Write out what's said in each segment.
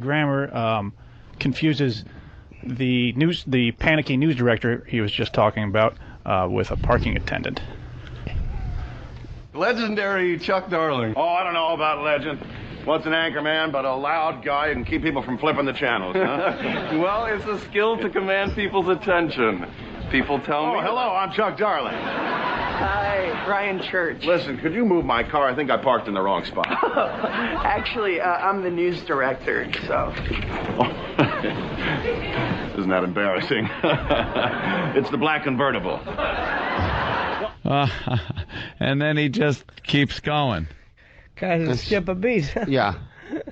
Grammer confuses the panicky news director he was just talking about with a parking attendant. Legendary Chuck Darling. Oh, I don't know about legend. What's an anchor man but a loud guy who can keep people from flipping the channels, huh? Well, it's a skill to command people's attention. People tell me... Oh, hello, I'm Chuck Darling. Hi, Brian Church. Listen, could you move my car? I think I parked in the wrong spot. Actually, I'm the news director, so... Isn't that embarrassing? It's the black convertible. And then he just keeps going. Guys, skip a beat. Yeah.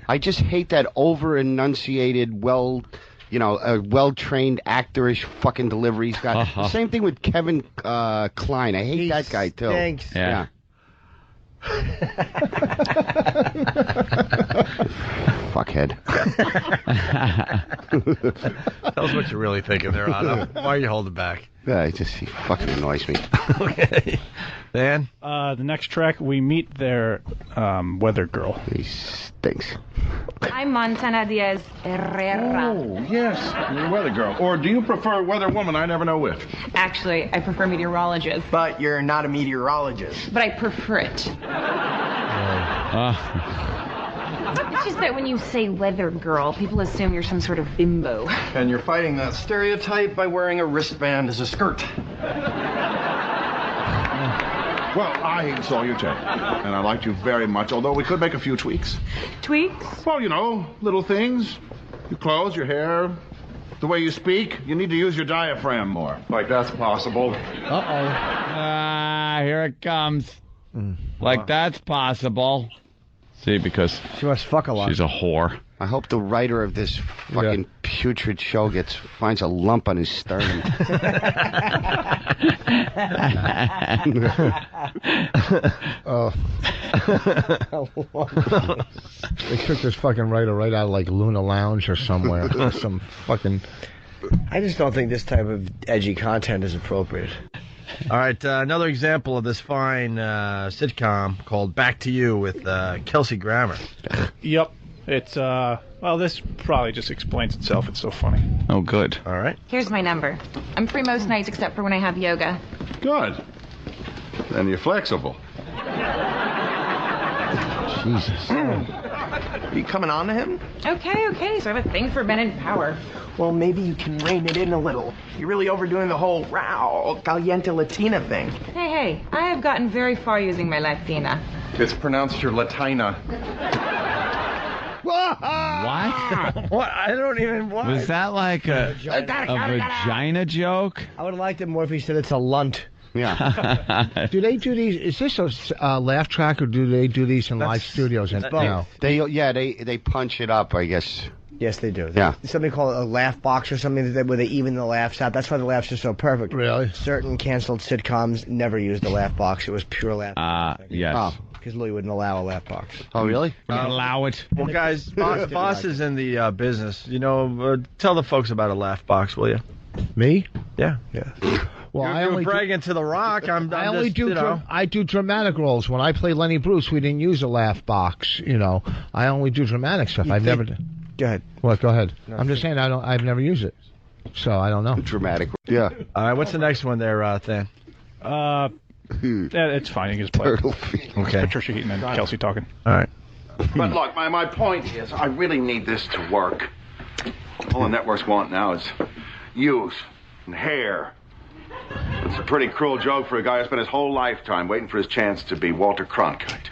I just hate that over-enunciated, well-trained actor-ish fucking delivery he's got. The same thing with Kevin Kline. I hate that guy, too. Thanks. Yeah. Fuckhead. Tell us what you're really thinking there, Otto. Why are you holding back? Yeah, he fucking annoys me. Okay. Dan? The next track, we meet their weather girl. He stinks. I'm Montana Diaz Herrera. Oh, yes, you're a weather girl. Or do you prefer weather woman? I never know which. Actually, I prefer meteorologist. But you're not a meteorologist. But I prefer it. It's just that when you say weather girl, people assume you're some sort of bimbo. And you're fighting that stereotype by wearing a wristband as a skirt. Well, I saw you, Jay, and I liked you very much, although we could make a few tweaks. Tweaks? Well, little things. Your clothes, your hair, the way you speak. You need to use your diaphragm more. Like that's possible. Here it comes. Like that's possible. See, because She must fuck a lot. she's a whore. I hope the writer of this fucking putrid show finds a lump on his sternum. Oh. They took this fucking writer right out of like Luna Lounge or somewhere. Some fucking... I just don't think this type of edgy content is appropriate. All right, another example of this fine sitcom called Back to You with Kelsey Grammer. Yep. It's, this probably just explains itself. It's so funny. Oh, good. All right. Here's my number. I'm free most nights except for when I have yoga. Good. Then you're flexible. Jesus. Are you coming on to him? Okay, so I have a thing for men in power. Well, maybe you can rein it in a little. You're really overdoing the whole row, caliente Latina thing. Hey, I have gotten very far using my Latina. It's pronounced your Latina. What? What? I don't even want. Was that like a vagina joke? I would have liked it more if he said it's a lunt. Yeah. Do they do these? Is this a laugh track, or do they do these in live studios? And no. They punch it up, I guess. Yes, they do. Yeah. Something called a laugh box or something where they even the laughs out. That's why the laughs are so perfect. Really? Certain canceled sitcoms never used a laugh box. It was pure laugh. Yes. Oh. Because Louis wouldn't allow a laugh box. Oh, really? Allow it. Well, guys, boss is in the business. Tell the folks about a laugh box, will you? Me? Yeah. Well, I only bragging to the rock. I do dramatic roles. When I play Lenny Bruce, we didn't use a laugh box. I only do dramatic stuff. I've never. Go ahead. What? Go ahead. No, I'm just saying I've never used it, so I don't know. Dramatic. Yeah. All right. What's the next one there, Than? It's fine. You can just play. Turtle feet. Okay. Patricia Heaton and Kelsey talking. All right. But look, my point is, I really need this to work. All the networks want now is use and hair. It's a pretty cruel joke for a guy who spent his whole lifetime waiting for his chance to be Walter Cronkite.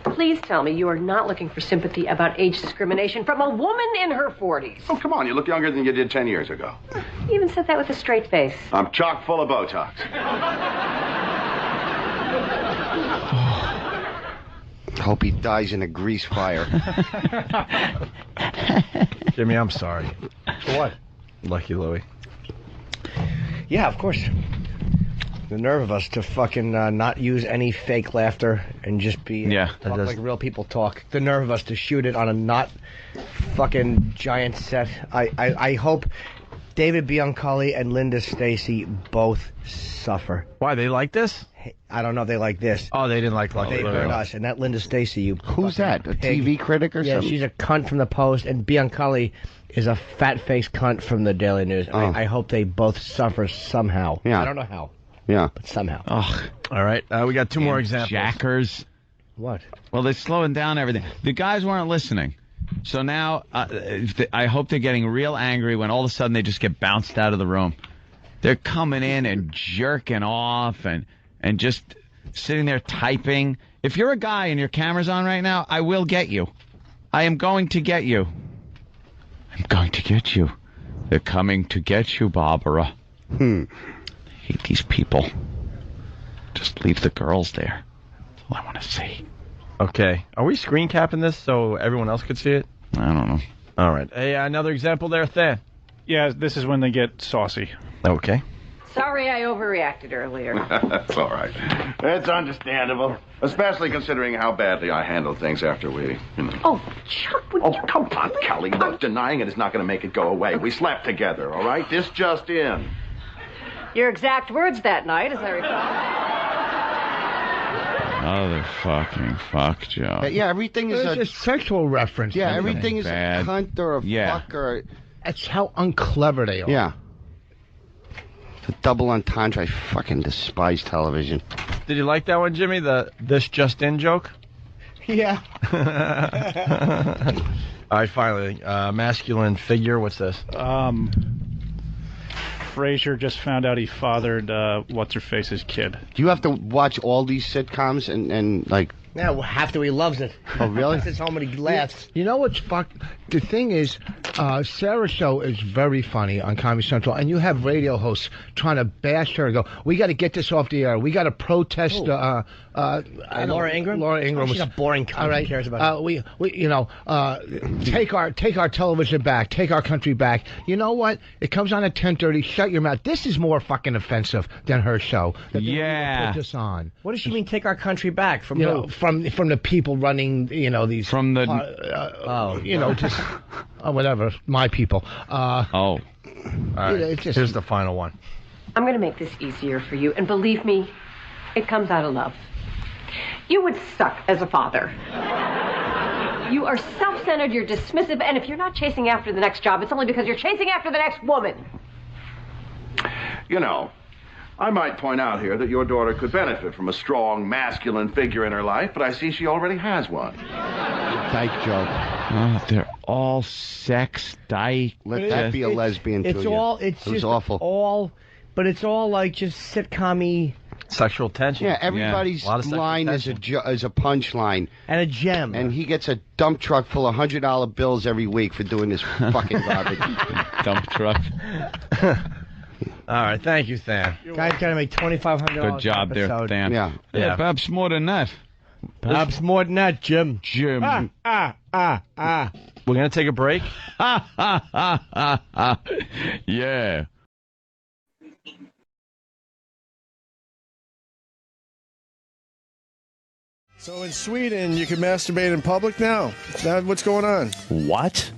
Please tell me you are not looking for sympathy about age discrimination from a woman in her 40s. Oh, come on, you look younger than you did 10 years ago. You even said that with a straight face. I'm chock full of Botox. Hope he dies in a grease fire. Jimmy, I'm sorry. For what? Lucky Louie. Yeah, of course. The nerve of us to fucking not use any fake laughter and just be talk like real people talk. The nerve of us to shoot it on a not fucking giant set. I hope David Biancali and Linda Stacy both suffer. Why, they like this? I don't know if they like this. Oh, they didn't like They heard us. And that Linda Stacy, you Who's that? A pig. TV critic or Yeah, something? she's a cunt from the Post, and Biancali is a fat-faced cunt from the Daily News. And I hope they both suffer somehow. Yeah. I don't know how, Yeah. but somehow. Ugh. All right, we got two more examples. Jackers. What? Well, they're slowing down everything. The guys weren't listening. So now I hope they're getting real angry when all of a sudden they just get bounced out of the room. They're coming in and jerking off and just sitting there typing. If you're a guy and your camera's on right now, I will get you. I am going to get you. I'm going to get you. They're coming to get you, Barbara. I hate these people. Just leave the girls there. That's all I want to see. Okay. Are we screen capping this so everyone else could see it? I don't know. All right. Hey, another example there, Than. Yeah, this is when they get saucy. Okay. Sorry I overreacted earlier. That's all right. It's understandable, especially considering how badly I handled things after we, Oh, Chuck, would you... come on, Kelly. Look, denying it is not going to make it go away. We slept together, all right? This just in. Your exact words that night, as I recall. Other fucking fuck job. Yeah, everything is It's a sexual reference. Yeah, everything is bad. a cunt or a fuck or... That's how unclever they are. Yeah. It's a double entendre. I fucking despise television. Did you like that one, Jimmy? The this just in joke? Yeah. All right, finally. Masculine figure. What's this? Frasier just found out he fathered what's-her-face's kid. Do you have to watch all these sitcoms and like... Yeah, well, after he loves it. Oh, really? It's how many laughs. You know what's fucked? The thing is, Sarah's show is very funny on Comedy Central, and you have radio hosts trying to bash her and go, we got to get this off the air. We got to protest. Laura Ingraham? Laura Ingraham. She's a boring cunt. All right. Who cares about take our television back. Take our country back. You know what? It comes on at 10:30. Shut your mouth. This is more fucking offensive than her show. That they put this on. What does she mean, take our country back? From you who? know, from the people running, these... From the... just... whatever, my people. All right, here's the final one. I'm going to make this easier for you, and believe me, it comes out of love. You would suck as a father. You are self-centered, you're dismissive, and if you're not chasing after the next job, it's only because you're chasing after the next woman. I might point out here that your daughter could benefit from a strong, masculine figure in her life, but I see she already has one. Dyke joke. Oh, they're all sex dyke. Let that be a lesbian to you. It's it was just awful. But it's all like just sitcom-y. Sexual tension. Yeah, everybody's line is a punchline. And a gem. And he gets a dump truck full of $100 bills every week for doing this fucking garbage. Dump truck. All right, thank you, Than. Guy's got to make $2,500. Good job there, Than. Yeah. Perhaps more than that. Perhaps more than that, Jim. Jim. We're going to take a break. Yeah. So in Sweden, you can masturbate in public now. Is that what's going on? What?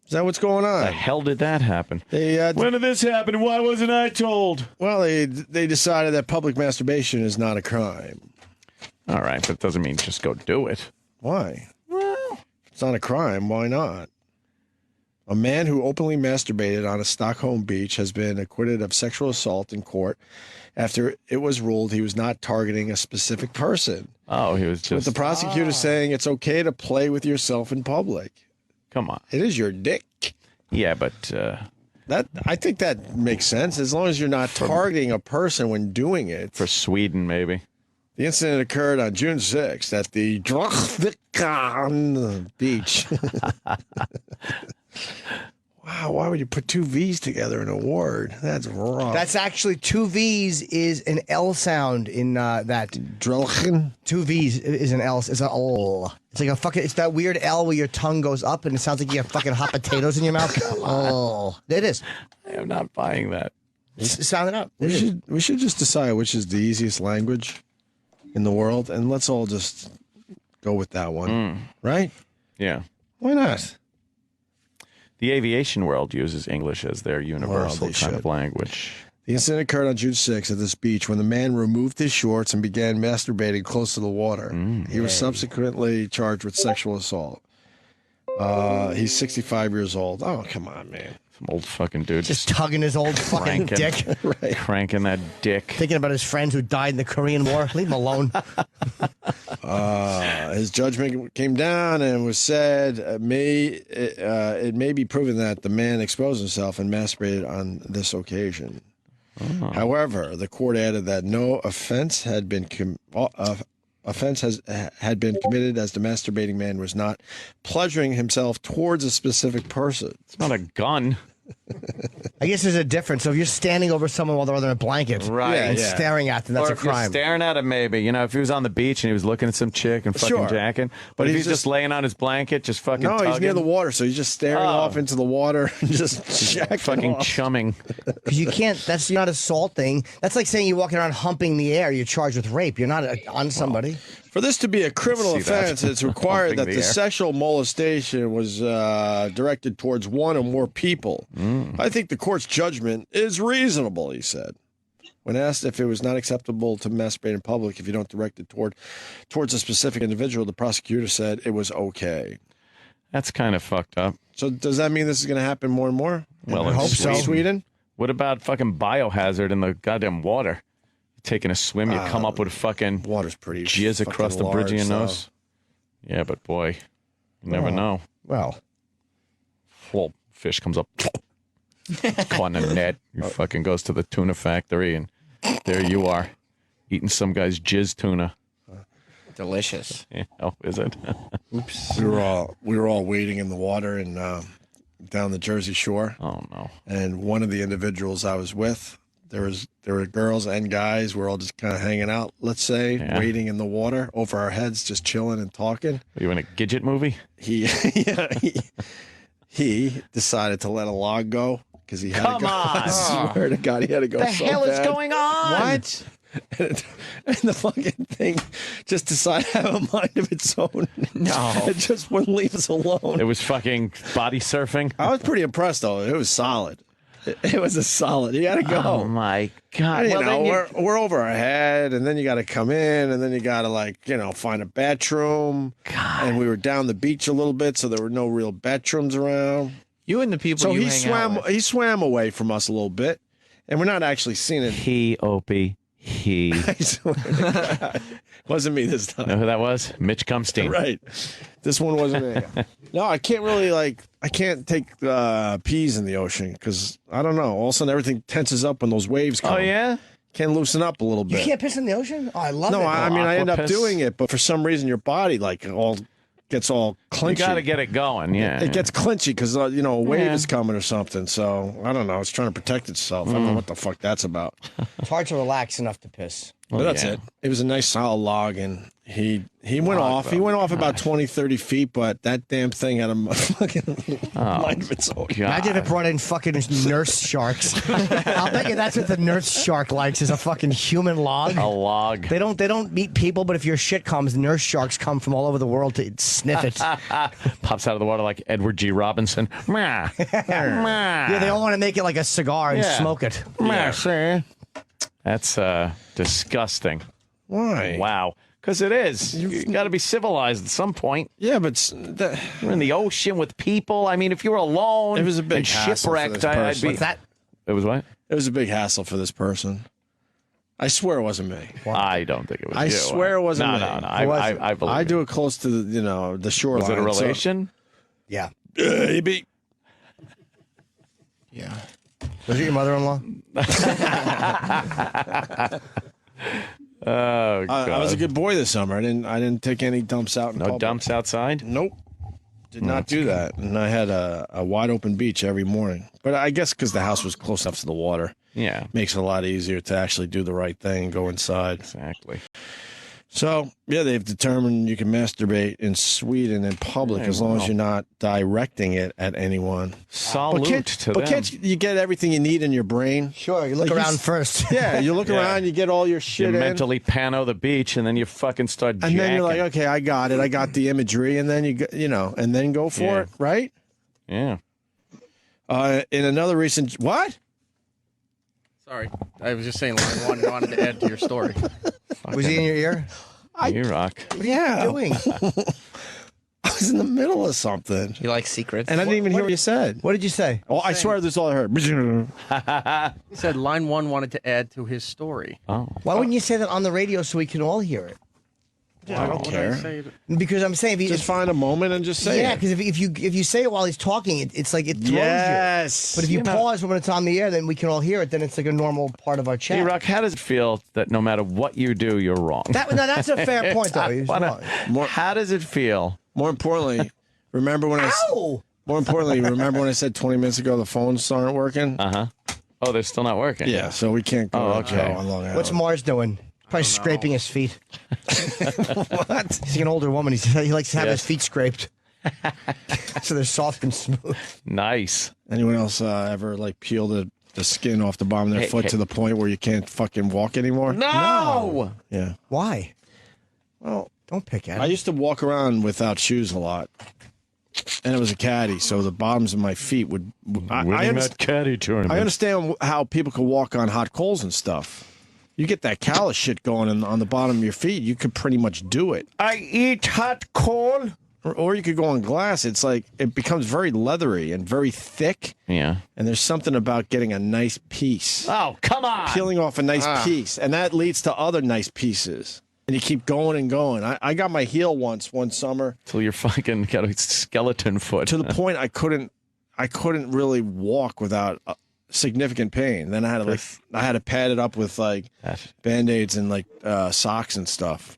Is that what's going on? The hell did that happen? When did this happen? Why wasn't I told? Well, they decided that public masturbation is not a crime. All right, that doesn't mean just go do it. Why? Well, it's not a crime. Why not? A man who openly masturbated on a Stockholm beach has been acquitted of sexual assault in court after it was ruled he was not targeting a specific person. Oh, he was just... With the prosecutor saying it's okay to play with yourself in public. Come on. It is your dick. Yeah, but... I think that makes sense, as long as you're not targeting a person when doing it. For Sweden, maybe. The incident occurred on June 6th at the Drottningholm beach. Wow, why would you put two V's together in a word? That's wrong. That's actually two V's is an L sound in that. Drolchen? Two V's is an L. It's a L. It's like a fucking. It's that weird L where your tongue goes up and it sounds like you have fucking hot potatoes in your mouth. Oh, it is. I am not buying that. Sound it up. We should just decide which is the easiest language in the world, and let's all just go with that one, right? Yeah. Why not? The aviation world uses English as their universal kind of language. The incident occurred on June 6th at this beach when the man removed his shorts and began masturbating close to the water. He was subsequently charged with sexual assault. He's 65 years old. Oh, come on, man. Some old fucking dude. Just tugging his old fucking dick. Right. Cranking that dick. Thinking about his friends who died in the Korean War. Leave him alone. His judgment came down and was said it may be proven that the man exposed himself and masturbated on this occasion. However, the court added that no offense had been committed as the masturbating man was not pleasuring himself towards a specific person. It's not a gun. I guess there's a difference. So if you're standing over someone while they're under a blanket and staring at them, that's or a if you're crime. staring at him, maybe. You know, if he was on the beach and he was looking at some chick and fucking jacking. But if he's just laying on his blanket, just fucking tugging. He's near the water, so he's just staring off into the water and just jacking fucking off. chumming. Because you can't, that's not assaulting. That's like saying you're walking around humping the air. You're charged with rape. You're not on somebody. For this to be a criminal offense, it's required that the sexual molestation was directed towards one or more people. I think the court's judgment is reasonable, he said. When asked if it was not acceptable to masturbate in public if you don't direct it towards a specific individual, the prosecutor said it was okay. That's kind of fucked up. So does that mean this is going to happen more and more? Well, I hope so. Sweden? What about fucking biohazard in the goddamn water? Taking a swim, you come up with fucking water's pretty jizz across the bridge of your large, nose. Yeah, but boy, you never know. Well, fish comes up, caught in a net. You fucking goes to the tuna factory, and there you are, eating some guy's jizz tuna. Delicious. Yeah, oh, is it? Oops. We were all wading in the water and down the Jersey Shore. Oh no! And one of the individuals I was with, there were girls and guys. We're all just kind of hanging out, let's say, wading in the water over our heads, just chilling and talking. Are you in a Gidget movie? He decided to let a log go because he had to go. on! I swear to God, he had to go. The so hell is bad. going on? What? And the fucking thing just decided to have a mind of its own. No. It just wouldn't leave us alone. It was fucking body surfing. I was pretty impressed, though. It was solid. It was a solid. He had to go. Oh my God! And, you know, we're over our head, and then you got to come in, and then you got to find a bathroom. God. And we were down the beach a little bit, so there were no real bathrooms around. You and the people So you he hang out with. he swam away from us a little bit, and we're not actually seeing it. He, Opie, he. I swear to God. Wasn't me this time. Know who that was? Mitch Cumstein. Right. This one wasn't me. No, I can't really I can't take peas in the ocean because I don't know. All of a sudden everything tenses up when those waves come. Oh yeah. Can loosen up a little bit. You can't piss in the ocean? Oh, I love it. No, I mean I end up piss. doing it, but for some reason your body gets all clinchy. You got to get it going. Yeah. It gets clinchy because a wave is coming or something. So I don't know. It's trying to protect itself. I don't know what the fuck that's about. It's hard to relax enough to piss. But that's it. It was a nice solid log, and he went off. He went off about 20, 30 feet, but that damn thing had a fucking mind of its own. Imagine if it brought in fucking nurse sharks. I'll bet you that's what the nurse shark likes is a fucking human log. A log. They don't meet people, but if your shit comes, nurse sharks come from all over the world to sniff it. Pops out of the water like Edward G. Robinson. Yeah, they all want to make it like a cigar and smoke it. That's disgusting. Why? Wow. Because it is. You got to be civilized at some point. Yeah, but you're in the ocean with people. I mean, if you were alone, it was a big and hassle for shipwrecked, this I'd person. be. What's that? It was what? It was a big hassle for this person. I swear it wasn't me. I don't think it was. I you. swear it wasn't me. No. I believe. I do it close to the shoreline. Was it a relation? Yeah. Maybe. Yeah. Was it your mother-in-law? Oh God! I was a good boy this summer. I didn't take any dumps out in public. Dumps outside? Nope. Did not do that. And I had a wide open beach every morning. But I guess because the house was close enough to the water. Yeah. Makes it a lot easier to actually do the right thing and go inside. Exactly. So, yeah, they've determined you can masturbate in Sweden in public as long as you're not directing it at anyone. Salute to But them. can't you get everything you need in your brain? Sure, you look around first. Yeah, you look around, you get all your shit You in. mentally pano the beach, and then you fucking start And jacking. then you're like, okay, I got it. I got the imagery. And then and then go for it, right? Yeah. In another recent, what? Sorry. I was just saying line one. I wanted to add to your story. Was he in your ear? You rock. What are you doing? I was in the middle of something. You like secrets? And I didn't even hear what you said. What did you say? Oh, I swear this is all I heard. He said line one wanted to add to his story. Oh. Why wouldn't you say that on the radio so we can all hear it? I don't care. Because I'm saying, if you just find a moment and just say yeah, it. because if you say it while he's talking, it's like it throws Yes. you. But if you pause when it's on the air, then we can all hear it. Then it's like a normal part of our chat. Hey, Rock, how does it feel that no matter what you do, you're wrong? That's a fair point, though. He's wrong. How does it feel? More importantly, remember when remember when I said 20 minutes ago the phones aren't working? Oh, they're still not working. Yeah, so we can't go to Joe on Long Island. What's Mars doing? Probably scraping his feet. What? He's like an older woman. He likes to have his feet scraped. So they're soft and smooth. Nice. Anyone else ever like peel the skin off the bottom of their foot to the point where you can't fucking walk anymore? No! Yeah. Why? Well, don't pick at it. I used to walk around without shoes a lot. And it was a caddy, so the bottoms of my feet would... Winning that caddy tournament. I understand how people can walk on hot coals and stuff. You get that callus shit going on the bottom of your feet, you could pretty much do it. I eat hot coal. Or you could go on glass. It's like, it becomes very leathery and very thick. Yeah. And there's something about getting a nice piece. Oh, come on. Peeling off a nice piece. And that leads to other nice pieces. And you keep going and going. I got my heel one summer. Till you're fucking got a skeleton foot. To the point I couldn't really walk without significant pain. Then I had to pad it up with like Band-Aids and like socks and stuff.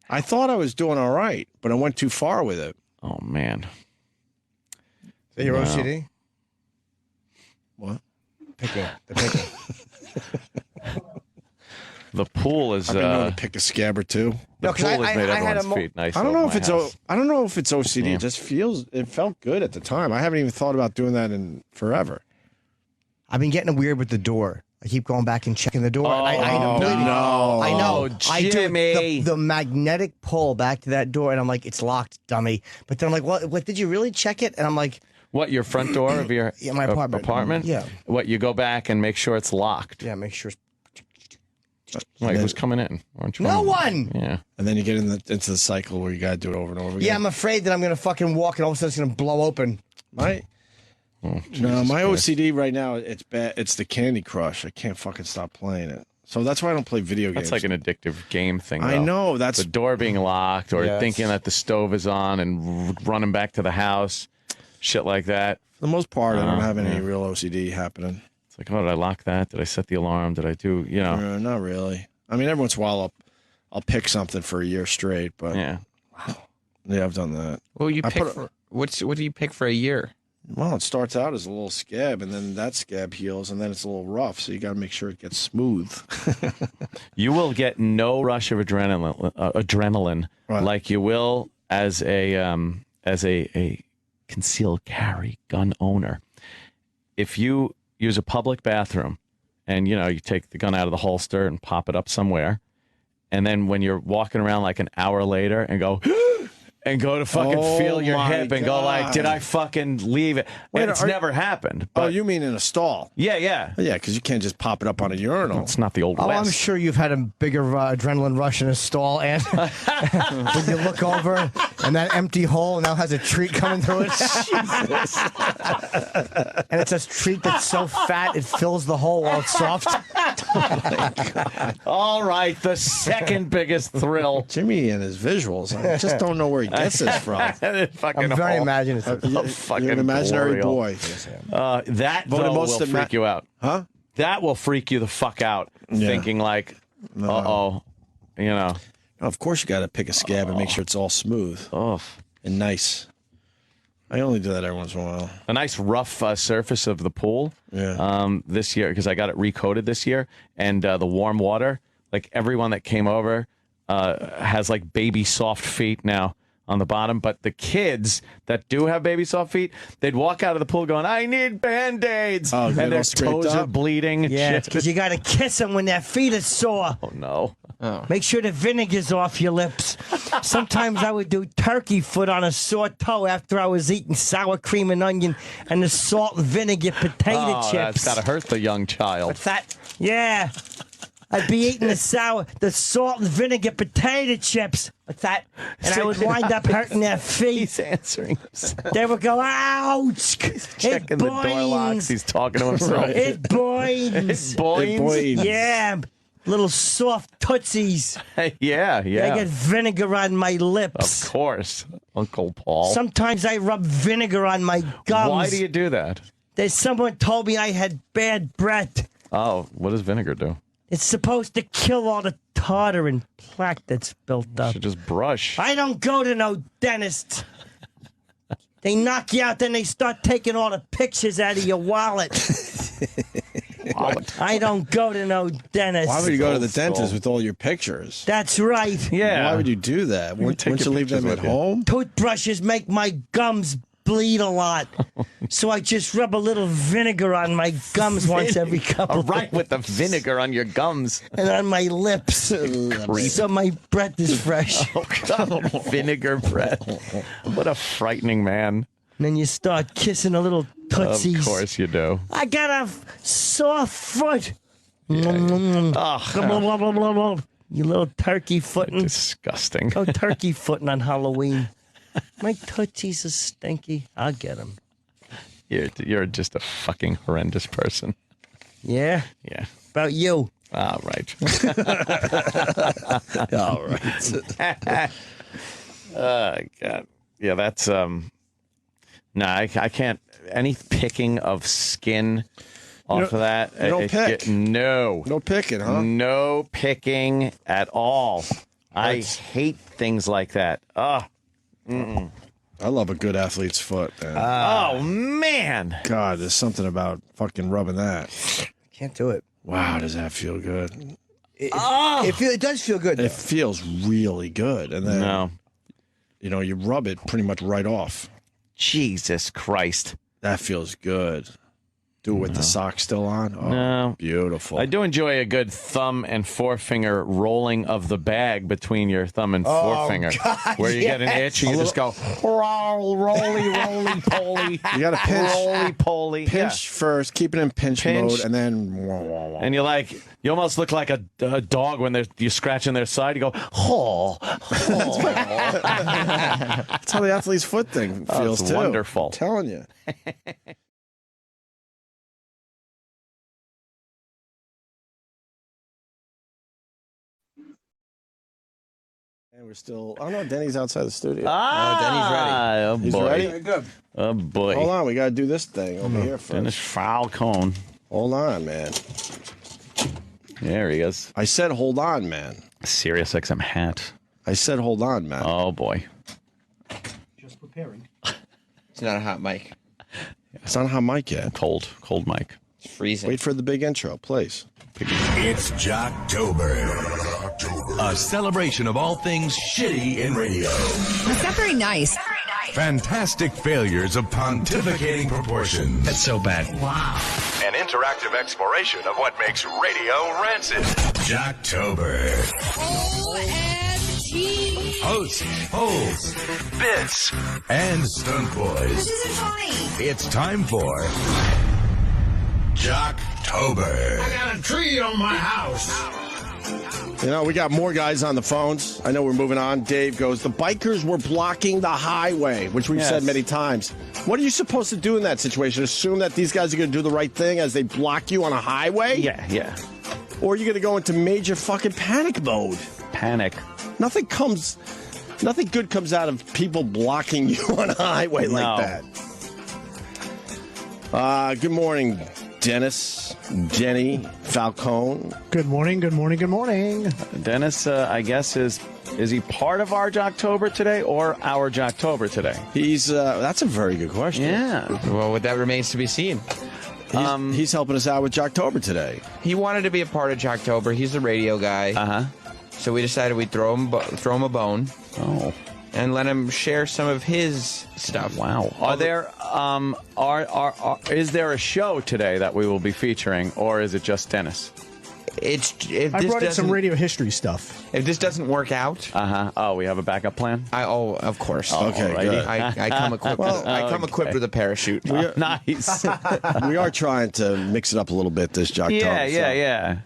I thought I was doing all right, but I went too far with it. Oh man. Is that your OCD? What? The picker. The pool is. I've been known to pick a scab or two. The pool has made everyone's feet nice. I don't know if it's OCD. Yeah. It just it felt good at the time. I haven't even thought about doing that in forever. I've been getting weird with the door. I keep going back and checking the door. No. I know. Jimmy. The magnetic pull back to that door, and I'm like, it's locked, dummy. But then I'm like, what? Did you really check it? And I'm like, what? Your front door of your my apartment? Yeah. What? You go back and make sure it's locked. Yeah, make sure. Like who's coming in? No one. Yeah. And then you get into the cycle where you got to do it over and over again. Yeah, I'm afraid that I'm gonna fucking walk and all of a sudden it's gonna blow open. My OCD right now, it's bad. It's the Candy Crush. I can't fucking stop playing it. So that's why I don't play video games. That's like an addictive game thing. I though. know. That's the door being locked, or thinking that the stove is on and running back to the house, shit like that. For the most part, I don't have any real OCD happening. It's like, oh, did I lock that? Did I set the alarm? Did I do? You know, not really. I mean, every once in a while, I'll pick something for a year straight, but yeah, I've done that. Well, what do you pick for a year? Well, it starts out as a little scab, and then that scab heals, and then it's a little rough. So you got to make sure it gets smooth. You will get no rush of adrenaline like you will as a concealed carry gun owner. If you use a public bathroom, and you take the gun out of the holster and pop it up somewhere, and then when you're walking around like an hour later and go. And go to fucking feel your hip and go like, did I fucking leave it? And it's never happened. But you mean in a stall? Yeah. Yeah, because you can't just pop it up on a urinal. It's not the old West. I'm sure you've had a bigger adrenaline rush in a stall, and when you look over and that empty hole now has a treat coming through it. Jesus. And it's a treat that's so fat it fills the hole while it's soft. Oh my God. All right, the second biggest thrill. Jimmy and his visuals. I just don't know where he gets this from. I'm very imaginative. You're an imaginary boy. That though, will freak you out. Huh? That will freak you the fuck out. Thinking like, Of course you got to pick a scab and make sure it's all smooth and nice. I only do that every once in a while. A nice rough surface of the pool. Yeah. This year, because I got it recoated this year, and the warm water. Like everyone that came over has like baby soft feet now on the bottom. But the kids that do have baby soft feet, they'd walk out of the pool going, "I need Band-Aids," and their toes are bleeding. Yeah, because you got to kiss them when their feet are sore. Oh no. Make sure the vinegar's off your lips. Sometimes I would do turkey foot on a sore toe after I was eating sour cream and onion and the salt and vinegar potato chips. That's got to hurt the young child. What's that? Yeah. I'd be eating the salt and vinegar potato chips. What's that? And I would wind up hurting their feet. He's answering himself. They would go, ouch! He's checking the door locks. He's talking to himself. It boings. It boings? Yeah. Little soft tootsies. Yeah. I get vinegar on my lips. Of course, Uncle Paul. Sometimes I rub vinegar on my gums. Why do you do that? Someone told me I had bad breath. Oh, what does vinegar do? It's supposed to kill all the tartar and plaque that's built up. You should just brush. I don't go to no dentist. They knock you out, then they start taking all the pictures out of your wallet. I don't go to no dentist. Why would you go to the dentist with all your pictures? That's right. Why would you do that? Wouldn't you leave them at home? Toothbrushes make my gums bleed a lot. So I just rub a little vinegar on my gums once every couple of Right, with the vinegar on your gums. And on my lips. So my breath is fresh. Oh, God. Vinegar breath. What a frightening man. And then you start kissing a little tootsies. Of course you do. I got a sore foot. You little turkey footing. Disgusting. Go turkey footing on Halloween. My tootsies are stinky. I'll get them. You're just a fucking horrendous person. Yeah? Yeah. About you. All right. All right. God. Yeah, that's I can't. Any picking of skin off of that? You don't pick. No picking, huh? No picking at all. I hate things like that. I love a good athlete's foot, man. Oh man! God, there's something about fucking rubbing that. Can't do it. Wow, does that feel good? It does feel good. It feels really good, and then you rub it pretty much right off. Jesus Christ, that feels good. Do it with the sock still on. Oh, no, beautiful. I do enjoy a good thumb and forefinger rolling of the bag between your thumb and forefinger, where you get an itch and you just go roly poly. You got to pinch, roly poly. Pinch first, keep it in pinch mode, and then. And you almost look like a dog when you're scratching their side. You go, That's how the athlete's foot thing feels it's too. Wonderful. I'm telling you. And we're still. Oh no, Denny's outside the studio. Denny's ready. Oh He's boy. ready? Good. Oh boy. Hold on, we gotta do this thing over here first. Dennis Falcone. Hold on, man. There he is. I said, hold on, man. Sirius XM hat. I said, hold on, man. Oh boy. Just preparing. It's not a hot mic. It's not a hot mic yet. Cold mic. It's freezing. Wait for the big intro, please. It's Jocktober. A celebration of all things shitty in radio. It's not very nice. Fantastic failures of pontificating proportions. That's so bad. Wow. An interactive exploration of what makes radio rancid. Jocktober. OMG. Hosts, polls, bits, and stunt boys. This isn't funny. It's time for Jocktober. I got a tree on my house. You know, we got more guys on the phones. I know we're moving on. Dave goes, the bikers were blocking the highway, which we've said many times. What are you supposed to do in that situation? Assume that these guys are going to do the right thing as they block you on a highway? Yeah. Or are you going to go into major fucking panic mode? Panic. Nothing good comes out of people blocking you on a highway like that. Good morning, Dennis, Jenny, Falcone. Good morning. Dennis, I guess, is he part of our Jocktober today or our Jocktober today? He's that's a very good question. Yeah. Well, that remains to be seen. He's helping us out with Jocktober today. He wanted to be a part of Jocktober. He's a radio guy. Uh-huh. So we decided we'd throw him a bone. Oh. And let him share some of his stuff. Wow. Is there a show today that we will be featuring, or is it just Dennis? I brought in some radio history stuff. If this doesn't work out, Oh, we have a backup plan. Of course. Okay, good. I come equipped. I come equipped with a parachute. Nice. We are trying to mix it up a little bit this Jocktober. Yeah.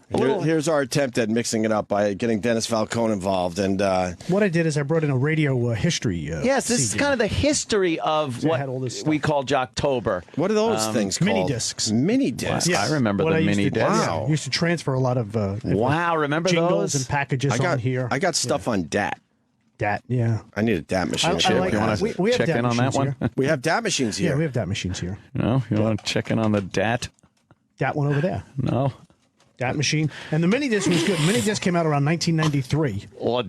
Here's our attempt at mixing it up by getting Dennis Falcone involved. And what I did is I brought in a radio history. Yes, this is kind of the history of what we call Jocktober. What are those things called? Mini discs. Mini discs. I remember the mini discs. Wow. I used to transfer a lot of remember jingles those? and packages on here. I got stuff on DAT. DAT, yeah. I need a DAT machine. You want to we have check DAT in on that one? We have DAT machines here. Yeah, we have DAT machines here. No, you want to check in on the DAT? DAT one over there. No. DAT machine. And the mini disc was good. Mini disc came out around 1993. What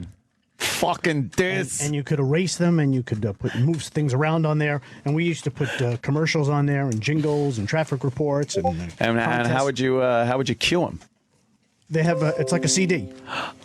fucking disc? And you could erase them, and you could move things around on there. And we used to put commercials on there, and jingles, and traffic reports, and how would you cue them? They have it's like a CD.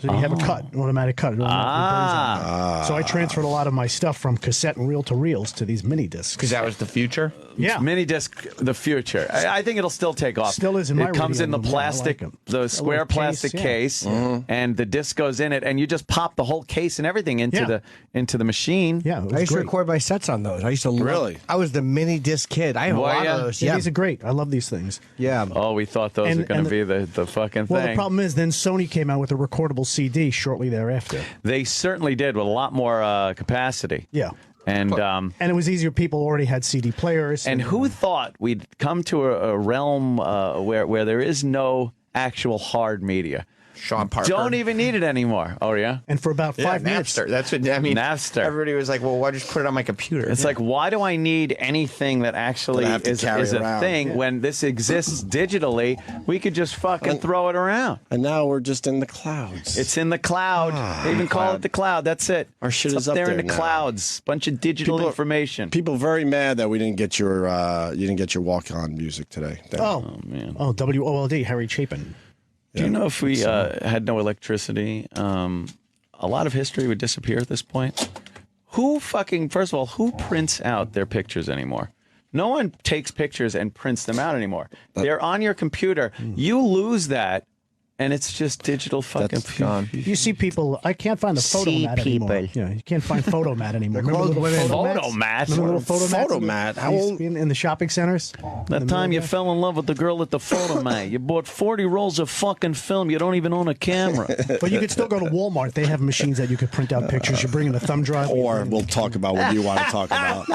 So you have a cut, an automatic cut. It automatically burns on. So I transferred a lot of my stuff from cassette and reel to reels to these mini discs. Because that was the future? Yeah. Mini disc, the future. I think it'll still take off. Still is in my It comes in the plastic, the square plastic case, and the disc goes in it, and you just pop the whole case and everything into the machine. Yeah, I used to record my sets on those. I used to really. I was the mini disc kid. I have a lot of those. Yeah, these are great. I love these things. Yeah. Oh, we thought those were going to be the fucking thing. Well, the problem is then Sony came out with a recordable CD shortly thereafter. They certainly did, with a lot more capacity. Yeah. And it was easier. People already had CD players. And who thought we'd come to a realm where there is no actual hard media? Sean Parker. Don't even need it anymore. Oh, yeah? And for about 5 minutes. Napster. That's what I mean. Napster. Everybody was like, well, why just put it on my computer? It's like, why do I need anything that actually is a thing when this exists digitally? We could just fucking throw it around. And now we're just in the clouds. It's in the cloud. They even call it the cloud. That's it. Our shit is up there in the now. clouds. Bunch of digital information. People are very mad that we didn't get your walk-on music today. Oh man. Oh, WOLD, Harry Chapin. Do you know if we had no electricity, a lot of history would disappear at this point? First of all, who prints out their pictures anymore? No one takes pictures and prints them out anymore. They're on your computer. You lose that, and it's just digital fucking gone. You see people, I can't find the photomat anymore. Yeah, you can't find photomat anymore. Remember little photomat? Remember little Photomat? How old? In the shopping centers? That time you fell in love with the girl at the photomat. You bought 40 rolls of fucking film. You don't even own a camera. But you could still go to Walmart. They have machines that you could print out pictures. You bring in a thumb drive. Or we'll talk about what you want to talk about.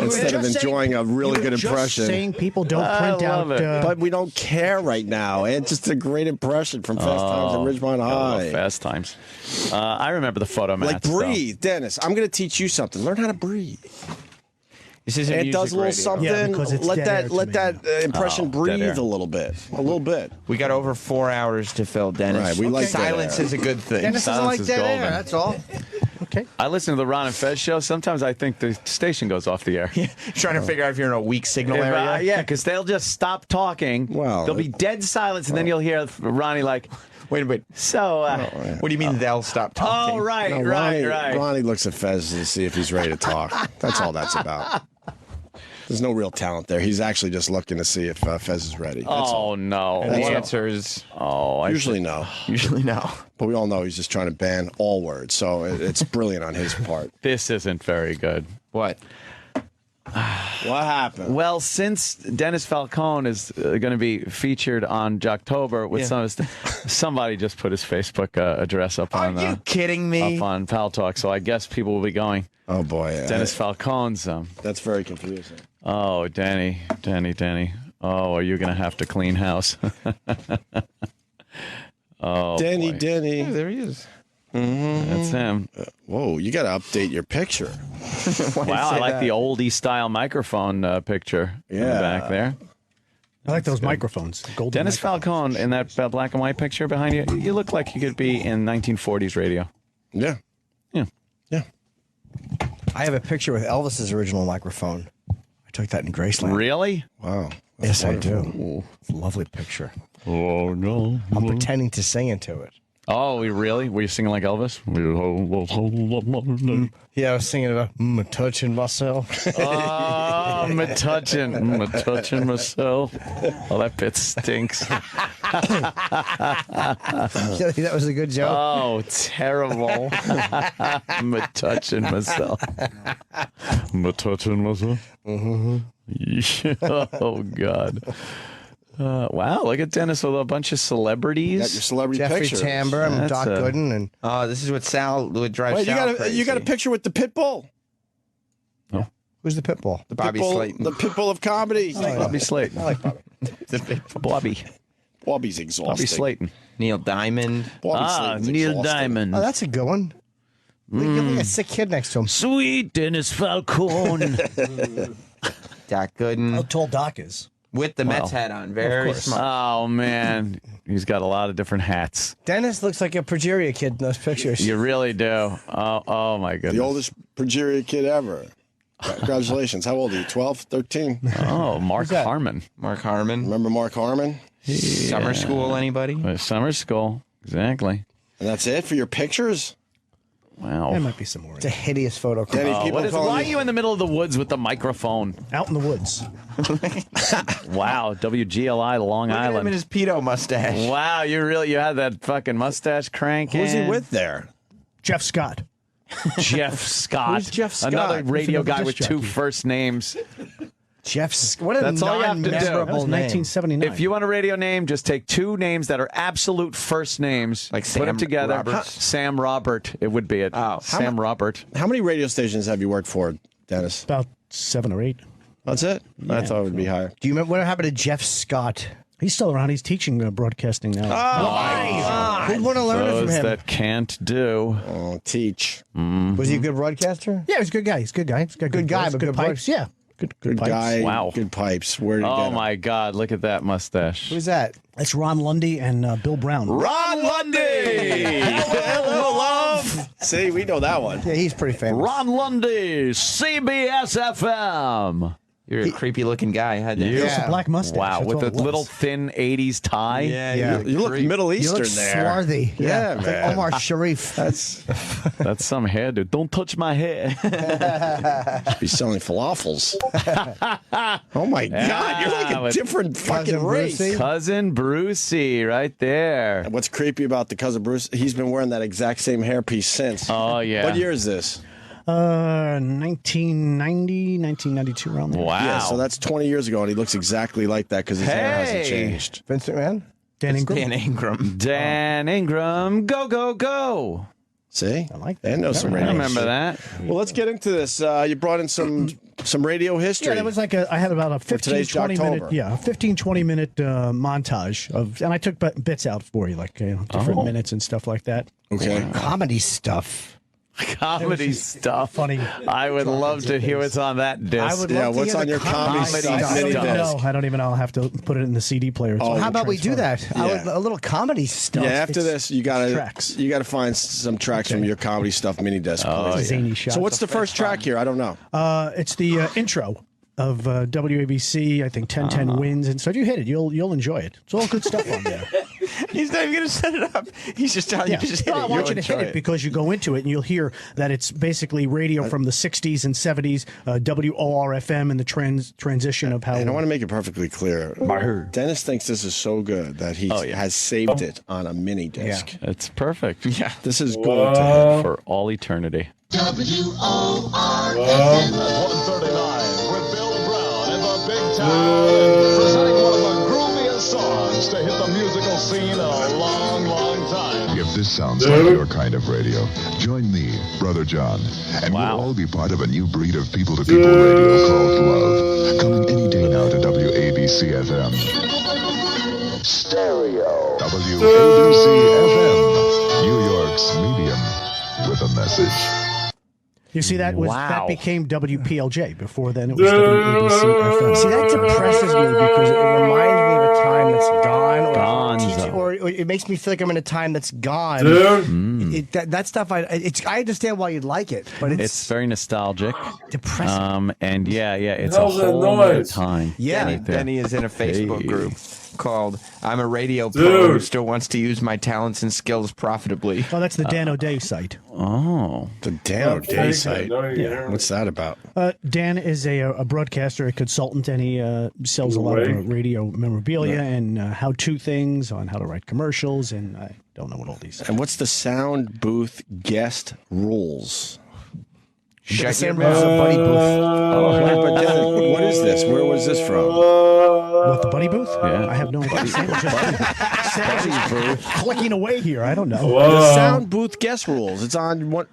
Instead of enjoying a really good impression. Saying people don't print out. But we don't care right now. It's just a great impression from Fast Times at Ridgemont High. Fast Times. I remember the photomat. Like breathe, Dennis. I'm going to teach you something. Learn how to breathe. This isn't it does a little something. Yeah, because it's let dead that impression breathe a little bit. A little bit. We got over 4 hours to fill, Dennis. Right, we like silence is a good thing. Dennis doesn't like dead air. That's all. Okay. I listen to the Ron and Fez show. Sometimes I think the station goes off the air. Trying to figure out if you're in a weak signal area. Yeah, because they'll just stop talking. Well, there'll be dead silence, and then you'll hear Ronnie like, wait a minute. So, what do you mean they'll stop talking? Oh, right, no, right. Ronnie looks at Fez to see if he's ready to talk. That's all that's about. There's no real talent there. He's actually just looking to see if Fez is ready. That's all. No. And the answer is usually no. Usually no. But we all know he's just trying to ban all words, so it's brilliant on his part. This isn't very good. What? What happened? Well, since Dennis Falcone is going to be featured on Jocktober with some of his somebody just put his Facebook address up on. Are you kidding me? Up on Pal Talk, so I guess people will be going. Oh boy, Dennis Falcone's. That's very confusing. Oh, Danny. Oh, are you going to have to clean house? Oh, Denny. Yeah, there he is. Mm-hmm. That's him. Whoa, you got to update your picture. Wow, I like the oldie style microphone picture in the back there. I like those microphones. Golden Dennis Falcone in that black and white picture behind you. You look like you could be in 1940s radio. Yeah. I have a picture with Elvis's original microphone. I took that in Graceland. Really? Wow. Yes, I do. It's a lovely picture. Oh, no. I'm pretending to sing into it. Oh, really? Were you singing like Elvis? Yeah, I was singing about touching myself. Oh, touching myself. Oh, that bit stinks. That was a good joke. Oh, terrible. I'm touching myself. I'm touching myself. Oh, God. Wow, look at Dennis with a bunch of celebrities. You got your celebrity Jeffrey pictures. Tambor and Doc Gooden. And this is what Sal would drive. Wait, Sal you got a picture with the pit bull? Who's the pit bull? The Bobby pit bull, Slayton. The pit bull of comedy. Bobby Slayton. I like Bobby. Bobby. Bobby's exhausting. Bobby Slayton. Neil Diamond. Slayton's Neil exhausting. Diamond. Oh, that's a good one. You have like a sick kid next to him. Sweet Dennis Falcone. Doc Gooden. How tall Doc is. With the Mets hat on. Very smart. Oh, man. He's got a lot of different hats. Dennis looks like a progeria kid in those pictures. You really do. Oh my goodness. The oldest progeria kid ever. Congratulations. How old are you? 12, 13? Oh, Mark Harmon. Mark Harmon. Remember Mark Harmon? Summer school, anybody? Summer school. Exactly. And that's it for your pictures? Wow. There might be some more. It's a hideous photo. Danny, people why are you in the middle of the woods with the microphone? Out in the woods. Wow. WGLI, Long Look at him Island. in his pedo mustache. Wow, you had that fucking mustache cranking. Who's he with there? Jeff Scott. Jeff Scott. Who's Jeff Scott? Another Who's radio another guy with disc two jockey? first names. What a That's all you have to do. That non-memorable was name. 1979. If you want a radio name, just take two names that are absolute first names, Like put Sam them together. Roberts? Sam Robert, it would be it. Oh. Sam Robert. How many radio stations have you worked for, Dennis? About 7 or 8. That's it? I thought it would be higher. Do you remember what happened to Jeff Scott? He's still around. He's teaching broadcasting now. Who'd want to learn it from Those him? that can't do. Oh, teach. Was he a good broadcaster? Yeah, he's a good guy. He's a good guy. He's got Good guy, voice, but good good pipes. Yeah, good Good pipes. guy. Wow. Good pipes. Where did he Oh get 'em? my God! Look at that mustache. Who's that? That's Ron Lundy and Bill Brown. Ron Lundy. Hello, love. See, we know that one. Yeah, he's pretty famous. Ron Lundy, CBS FM. You're a creepy looking guy. Had that. It's a black mustache. Wow, That's with all a it was. little thin '80s tie. Yeah. You look Middle You Eastern look there. swarthy. Yeah, Like man. Omar Sharif. That's That's some hairdo. Don't touch my hair. be selling falafels. Oh my God, you're like a with different fucking Cousin race. Brucey. Cousin Brucey, right there. And what's creepy about the cousin Bruce? He's been wearing that exact same hairpiece since. Oh yeah. What year is this? 1990, 1992, around there. Wow. Yeah, so that's 20 years ago, and he looks exactly like that because his hair hasn't Hey! changed. Vincent Mann? Dan Ingram. Dan Ingram. Dan Ingram, go go go. See, I like they that. know some I radio. remember shit. that. Well, let's get into this. You brought in some radio history. Yeah, that was like I had about a 15, today's 20 minute, Jocktober. a 15, 20 minute montage of, and I took bits out for you, like different minutes and stuff like that. Okay. Comedy stuff. Comedy stuff. Funny. I would love to hear what's on that disc. I would Yeah, love to what's hear on the your comedy comedy stuff? stuff. I don't Mini even disc. know. I don't even know. I'll have to put it in the CD player. Oh, Well, how about we do transfer. that? Yeah. A little comedy stuff. Yeah, after this, you gotta tracks. find some tracks from your comedy stuff mini disc. Oh, please. zany shots. So what's the first track here? I don't know. It's the intro of WABC. I think 1010 wins, and so if you hit it, you'll enjoy it. It's all good stuff on there. He's not even going to set it up. He's just telling you to just hit No, it. I want you You'll to hit enjoy it because you go into it and you'll hear that it's basically radio from the 60s and 70s, WORFM, and the transition of how. And I want to make it perfectly clear. Dennis thinks this is so good that he has saved it on a mini disc. Yeah, it's perfect. Yeah. This is gold to him. For all eternity. WORFM. 139 with Bill Brown in the big town, presenting one of the grooviest songs to hit the musical scene in a long, long time. If this sounds like your kind of radio, join me, Brother John, and we'll all be part of a new breed of people-to-people radio called Love, coming any day now to WABC FM. Stereo. WABC FM, New York's medium with a message. You see, that Wow. that became WPLJ. Before then, it was WABC FM. See, that depresses me because it reminds me of a time that's gone, Gonzo. or it makes me feel like I'm in a time that's gone. That stuff, I understand why you'd like it, but It's very nostalgic. depressing. And yeah, it's a Hell's that whole other noise? time. Yeah. right there. Denny is in a Facebook Hey. group. called "I'm a Radio Pro Who Still Wants to Use My Talents and Skills Profitably." Oh, that's the Dan O'Day site. Oh, the Dan O'Day site. Yeah. What's that about? Dan is a broadcaster, a consultant, and he sells a lot of radio memorabilia and how-to things on how to write commercials, and I don't know what all these. And what's the sound booth guest rules? Shut your mouth, Buddy Booth. But then, what is this? Where was this from? What, the Buddy Booth? Yeah. I have no idea. Sam's clicking away here. I don't know. The sound booth guest rules. It's on what?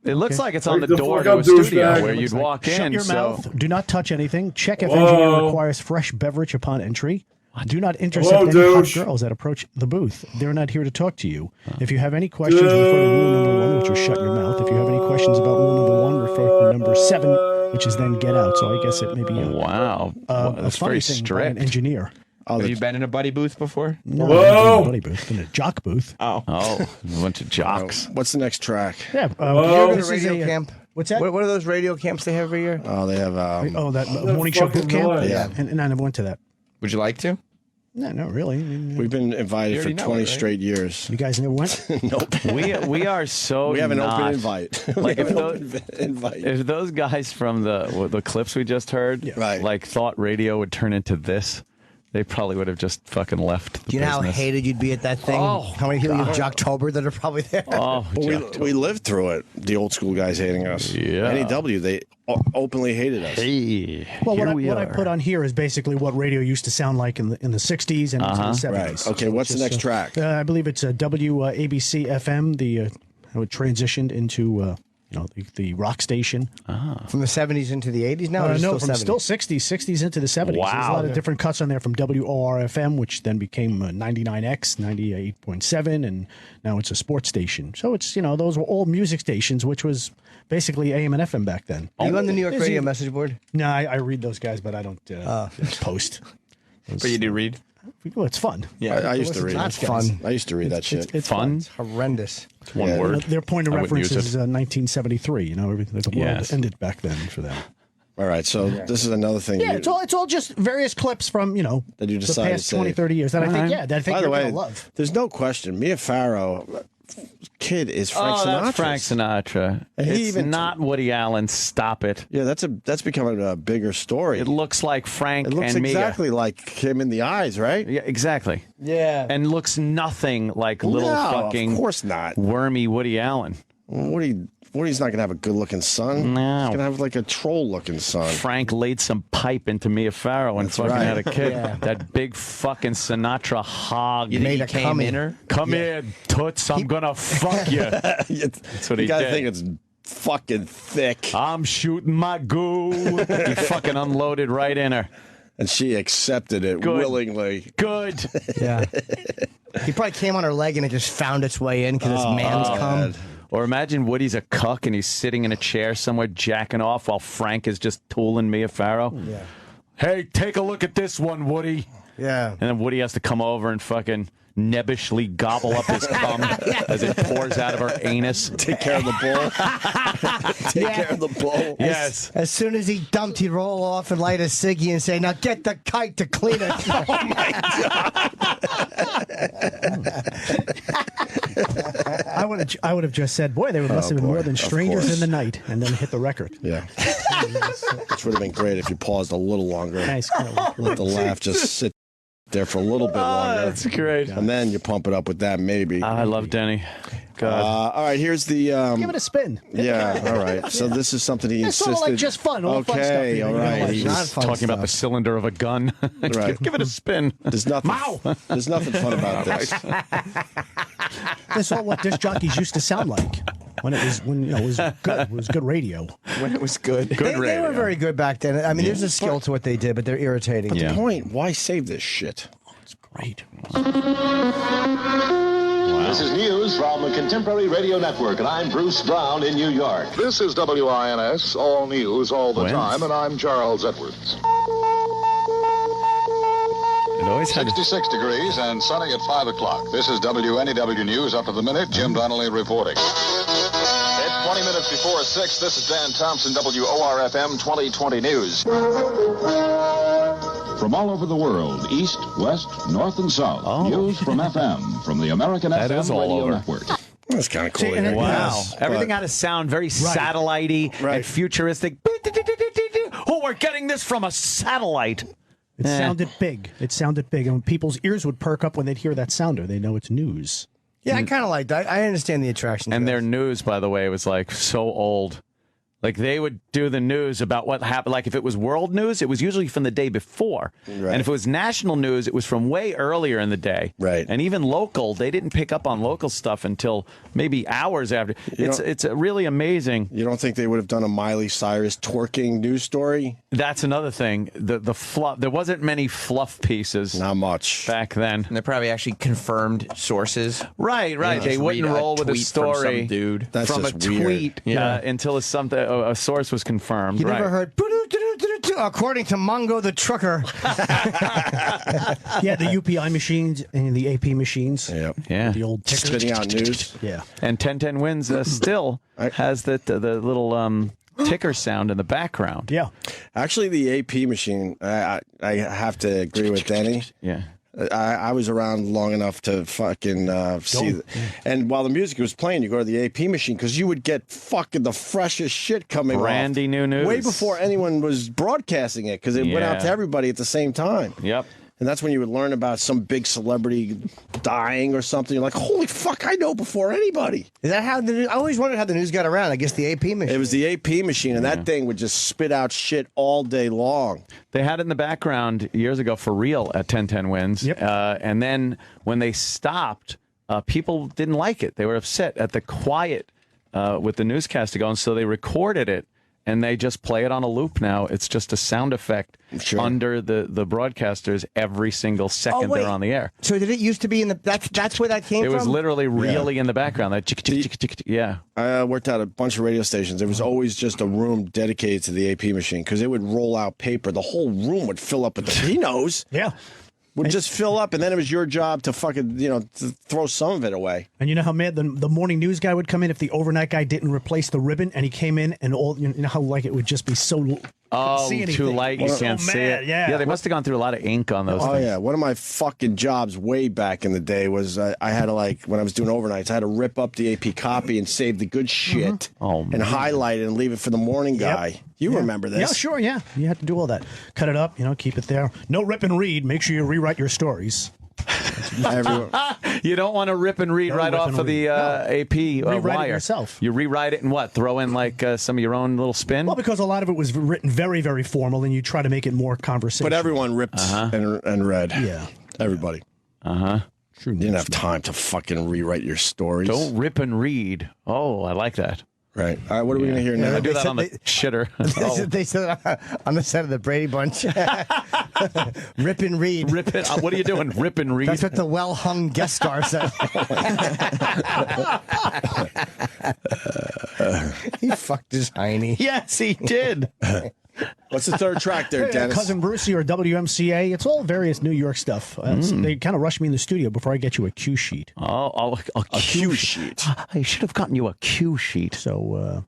It looks like it's on the door to a studio where you'd walk in. Shut your so. mouth. Do not touch anything. Check if engineer requires fresh beverage upon entry. Do not intercept any hot girls that approach the booth. They're not here to talk to you. If you have any questions, refer to rule number 1, which is shut your mouth. If you have any questions about rule number 1, refer to number 7, which is then get out. So I guess it may be wow. That's very thing by strict. an engineer. Have you been in a buddy booth before? No, I've been in a buddy booth. Been in a jock booth. Oh, a bunch of jocks. What's the next track? Yeah. This is a camp. What's that? What are those radio camps they have every year? Oh, they have. that morning show boot camp. Yeah, and I never went to that. Would you like to? No, not really. I mean, We've been invited for 20 straight years. You guys never went? Nope. We are so. We have an not, open invite. Like we have an open invite. if those guys from the clips we just heard, like thought radio would turn into this, they probably would have just fucking left. Do you know how hated you'd be at that thing? Oh, how many people in Jocktober that are probably there? Oh, we lived through it. The old school guys hating us. Yeah. NEW, they openly hated us. Hey, well, what I put on here is basically what radio used to sound like in the 60s and into the 70s. Right. Okay, what's the next track? I believe it's WABC FM. How it transitioned into the rock station. From the 70s into the 80s now? Or No, still from 70s? still 60s into the 70s. Wow. There's a lot of different cuts on there from WORFM, which then became 99X, 98.7, and now it's a sports station. So it's, those were all music stations, which was basically AM and FM back then. Are you on the New York Radio message board? No, I read those guys, but I don't post. But you do read? Well, it's fun. Yeah, I used to read. That's fun. I used to read that shit. It's fun. It's horrendous. It's one word. Their point of I wouldn't reference use is 1973. Everything the world ended back then for them. All right, so this is another thing. Yeah, it's all just various clips from that you the decided past to 20, save. 30 years that I think By the you're way, gonna love. there's no question. Mia Farrow, kid, is Frank Sinatra. That's Frank Sinatra. And he It's even not Woody Allen. Stop it. Yeah, that's becoming a bigger story. It looks like Frank It looks and exactly like him in the eyes, right? Mia. Yeah, exactly. Yeah. And looks nothing like little No, fucking of course not. wormy Woody Allen. Woody's not going to have a good-looking son. No. He's going to have like a troll-looking son. Frank laid some pipe into Mia Farrow and fucking right. had a kid. Yeah. That big fucking Sinatra hog. You made a came cum in her? Come here, toots. I'm gonna fuck you. That's what he You got to did. think it's fucking thick. I'm shooting my goo. He fucking unloaded right in her. And she accepted it Good. willingly. Good. Yeah. He probably came on her leg and it just found its way in because it's man's cum. man. Or imagine Woody's a cuck and he's sitting in a chair somewhere jacking off while Frank is just tooling Mia Farrow. Yeah. Hey, take a look at this one, Woody. Yeah. And then Woody has to come over and fucking nebbishly gobble up his cum as it pours out of her anus. Take care of the bull. Take care of the bull. Yes. As soon as he dumped, he'd roll off and light a ciggy and say, "Now get the kite to clean it." Oh my God. I would have just said, boy, they must have been more than strangers in the night, and then hit the record. Yeah. This would have been great if you paused a little longer. Nice. Let the laugh just sit there for a little bit longer. That's great. And then you pump it up with that, maybe. I love Denny. God. All right, here's the. Give it a spin. Yeah, all right. So this is something he It's insisted. sort of like just fun. All fun stuff. Okay, all right. He was talking about the cylinder of a gun. Right. Give it a spin. There's nothing. There's nothing fun about this. This is all what disc jockeys used to sound like when it was it was good. It was good radio. When it was good. They were very good back then. I mean, there's a skill to what they did, but they're irritating. But the point, why save this shit? It's great. This is news from the Contemporary Radio Network, and I'm Bruce Brown in New York. This is WINS, all news all the Wins. time, and I'm Charles Edwards. It always had 66 degrees and sunny at 5 o'clock. This is WNEW News up to the minute. Jim Donnelly reporting. It's 20 minutes before 6. This is Dan Thompson, WORFM 2020 News. from all over the world, east, west, north, and south. News from FM, from the American That FM is all radio over. network. That's kind of cool. Wow. Everything had to sound very satellite-y and futuristic. Oh, we're getting this from a satellite. It sounded big. It sounded big. And people's ears would perk up when they'd hear that sounder. They know it's news. Yeah, I kind of like that. I understand the attraction. And their news, by the way, was like so old. Like they would do the news about what happened. Like if it was world news, it was usually from the day before. Right. And if it was national news, it was from way earlier in the day. Right. And even local, they didn't pick up on local stuff until maybe hours after. It's really amazing. You don't think they would have done a Miley Cyrus twerking news story? That's another thing. The fluff. There wasn't many fluff pieces. Not much back then. And they're probably actually confirmed sources. Right. They wouldn't roll with a story from some dude. from a tweet until a source was confirmed. You never heard, according to Mongo the trucker. Yeah, the UPI machines and the AP machines. Yeah. The old ticker. Spitting out news. Yeah. And 1010 Wins still has the little ticker sound in the background. Yeah. Actually, the AP machine, I have to agree with Denny. Yeah. I was around long enough to fucking see. And while the music was playing, you go to the AP machine because you would get fucking the freshest shit coming Brandy off new news. way before anyone was broadcasting it because it went out to everybody at the same time. Yep. And that's when you would learn about some big celebrity dying or something. You're like, holy fuck, I know before anybody. Is that how the news? I always wondered how the news got around. I guess the AP machine. It was the AP machine, and that thing would just spit out shit all day long. They had it in the background years ago for real at 1010 Wins. Yep. And then when they stopped, people didn't like it. They were upset at the quiet with the newscaster going, so they recorded it. And they just play it on a loop now. It's just a sound effect under the broadcasters every single second they're on the air. So did it used to be in the? That's where that came It from. was literally really in the background. That yeah. I worked at a bunch of radio stations. There was always just a room dedicated to the AP machine because it would roll out paper. The whole room would fill up with the. He knows. Yeah. Would just fill up, and then it was your job to fucking, to throw some of it away. And you know how mad the morning news guy would come in if the overnight guy didn't replace the ribbon, and he came in and all, you know how like it would just be so. Too light, you can't see it. Yeah, they must have gone through a lot of ink on those things. Oh, yeah. One of my fucking jobs way back in the day was I had to, when I was doing overnights, I had to rip up the AP copy and save the good shit and highlight it and leave it for the morning guy. You remember this. Yeah, sure, yeah. You had to do all that. Cut it up, keep it there. No rip and read. Make sure you rewrite your stories. You don't want to rip and read right off of the AP Rewrite wire. it yourself. You rewrite it and what? Throw in some of your own little spin? Well, because a lot of it was written very, very formal, and you try to make it more conversational. But everyone ripped and read. Yeah. Everybody. True. You didn't have time to fucking rewrite your stories. Don't rip and read. Oh, I like that. Right. All right, what are we going to hear now? I do that on the shitter. They said on the set of the Brady Bunch. Rip and read. Rip it. What are you doing? Rip and read. That's what the well-hung guest star said. He fucked his hiney. Yes, he did. What's the third track there, Dennis? Cousin Brucey or WMCA. It's all various New York stuff. They kind of rushed me in the studio before I get you a cue sheet. A cue sheet. I should have gotten you a cue sheet. So,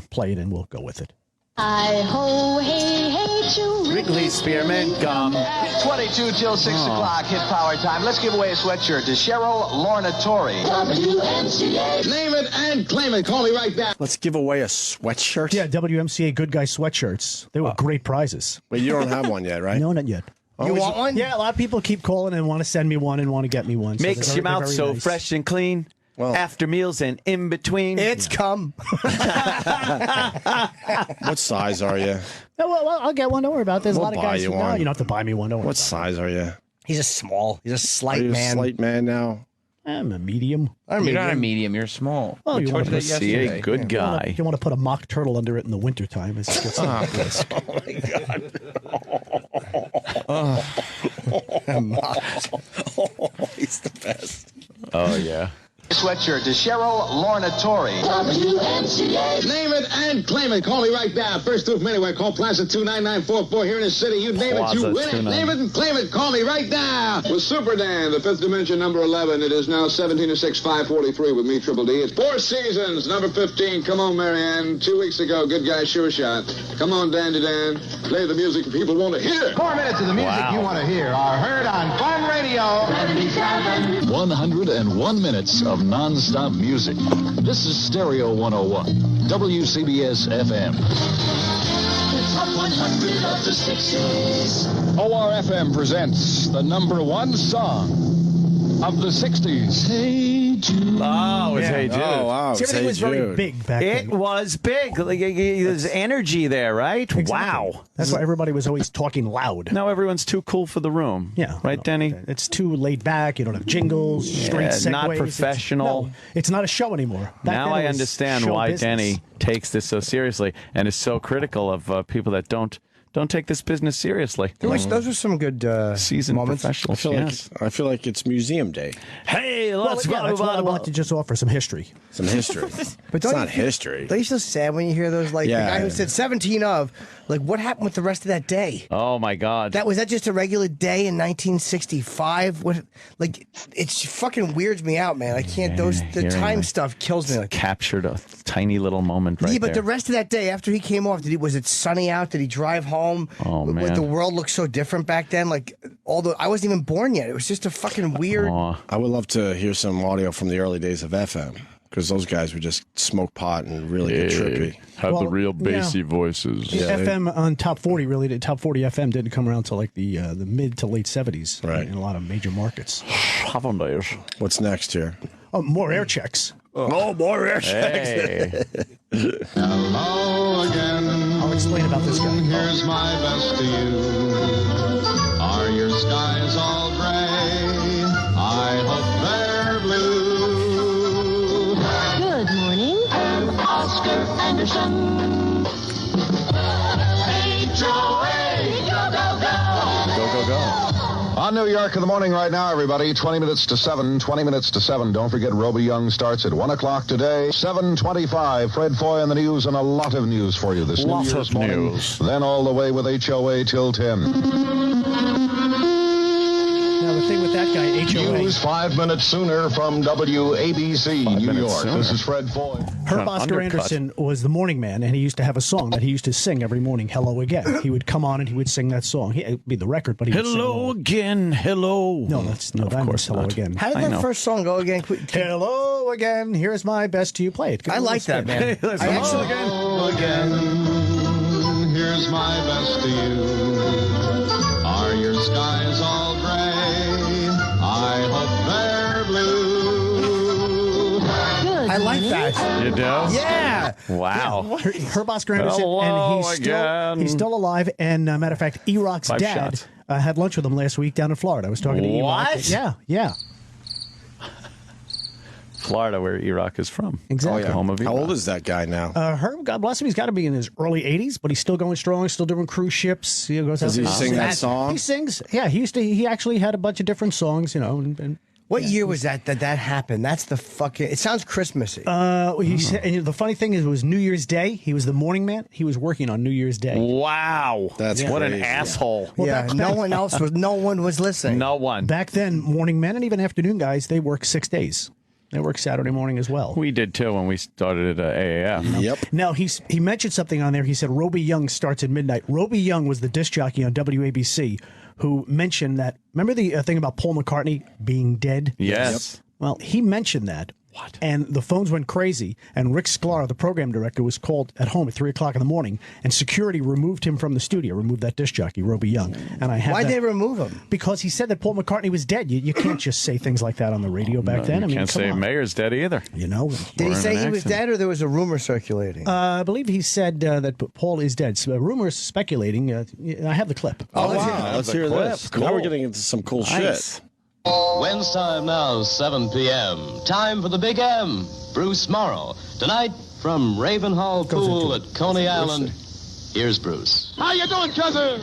play it and we'll go with it. Hi-ho, hey, hey, to Wrigley Spearmint Gum. 22 till 6 o'clock, hit power time. Let's give away a sweatshirt to Cheryl Lorna Torrey. WMCA. Name it and claim it. Call me right back. Let's give away a sweatshirt? Yeah, WMCA Good Guy sweatshirts. They were great prizes. But you don't have one yet, right? No, not yet. You want one? Yeah, a lot of people keep calling and want to send me one and want to get me one. Makes your mouth so fresh and clean. Well, after meals and in between. It's cum. What size are you? No, well, I'll get one. Don't worry about it. There's a lot of guys. You No, you don't have to buy me one. Don't worry. What size are you? He's a small. He's a slight Are you man. a slight man now? I'm a medium. You're not a medium. You're small. Oh, you want to see a good guy. You want to put a mock turtle under it in the wintertime. It's just oh my God. He's the best. Oh, yeah. Sweatshirt to Cheryl Lorna Torrey. WMCA. Name it and claim it. Call me right now. First through from anywhere. Call Plaza 29944 here in the city. You name it, you win it. Name it and claim it. Call me right now. With Super Dan, the fifth dimension, number 11. It is now 17-6, 543 with me, Triple D. It's Four Seasons, number 15. Come on, Marianne. 2 weeks ago, good guy, sure shot. Come on, Dandy Dan. Play the music people want to hear. 4 minutes of the music you want to hear are heard on Fun Radio. 101 minutes of non-stop music. This is Stereo 101, WCBS FM. The top 100 of the 60s. ORFM presents the number one song of the 60s. Hey Jude. Oh, it was Hey Jude. Oh, wow. See, everything was very big back then. It was big. Like, there's energy there, right? Exactly. Wow. That's why everybody was always talking loud. Now everyone's too cool for the room. Yeah. Right, Denny? It's too laid back. You don't have jingles, straight segues. Not professional. It's not a show anymore. Back now then I it was understand show why business. Denny takes this so seriously and is so critical of people that don't take this business seriously. Those are some good seasoned moments. professionals. I feel like it's museum day. Hey, That's why I want to just offer some history. Some history. But It's not history. Don't you feel sad when you hear those? Like Yeah. the guy who said 17 of. Like, what happened with the rest of that day? Oh my God! Was that just a regular day in 1965? What? Like, it's fucking weirds me out, man. I can't. The time stuff kills me. Like, captured a tiny little moment right yeah, but there. the rest of that day after he came off, was it sunny out? Did he drive home? Oh man, Like, the world looked so different back then. Like, I wasn't even born yet. It was just a fucking weird. I would love to hear some audio from the early days of FM. Because those guys would just smoke pot and really get trippy. Have the real bassy voices. Yeah, FM on Top 40 really did. Top 40 FM didn't come around till like the mid to late 70s in a lot of major markets. What's next here? Oh, more air checks. Oh, more air checks. Hey. Hello again. I'll explain about this guy. Here's my best to you. Are your skies all gray? I hope they're blue. Good morning. Oscar Anderson. Hey Joey, go, go, go. Go, go, go. On New York in the morning right now, everybody. 20 minutes to 7. 20 minutes to 7. Don't forget, Roby Young starts at 1 o'clock today. 7:25. Fred Foy on the news and a lot of news for you this New Year's morning. News. Then all the way with HOA till 10. Now, the thing with that guy, HOA. News 5 minutes sooner from WABC, New York. Sooner. This is Fred Foy. Herb Oscar Anderson was the morning man, and he used to have a song that he used to sing every morning, Hello Again. He would come on and he would sing that song. It'd be the record, but he would sing Hello along. again, hello. No, that was Hello Again. How did that first song go again? Hello again, here's my best to you. Play it. I like that, man. Hello again. Here's my best to you. Are your skies all gray? I hope they're blue. I like that. You do? Yeah. Wow. Herb Oscar Anderson, Hello and he's still alive. And matter of fact, E-Rock's 5 dad shots. had lunch with him last week down in Florida. I was talking to E-Rock. What? Yeah. Florida, where E-Rock is from. Exactly. The home of E-Rock. How old is that guy now? Herb, God bless him, he's got to be in his early 80s, but he's still going strong, still doing cruise ships. He goes out Does he there. sing that song? He sings. Yeah, he actually had a bunch of different songs, and What year was that happened? That's the fucking. It sounds Christmassy. He said, and the funny thing is, it was New Year's Day. He was the morning man. He was working on New Year's Day. Wow. That's what an crazy. asshole. Well, no one was listening. No one. Back then, morning men and even afternoon guys, they work 6 days. They work Saturday morning as well. We did too when we started at AAF. Yep. Now, he mentioned something on there. He said Roby Young starts at midnight. Roby Young was the disc jockey on WABC who mentioned that. Remember the thing about Paul McCartney being dead? Yes. Yep. Well, he mentioned that. What? And the phones went crazy, and Rick Sklar, the program director, was called at home at 3 o'clock in the morning, and security removed him from the studio, removed that disc jockey, Roby Young. And I Why'd they remove him? Because he said that Paul McCartney was dead. You can't just say things like that on the radio back then. You can't say Mayer's dead either. You know. Did he say he was dead, or there was a rumor circulating? I believe he said that Paul is dead. So, rumors speculating. I have the clip. Oh, wow. Let's hear this. Cool. Now we're getting into some cool shit. When's time now? 7 p.m. Time for the Big M. Bruce Morrow. Tonight, from Ravenhall Pool at Coney Island, here's Bruce. How you doing, cousin?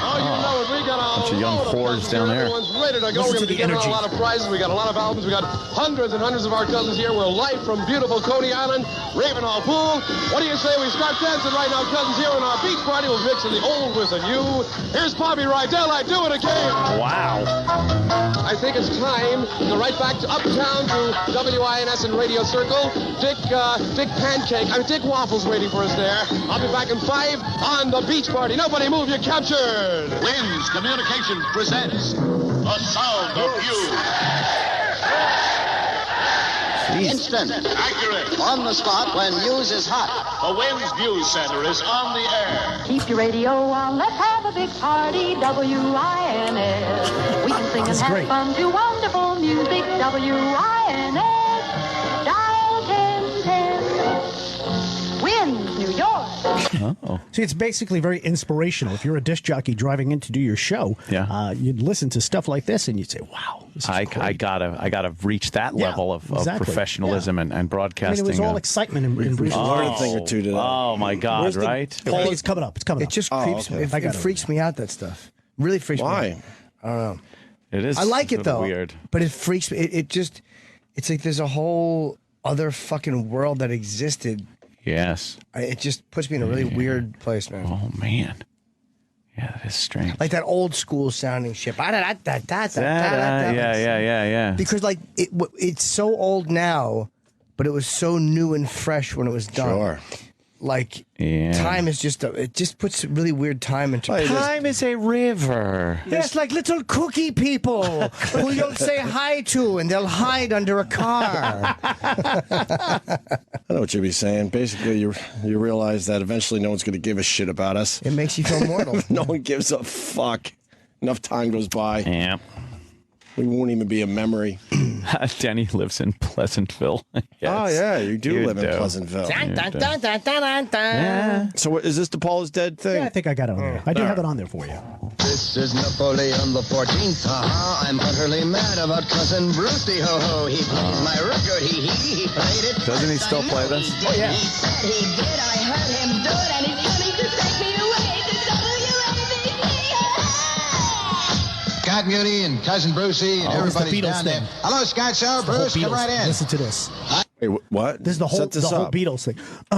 Oh, you know it. We got a bunch of young whores down there. Everyone's ready to go. We're going to be giving out a lot of prizes. We got a lot of albums. We got hundreds and hundreds of our cousins here. We're live from beautiful Coney Island, Ravenhall Pool. What do you say we start dancing right now, cousins, here on our beach party? We'll mix in the old with the new. Here's Bobby Rydell. I do it again. Wow. I think it's time to go right back to uptown to WINS and Radio Circle. Dick Waffle's waiting for us there. I'll be back in 5 on the beach party. Nobody move, you're captured. Wins Communications presents The Sound of You. Instant, accurate, on the spot when news is hot. The Winds News Center is on the air. Keep your radio on, let's have a big party, WINS. We can sing and have fun to wonderful music, WINS. Dial 1010. Winds, New York. Oh. See, it's basically very inspirational. If you're a disc jockey driving in to do your show, you'd listen to stuff like this and you'd say, wow, this is I great. gotta reach that level of professionalism and broadcasting. I mean, it was all excitement and we learned a thing or two today. Oh my God! Right? Paul, it's coming up. It's coming up. It just creeps me. It freaks me out, that stuff. Really freaks me out. Why? I don't know. It is. I like it though. Weird. But it freaks me. It's like there's a whole other fucking world that existed. Yes. It just puts me in a really weird place, man. Oh man. Yeah, that is strange. Like that old school sounding shit. Yeah. Because like it's so old now, but it was so new and fresh when it was done. Sure. Like time is it just puts really weird time into Time is a river. There's like little cookie people who you'll say hi to and they'll hide under a car. I know what you'll be saying. Basically, you realize that eventually no one's going to give a shit about us. It makes you feel mortal. No one gives a fuck. Enough time goes by. Yeah. We won't even be a memory. Denny lives in Pleasantville. Yes, oh, yeah, you do live in Pleasantville. Yeah. So what, is this the Paul is Dead thing? Yeah, I think I got it on there. I do have it on there for you. This is Napoleon the 14th. I'm utterly mad about cousin Brucey. Ho ho, he plays my record. He played it. Doesn't he still play this? Oh yeah. He said he did. I heard him do it, and he's coming to take me away to Scott Muni and cousin Brucey and everybody's down there. Hello, Scott. So Bruce, come right in. Listen to this. Wait, what? This is the whole Beatles thing.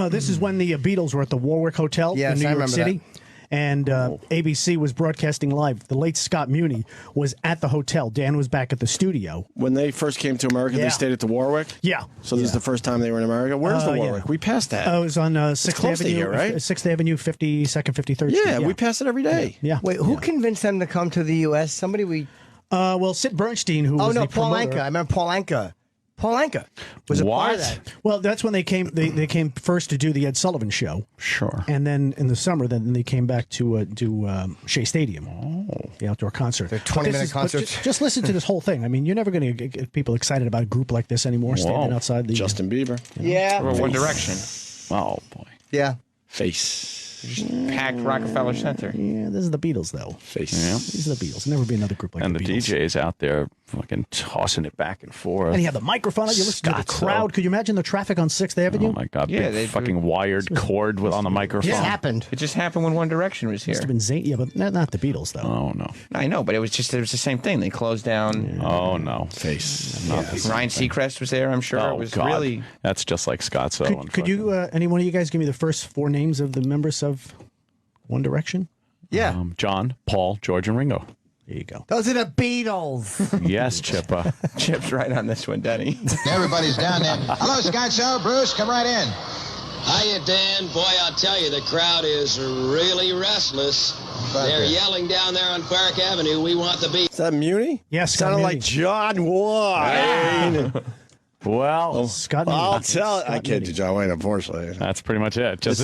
This is when the Beatles were at the Warwick Hotel in New York City. And ABC was broadcasting live. The late Scott Muni was at the hotel. Dan was back at the studio. When they first came to America, they stayed at the Warwick? Yeah. So this is the first time they were in America? Where's the Warwick? Yeah. We passed that. It was on 6th Avenue, here, right? 6th Avenue, 52nd, 53rd Street. Yeah, we pass it every day. Yeah. Wait, who convinced them to come to the U.S.? Somebody we... well, Sid Bernstein, who was the Paul promoter. Anka. I remember Paul Anka. Paul Anka was a part of that. Well, that's when they came. They came first to do the Ed Sullivan Show. Sure. And then in the summer, then they came back to do Shea Stadium, the outdoor concert. The 20-minute concert. Just listen to this whole thing. I mean, you're never going to get people excited about a group like this anymore. Standing outside the Justin Bieber. Yeah. Or One Direction. Oh boy. Yeah. Face. Just packed Rockefeller Center. Yeah, this is the Beatles, though. Face. Yeah. These are the Beatles. Never be another group like and the the Beatles. DJ's out there fucking tossing it back and forth. And he had the microphone. You listen to the crowd. Could you imagine the traffic on 6th Avenue? Oh my God! Yeah, big fucking wired cord on the microphone. It happened. It just happened when One Direction was here. Must have been Zayn. Yeah, but not the Beatles, though. Oh no. I know, but it was the same thing. They closed down. Oh no. Face. Ryan Seacrest was there. I'm sure Oh it was God. really. That's just like Scott Sullivan. Could you, any one of you guys, give me the first 4 names of the members of One Direction? Yeah. John, Paul, George, and Ringo. There you go. Those are the Beatles. Yes, Chippa. Chip's right on this one, Denny. Everybody's down there. Hello, Scott. So Bruce, come right in. Hiya, Dan. Boy, I'll tell you, the crowd is really restless. They're yelling down there on Park Avenue, we want the beat. Is that Muni? Yes, sounded like John Wayne. Well, Scott. I'll tell. I can't do John Wayne, unfortunately. That's pretty much it. Just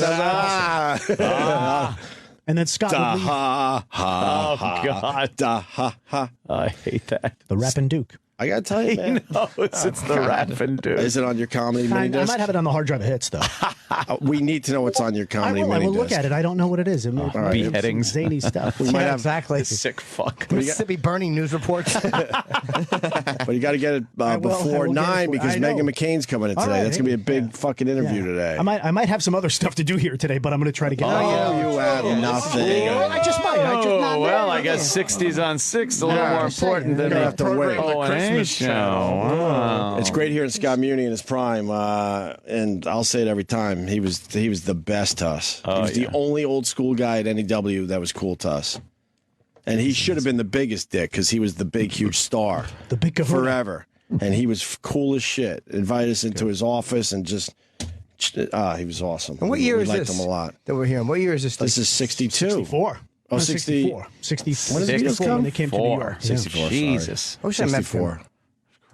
And then Scott would leave. Ha ha Oh, God. da ha ha. I hate that. The Rappin' Duke. I gotta tell you, man. He knows it's the rapping dude. Is it on your comedy mini I disc? might have it on the hard drive of hits, though. We need to know what's on your comedy I mini will disc. look at it. I don't know what it is. It might be some Beheadings. zany stuff. We might have exactly. Sick fuck. Mississippi burning news reports. But you got to get it before 9 because Meghan McCain's coming in today. That's gonna be a big fucking interview today. I might have some other stuff to do here today, but I'm going to try to get. You have nothing. I just might. Well, I guess 60s on 6 is a little more important than have to wait. the Christmas show. Wow. It's great hearing Scott Muni in his prime, and I'll say it every time. He was the best to us. He was the only old school guy at NEW that was cool to us. And he should have been the biggest dick because he was the big, huge star. The big forever. And he was cool as shit. Invited us into his office and just, he was awesome. And what year is this? We liked him a lot. That we're hearing. What year is this? This is 62. 64. Oh, 64. 64. When did the Beatles come? When they came to New York. 64. Jesus. I wish I met 64.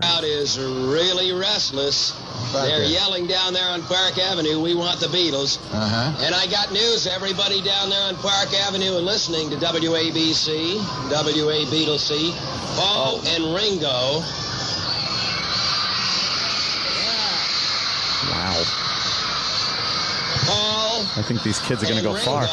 Crowd is really restless. They're yelling down there on Park Avenue, we want the Beatles. And I got news, everybody down there on Park Avenue and listening to WABC, WABC, Paul and Ringo. Wow. Paul I think these kids are going to go far.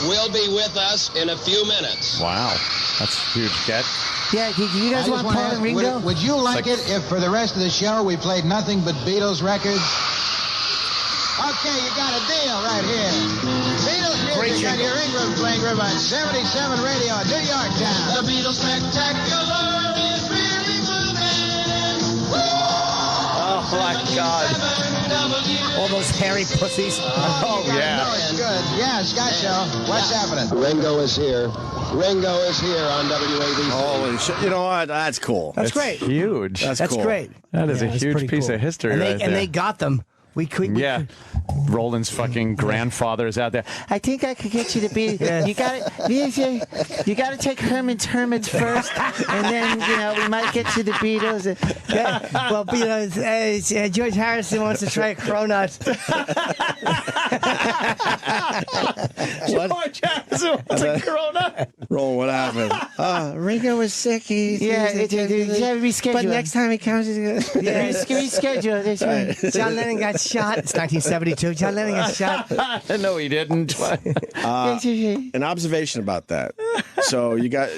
Will be with us in a few minutes. Wow. That's a huge get. Yeah, do you guys want Paul and Ringo? Would you like it if for the rest of the show we played nothing but Beatles records? Okay, you got a deal right here. Beatles music on your Ingram playing room on 77 Radio, New York Town. The Beatles Spectacular is really moving. Oh, my God. All those hairy pussies. Oh, yeah. No, it's good. Yeah, Scott Show. What's happening? Ringo is here. Ringo is here on WABC. Holy shit. You know what? That's cool. That's great. Huge. That's cool. great. That is a huge piece of history and right there. And they got them. We could. Roland's fucking grandfather is out there. I think I could get you to be. You got to. You got to take Herman's Hermits first, and then we might get you the Beatles. Well, George Harrison wants to try a Cronut. George Harrison wants a Corona. Roland, what happened? Ringo was sick. Reschedule. But next time he comes, reschedule this one. John Lennon got shot. It's 1972. John Lennon got shot. No, he didn't. An observation about that. So you got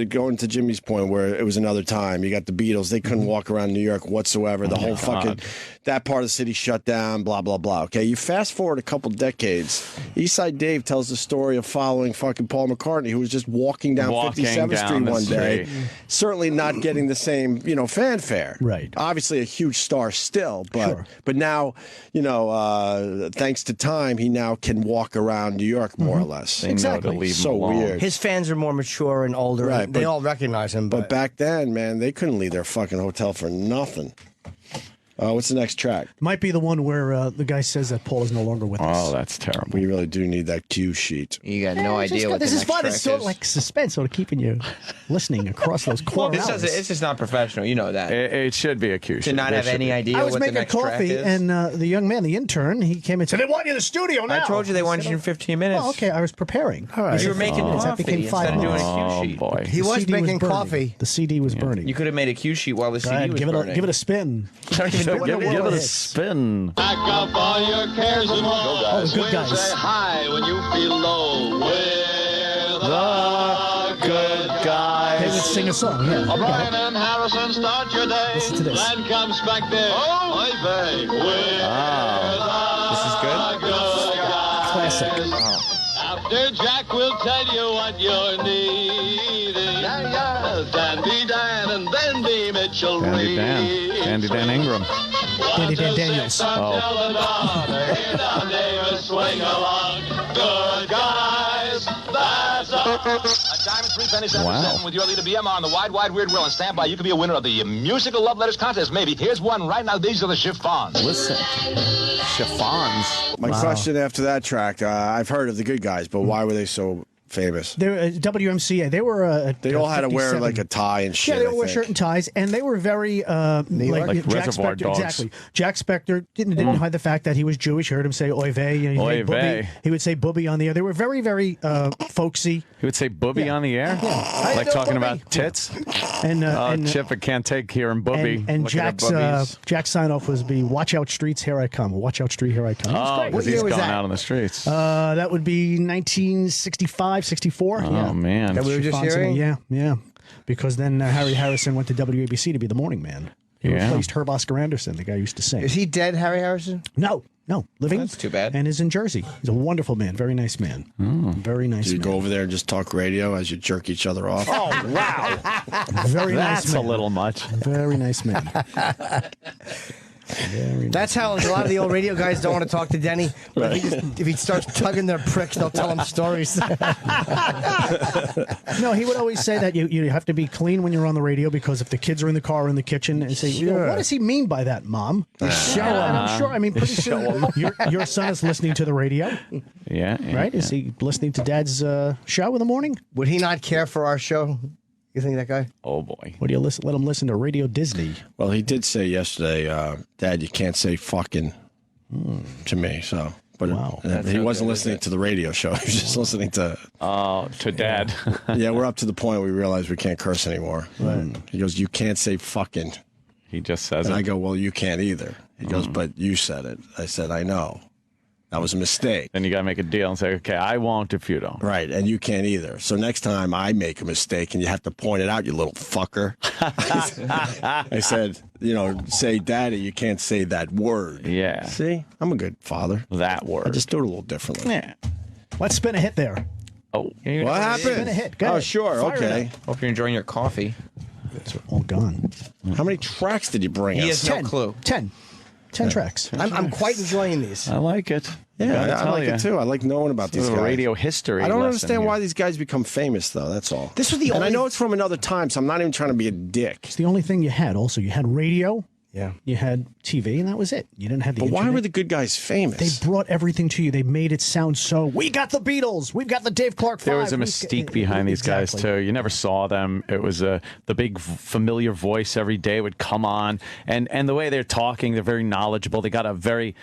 going to Jimmy's point where it was another time. You got the Beatles. They couldn't walk around New York whatsoever. The whole fucking that part of the city shut down. Blah blah blah. Okay, you fast forward a couple decades. Eastside Dave tells the story of following fucking Paul McCartney, who was just walking down 57th Street one day, certainly not getting the same fanfare. Right. Obviously a huge star still, but now thanks to time, he now can walk around New York more or less. Exactly. So weird. His fans are more mature and older. Right, they all recognize him. But back then, man, they couldn't leave their fucking hotel for nothing. What's the next track? Might be the one where the guy says that Paul is no longer with us. Oh, that's terrible. We really do need that cue sheet. You got no idea what this the is next fun. track It's sort of is. like suspense, sort of keeping you listening across those core hours. It's just not professional. You know that. It should be a cue sheet. To not have any idea I was what the making next track coffee, is. and the young man, the intern, he came and said, "They want you in the studio now." I told you they wanted you in 15 minutes. Well, okay, I was preparing. All right. You were making That coffee became 5 instead of doing minutes. a cue sheet. Oh, boy. he The was CD making burning. coffee. The CD was burning. You could have made a cue sheet while the Go CD ahead, was give burning. it a spin. I don't even know what Give it it a is. spin. Pack up all your cares and woes. the good guys. Say hi when you feel low. With The good guys. They would sing a song, yeah. O'Brien and Harrison, start your day. Listen to this. Then comes back there. Oh, I say. This is good. Good guys. Classic. After Jack will tell you what you're needing. Yeah. Dandy Dan and then be Mitchell Dandy Dan. Reed. Dandy Dan Ingram. Dandy Dan Daniels. Swing along. Good guys. That's all. A diamond 3 penny 7 Wow. with your leader BMR on the wide weird wheel, and stand by. You could be a winner of the musical love letters contest. Maybe here's one right now. These are the chiffons. Listen. Chiffons. My question after that track, I've heard of the good guys, but why were they so famous? They're WMCA. They were. They all had to wear like a tie and shit. Yeah, they all wear shirt and ties, and they were very like Jack Reservoir Spector. Dogs. Exactly. Jack Spector didn't hide the fact that he was Jewish. You heard him say "oy vey." You know, Oy vey. He would say "booby" on the air. They were very, very folksy. He would say "booby" on the air, like talking about tits. And Chip, I can't take hearing "booby." And Jack's sign off was be "Watch out, streets, here I come." Watch out, street, here I come. Oh, because he's going out on the streets. That would be 1965, 64. Oh, man. That we were just hearing? Yeah. Because then Harry Harrison went to WABC to be the morning man. He replaced Herb Oscar Anderson, the guy who used to sing. Is he dead, Harry Harrison? No, living. That's too bad. And is in Jersey. He's a wonderful man, very nice man. Very nice Do you man. go over there and just talk radio as you jerk each other off? Oh, wow. Very nice That's man. a little much. Very nice man. That's how a lot of the old radio guys don't want to talk to Denny. But if he starts tugging their pricks, they'll tell him stories. No, he would always say that you have to be clean when you're on the radio because if the kids are in the car or in the kitchen and say, what does he mean by that, Mom? Show him. And I'm sure, pretty soon your son is listening to the radio. Yeah. Right? Is he listening to Dad's show in the morning? Would he not care for our show? You think that guy? Oh, boy. What do you let him listen to Radio Disney? Well, he did say yesterday, Dad, you can't say fucking to me. So, but he wasn't listening to the radio show. He was just listening to Dad. Yeah, we're up to the point where we realize we can't curse anymore. Right. He goes, you can't say fucking. He just says and it. I go, well, you can't either. He goes, but you said it. I said, I know. That was a mistake. Then you got to make a deal and say, okay, I won't if you don't. Right, and you can't either. So next time I make a mistake and you have to point it out, you little fucker. I said, say daddy, you can't say that word. Yeah. See? I'm a good father. That word. I just do it a little differently. Yeah. Let's spin a hit there. Oh. What happened? Spin a hit. Go ahead. Sure. Fire okay. Hope you're enjoying your coffee. It's all gone. How many tracks did you bring us? He has no clue. 10 tracks. I'm quite enjoying these. I like it. Yeah, I like it too. I like knowing about these guys. Radio history. I don't understand why these guys become famous, though. That's all. This was the and only... I know it's from another time, so I'm not even trying to be a dick. It's the only thing you had. Also, you had radio. Yeah. You had TV, and that was it. You didn't have the But internet. why were the good guys famous? They brought everything to you. They made it sound so. We got the Beatles. We've got the Dave Clark 5. There was a mystique behind these guys, too. You never saw them. It was the big familiar voice every day would come on. And the way they're talking, they're very knowledgeable. They got a very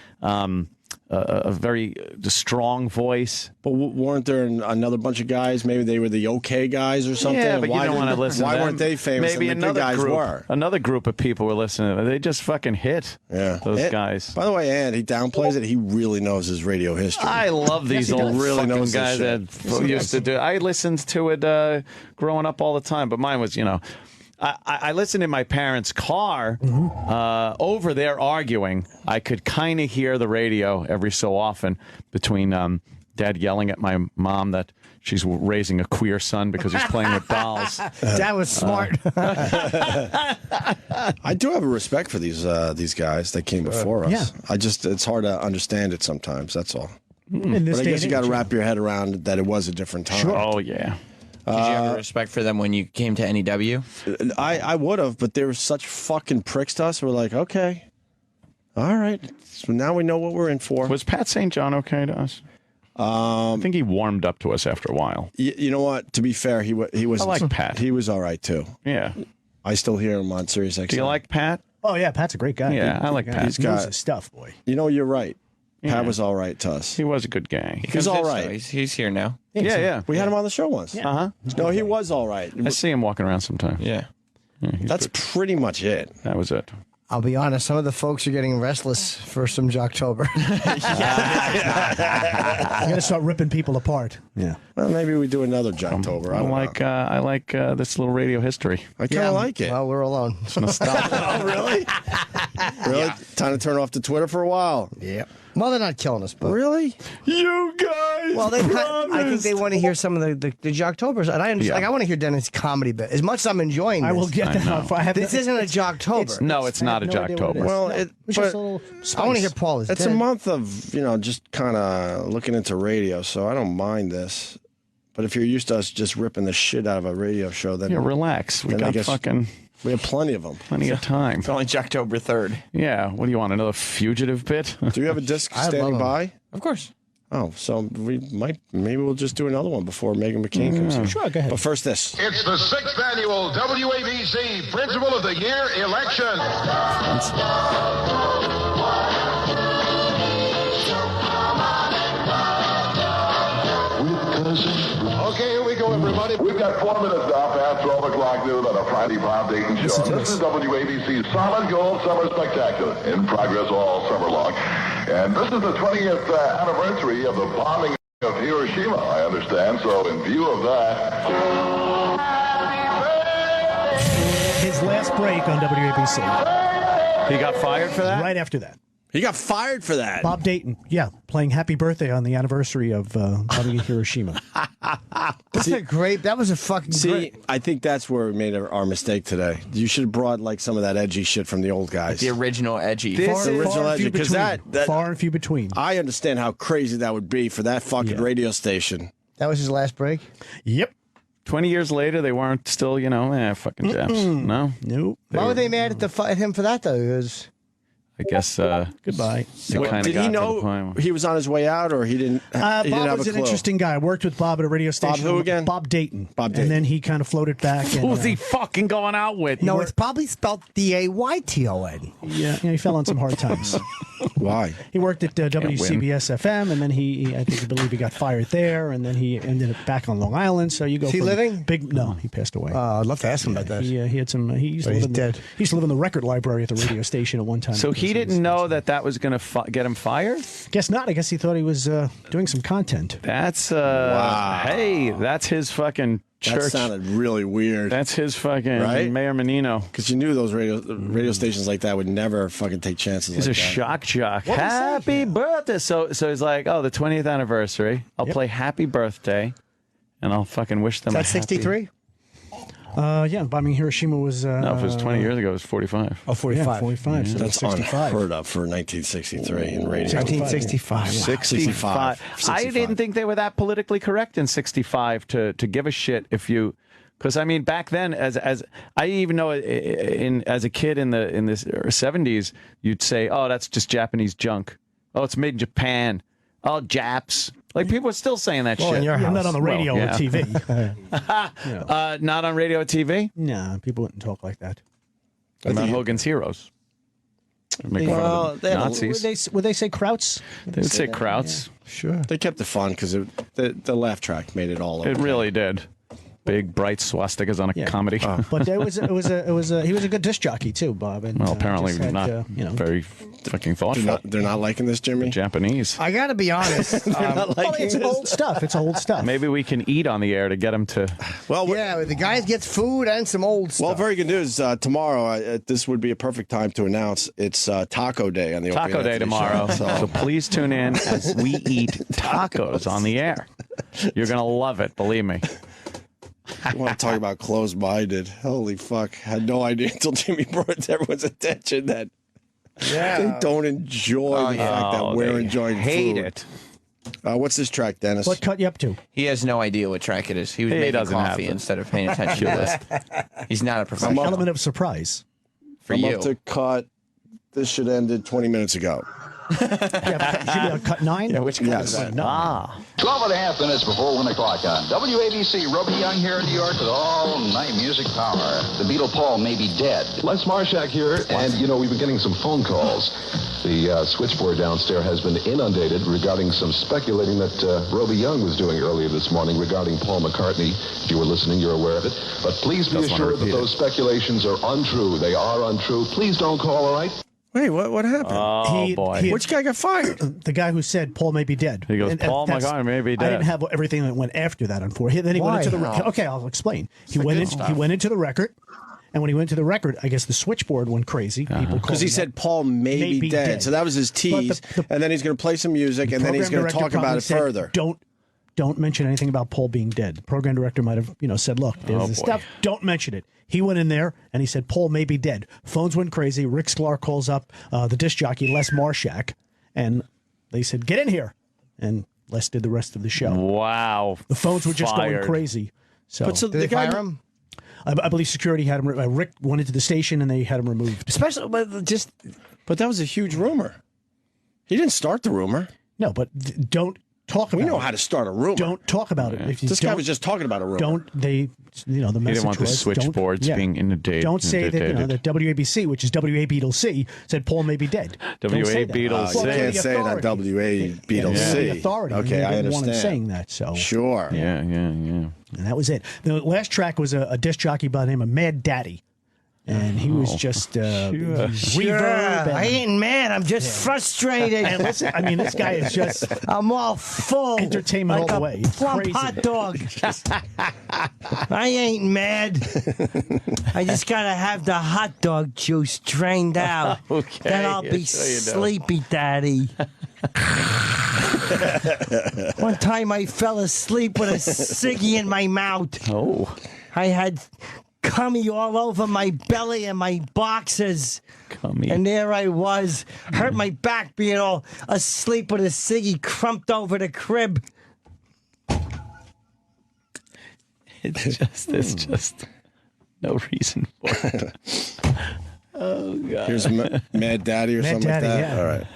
strong voice. But weren't there another bunch of guys? Maybe they were the okay guys or something? Yeah, but you don't want to listen why to them. weren't they famous Maybe and the good guys were? Another group of people were listening to them. They just fucking hit those guys. By the way, Ant, he downplays it. He really knows his radio history. I love these old really fucking knows guys that used to do it. I listened to it growing up all the time, but mine was, I listened in my parents' car over there arguing. I could kind of hear the radio every so often between Dad yelling at my mom that she's raising a queer son because he's playing with dolls. Dad was smart. I do have a respect for these guys that came before us. Yeah. It's hard to understand it sometimes. That's all. But I guess you got to wrap your head around that it was a different time. Sure. Oh yeah. Did you have respect for them when you came to NEW? I would have, but they were such fucking pricks to us. We're like, okay, all right. So now we know what we're in for. Was Pat St. John okay to us? I think he warmed up to us after a while. You know what? To be fair, he was. I like Pat. He was all right too. Yeah. I still hear him on Sirius XM. Do you like Pat? Oh yeah, Pat's a great guy. Yeah, I like Pat. He's He knows got his stuff, boy. You're right. Pat was all right to us. He was a good guy. He was all right. He's here now. Yeah. We had him on the show once. Uh-huh. No, he was all right. I see him walking around sometimes. Yeah. That's pretty much it. That was it. I'll be honest, some of the folks are getting restless for some Jocktober. I'm going to start ripping people apart. Yeah. Well, maybe we do another Jocktober. I like this little radio history. I kind of like it. Well, we're alone. It's nostalgic. Oh, really? Really? Yeah. Time to turn off the Twitter for a while. Yeah. Well, they're not killing us, but really, you guys. Well, I think they want to hear some of the Jocktobers, and I understand. Yeah. Like, I want to hear Dennis' comedy bit as much as I'm enjoying. I will get that. This isn't a Jocktober. No, it's not a Jocktober. Well, I want to hear Paul. It's a month of just kind of looking into radio, so I don't mind this. But if you're used to us just ripping the shit out of a radio show, then relax. We got fucking. We have plenty of them. Plenty of time. It's only Jocktober 3rd. Yeah. What do you want? Another fugitive bit? Do you have a disc standing by? Of course. Oh, so maybe we'll just do another one before Megan McCain comes in. Sure, go ahead. But first this. It's the 6th annual WABC Principal of the Year election. Okay, here we go, everybody. We've got 4 minutes now past 12 o'clock noon on a Friday Bob Dayton show. This is WABC's Solid Gold Summer Spectacular, in progress all summer long. And this is the 20th anniversary of the bombing of Hiroshima, I understand. So in view of that... His last break on WABC. He got fired for that? Right after that. He got fired for that. Bob Dayton, playing Happy Birthday on the anniversary of bombing Hiroshima. That was a fucking great. I think that's where we made our mistake today. You should have brought like some of that edgy shit from the old guys. The original edgy. Original edgy, because that far and few between. I understand how crazy that would be for that fucking radio station. That was his last break? Yep. 20 years later, they weren't still, fucking Japs. No? Nope. Why were they mad at him for that, though? Because... I guess. Goodbye. Did he know he was on his way out, or he didn't? Bob was an interesting guy. I worked with Bob at a radio station. Bob who again? Bob Dayton. Bob Dayton. And then he kind of floated back. Who's he fucking going out with? No, it's probably spelled D-A-Y-T-O-N. Yeah, he fell on some hard times. Why? He worked at WCBS FM, and then I believe he got fired there, and then he ended up back on Long Island. So you go. Is he living? No, he passed away. I'd love to ask him about that. He had some. He used to live in the record library at the radio station at one time. So he didn't know that was going to get him fired? Guess not. I guess he thought he was doing some content. That's wow. Hey, that's his fucking church. That sounded really weird. That's his fucking Mayor Menino. Because you knew those radio stations like that would never fucking take chances. He's a shock jock. Happy birthday! So he's like, the 20th anniversary. I'll play Happy Birthday, and I'll fucking wish them. That's 63. Bombing Hiroshima was... no, if it was 20 years ago, it was 45. Oh, 45. Yeah, 45. So that's unheard of for 1963 in radio. 1965. 65. I didn't think they were that politically correct in 65 to give a shit if you... Because, I mean, back then, as I even know as a kid in the 70s, you'd say, that's just Japanese junk. Oh, it's made in Japan. Oh, Japs. Like, people are still saying that shit. In your house. Not on the radio or TV. Not on radio or TV? No, people wouldn't talk like that. About Hogan's Heroes. Make fun of the Nazis. Would they say Krauts? They would say Krauts. Yeah. Sure. They kept it fun because the laugh track made it all over. It really did. Big bright swastikas on a comedy. But he was a good disc jockey too, Bob. And, apparently not very fucking thoughtful. They're not liking this, Jimmy. The Japanese. I got to be honest. It's old stuff. It's old stuff. Maybe we can eat on the air to get him to. Well, the guys gets food and some old stuff. Well, very good news. Tomorrow, this would be a perfect time to announce it's Taco Day on the Taco Day tomorrow. So please tune in as we eat tacos on the air. You're gonna love it. Believe me. You want to talk about closed-minded? Holy fuck! Had no idea until Jimmy brought it to everyone's attention that they don't enjoy the fact that we're enjoying hate food. it. What's this track, Dennis? What cut you up to? He has no idea what track it is. He was making coffee instead of paying attention to this. He's not a professional. Element of surprise. For I'm you. up to cut. This should ended 20 minutes ago. Should be on cut 9? Yeah, which cut is that? 12 and a half minutes before 1 o'clock on WABC. Roby Young here in New York with all night music power. The Beatle Paul may be dead. Les Marshak here, and we've been getting some phone calls. The switchboard downstairs has been inundated regarding some speculating that Roby Young was doing earlier this morning regarding Paul McCartney. If you were listening, you're aware of it. But please be assured that those speculations are untrue. They are untrue. Please don't call, all right? Wait, what happened? Oh, boy. Which guy got fired? The guy who said Paul may be dead. He goes, Paul McCartney may be dead. I didn't have everything that went after that, unfortunately. Then he went into the record. Okay, I'll explain. He went into the record, and when he went to the record, I guess the switchboard went crazy. Because he said Paul may be dead. So that was his tease. And then he's going to play some music, and then he's going to talk about it further. Don't mention anything about Paul being dead. The program director might have, said, look, there's this stuff. Don't mention it. He went in there and he said, Paul may be dead. Phones went crazy. Rick Sklar calls up the disc jockey, Les Marshak, and they said, get in here. And Les did the rest of the show. Wow. The phones were just going crazy. So, did they fire him? I believe security had him. Rick went into the station and they had him removed. But that was a huge rumor. He didn't start the rumor. No, but don't talk about it. We know how to start a rumor. Don't talk about it. If you This guy was just talking about a rumor. The He message didn't want the was, switchboards being inundated. Don't say that, that WABC, which is WA Beatles C, said Paul may be dead. WA Beatles C. You can't say that WA Beatles C. The authority. Okay, I didn't want him understand. saying that. So Sure. Yeah. And that was it. The last track was a disc jockey by the name of Mad Daddy. And he was just reverb. I ain't mad. I'm just frustrated. And listen, I mean, this guy is just I'm all full. Entertainment like all the way. A It's plump crazy. hot dog. I ain't mad. I just gotta have the hot dog juice drained out. Okay, Then I'll be so you know. sleepy, Daddy. One time I fell asleep with a ciggy in my mouth. Oh. I had cummy all over my belly and my boxes. Cummy. And there I was, hurt my back being all asleep with a ciggy crumped over the crib. It's just no reason for it. Oh, God. Here's Mad Daddy or something like that. All right.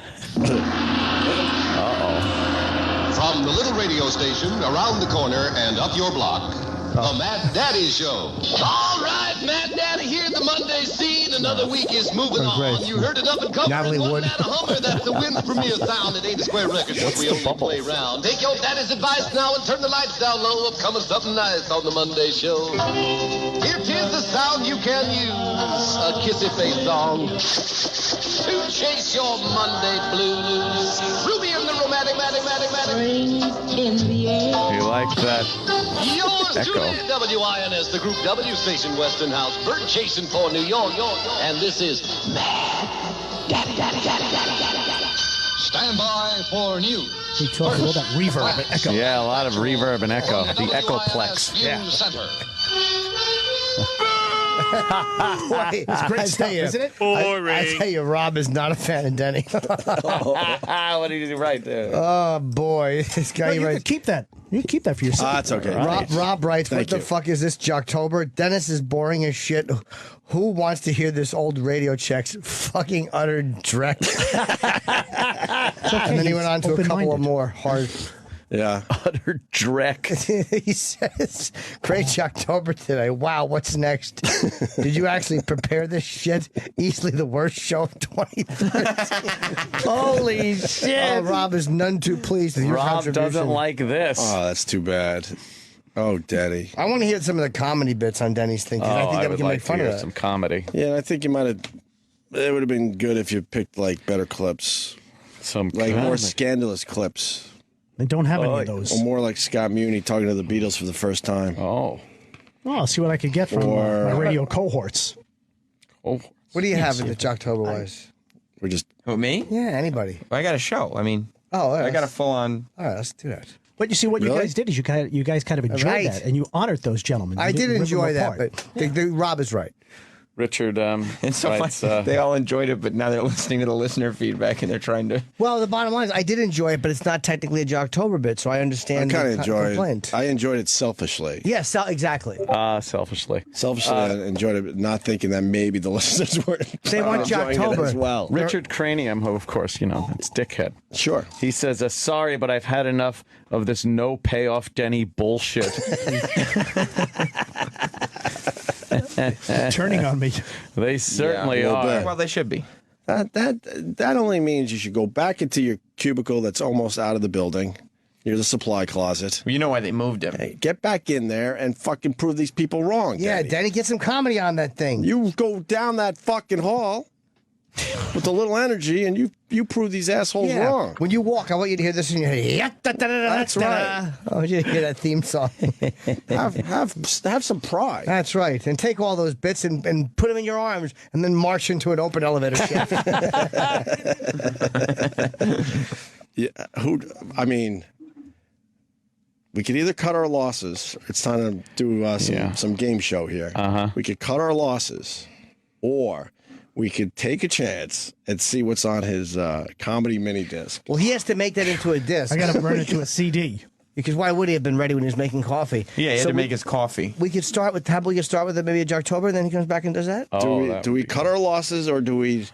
From the little radio station around the corner and up your block, the Mad Daddy Show. All right, Mad Daddy here, the Monday scene. Another week is moving on. You heard it up and coming. Natalie Wood. That Hummer, that's the wind's premier sound. It ain't a square record, but we only play round. Take your daddy's advice now and turn the lights down low. Upcoming something nice on the Monday Show. Here tis the sound you can use. A kissy face song to chase your Monday blues. Ruby and the romantic, in the air. You like that? Yours Echo. truly, WINS, the Group W station, Weston House, bird chasing for New York. And this is Mad Daddy. Stand by for news. He talked all that reverb and echo. Yeah, a lot of reverb and echo. The Echoplex. News Center. Boy, It's great stuff, isn't it? I tell you, Rob is not a fan of Denny. What did you do right there? Oh boy, this guy You writes. can keep that. You can keep that for yourself. That's okay. Rob writes, Thank what the you. fuck is this, Jocktober? Dennis is boring as shit. Who wants to hear this old radio checks fucking utter dreck? And then he went on to a couple of more hard. Yeah. Utter dreck. He says, great Jocktober today. Wow, what's next? Did you actually prepare this shit? Easily the worst show of 2013. Holy shit. Oh, Rob is none too pleased with your Rob contribution. doesn't like this. Oh, that's too bad. Oh, Daddy. I want to hear some of the comedy bits on Denny's thing. 'Cause I think that we would can like make fun to of hear that. some comedy. Yeah, I think you might have. It would have been good if you picked like better clips, Some like more comedy. scandalous clips, They don't have any of those. or more like Scott Muni talking to the Beatles for the first time. Oh. Oh, I'll see what I could get from Or- my radio cohorts. Oh. What do you have in the Jocktober wise? We're just. Who, me? Yeah, anybody. Well, I got a show. I mean, Oh, I got a full on. All right, let's do that. But you see, what you Really? guys did is you guys kind of enjoyed Right. that, and you honored those gentlemen. You I did didn't rip them enjoy that, apart. but Rob is right. Richard It's so writes, funny. They all enjoyed it, but now they're listening to the listener feedback and they're trying to. Well, the bottom line is I did enjoy it, but it's not technically a Jocktober bit, so I I understand kind of the enjoyed complaint. it. I enjoyed it selfishly. Yes, exactly. selfishly. Selfishly, I enjoyed it, not thinking that maybe the listeners were They want enjoying it Jocktober. as well. Richard Cranium, who, of course, it's Dickhead. Sure. He says, sorry, but I've had enough of this no payoff Denny bullshit. Turning on me. They certainly Yeah, a little are. bit. Well, they should be. That only means you should go back into your cubicle that's almost out of the building. Near the supply closet. You know why they moved him. Hey, get back in there and fucking prove these people wrong. Yeah, Daddy. Danny, get some comedy on that thing. You go down that fucking hall with a little energy and you prove these assholes wrong. When you walk, I want you to hear this in your head. That's right. I want you to hear that theme song. have some pride. That's right. And take all those bits and put them in your arms and then march into an open elevator shaft. Yeah, we could either cut our losses. It's time to do some game show here. We could cut our losses, or we could take a chance and see what's on his comedy mini disc. Well, he has to make that into a disc. I got to burn it to a CD. Because why would he have been ready when he was making coffee? Yeah, he had to make his coffee. We could start with maybe a Jocktober, and then he comes back and does that? Do we cut our losses, or do we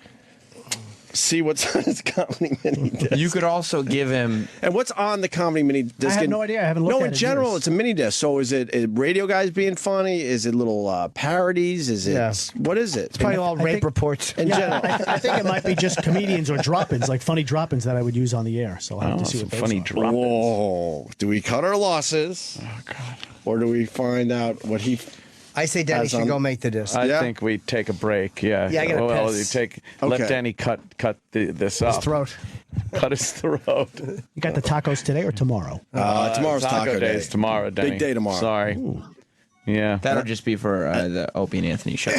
see what's on his comedy mini disc. You could also give him. And what's on the comedy mini disc? I have no idea. I haven't looked at it. No, in general, it's a mini disc. So is it radio guys being funny? Is it little parodies? Is it what is it? It's probably all rape reports. In general, I think it might be just comedians or drop-ins, like funny drop-ins that I would use on the air. So I'll have to see what those funny are. drop-ins. Whoa! Do we cut our losses? Oh God! Or do we find out what he? I say Denny should go make the disc. I think we take a break. Yeah. Yeah, I gotta piss. You let Denny cut this up. His throat. Cut his throat. You got the tacos today or tomorrow? Tomorrow's taco day. Is tomorrow, Denny. Big day tomorrow. Sorry. Ooh. Yeah. That'll just be for the Opie and Anthony show.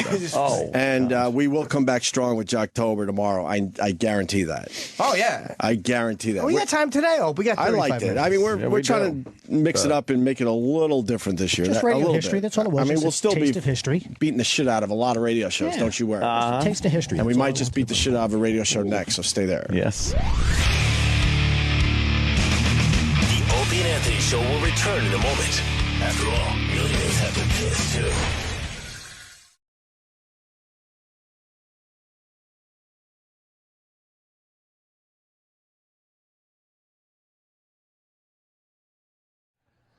And we will come back strong with Jocktober tomorrow. I guarantee that. Oh, yeah. I guarantee that. We got time today, Hope. We got 35 I liked it. minutes. I mean, we're trying to mix it up and make it a little different this year. Just a radio little history. bit. That's all it was. I mean, Just we'll a still taste be of history. beating the shit out of a lot of radio shows. Yeah. Don't you worry. Just a taste of history. And we That's all might just beat the shit out of a radio show next, so stay there. Yes. The Opie and Anthony Show will return in a moment. After all, millionaires have to piss too.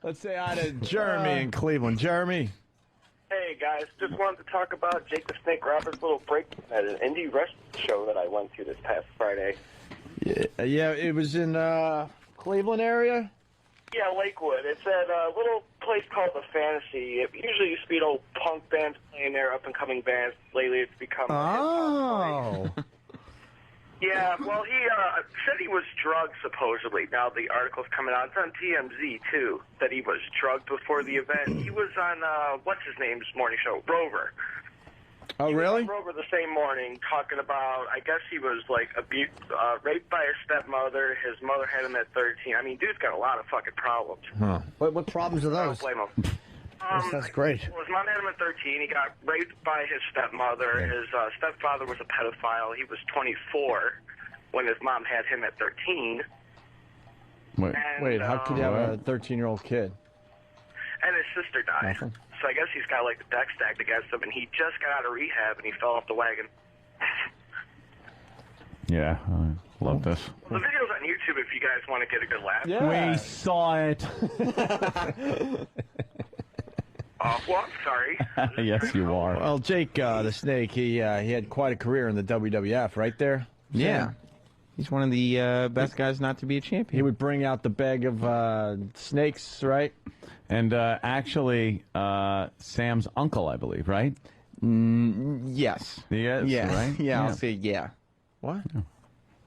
Let's say hi to Jeremy in Cleveland. Jeremy. Hey guys, just wanted to talk about Jake the Snake Roberts' little break at an indie wrestling show that I went to this past Friday. Yeah, it was in Cleveland area. Yeah, Lakewood. It's at a little place called The Fantasy. It usually used to be an old punk bands playing there, up-and-coming bands. Lately it's become Yeah, well, he said he was drugged, supposedly. Now the article's coming out. It's on TMZ, too, that he was drugged before the event. He was on, what's-his-name's morning show, Rover. Oh, really? He was on Rover the same morning talking about, I guess he was, like, raped by his stepmother. His mother had him at 13. I mean, dude's got a lot of fucking problems. Huh. What problems are I those? don't blame him. That's great. Well, his mom had him at 13. He got raped by his stepmother. His stepfather was a pedophile. He was 24 when his mom had him at 13. Wait, how could you have a 13-year-old kid? And his sister died. Nothing. So I guess he's got like the deck stacked against him, and he just got out of rehab and he fell off the wagon. Yeah, I love this. Well, the video's on YouTube if you guys want to get a good laugh. We saw it. Well, I'm sorry. Yes, you are. Well, Jake the Snake, he had quite a career in the WWF, right there? Yeah. He's one of the best guys not to be a champion. He would bring out the bag of snakes, right? And actually, Sam's uncle, I believe, right? Yes. He is, Yeah. right? Yeah, I'll say yeah. What?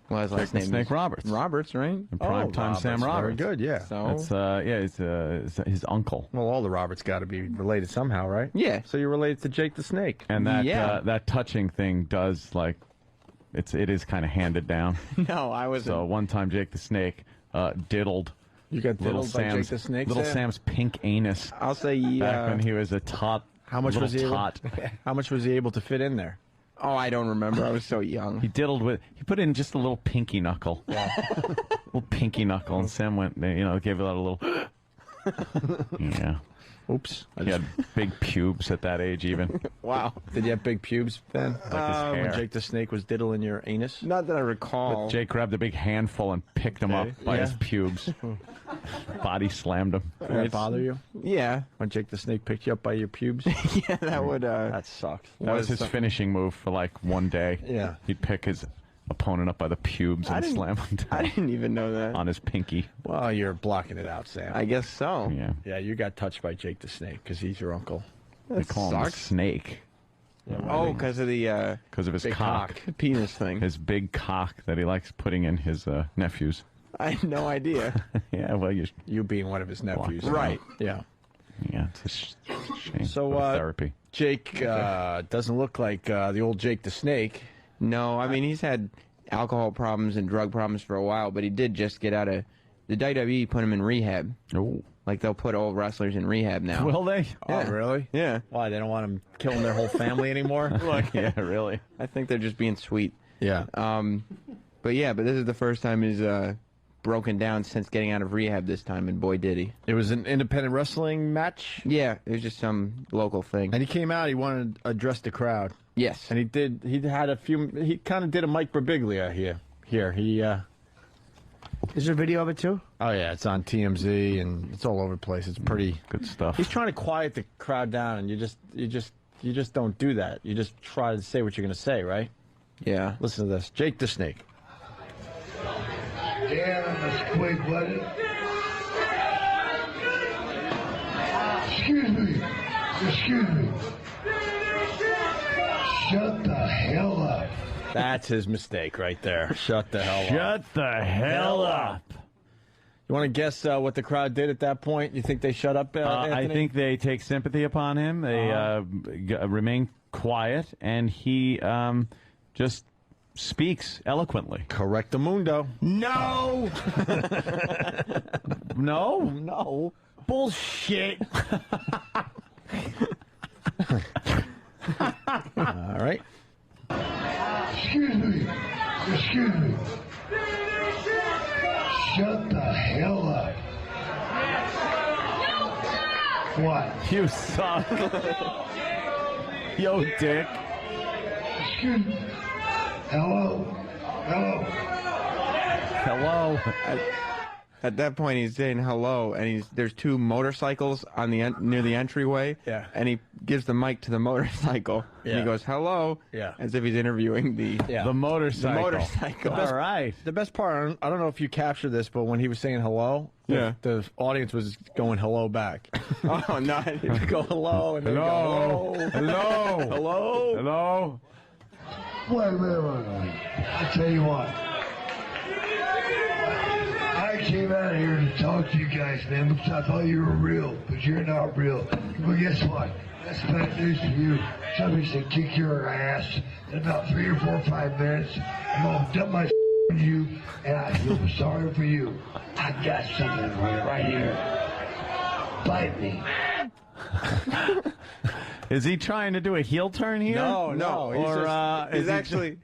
Well, his last name Snake is Roberts. Roberts, right? Primetime Sam Roberts. Very good, yeah. So That's it's his uncle. Well, all the Roberts got to be related somehow, right? Yeah. So you're related to Jake the Snake. And that that touching thing does it is kind of handed down. No, I was. So one time Jake the Snake diddled. You got diddled by Jake the Snake. Little Sam? Sam's pink anus. I'll say back when he was a tot. How much was he? Tot. How much was he able to fit in there? Oh, I don't remember. I was so young. He diddled with. He put in just a little pinky knuckle. Yeah. Little pinky knuckle, and Sam went. Gave it a little. Yeah. Oops. He had big pubes at that age, even. Wow. Did you have big pubes, Ben? Like his hair. When Jake the Snake was diddling your anus? Not that I recall. But Jake grabbed a big handful and picked him up by his pubes. Body slammed him. Did that bother you? Yeah. When Jake the Snake picked you up by your pubes? Yeah, that would. That sucked. That was his finishing move for one day. Yeah. He'd pick his opponent up by the pubes and slam him down. I didn't even know that. On his pinky. Well, you're blocking it out, Sam. I guess so. Yeah. Yeah, you got touched by Jake the Snake because he's your uncle. They call him the Snake. Yeah, because of the because of his big cock. Penis thing. His big cock that he likes putting in his nephews. I had no idea. Yeah, well, you being one of his nephews, right? Yeah. Yeah, it's a shame. So therapy. Jake doesn't look like the old Jake the Snake. No, I mean he's had alcohol problems and drug problems for a while, but he did just get out of the WWE. Put him in rehab. Oh, like they'll put old wrestlers in rehab now. Will they? Yeah. Oh, really? Yeah. Why they don't want him killing their whole family anymore? Look, yeah, really. I think they're just being sweet. Yeah. But this is the first time he's broken down since getting out of rehab this time, and boy did he. It was an independent wrestling match? Yeah, it was just some local thing. And he came out, he wanted to address the crowd. Yes. And he kind of did a Mike Birbiglia here. Is there a video of it too? Oh yeah, it's on TMZ and it's all over the place. It's pretty good stuff. He's trying to quiet the crowd down, and you just don't do that. You just try to say what you're going to say, right? Yeah. Listen to this, Jake the Snake. Damn, that's quick-blooded. Excuse me. Shut the hell up. That's his mistake right there. Shut the hell up. Shut the hell up. You want to guess what the crowd did at that point? You think they shut up, Anthony? I think they take sympathy upon him. They remain quiet, and he just speaks eloquently. Correctamundo. No. No. Bullshit. All right. Excuse me. Shut the hell up. What? You suck. Yo, dick. Excuse me. Hello. At that point, he's saying hello, and there's two motorcycles on near the entryway. Yeah. And he gives the mic to the motorcycle. Yeah. And he goes, hello. Yeah. As if he's interviewing the motorcycle. The motorcycle. All right. The best part, I don't know if you captured this, but when he was saying hello, the audience was going hello back. Oh, no. He'd go hello, and then go hello. Wait. I tell you what. I came out here to talk to you guys, man, because I thought you were real, but you're not real. Well, guess what? That's bad news for you. Somebody said kick your ass in about 3 or 4 or 5 minutes. I'm going to dump my on you, and I feel sorry for you. I got something right here. Bite me. Is he trying to do a heel turn here? No.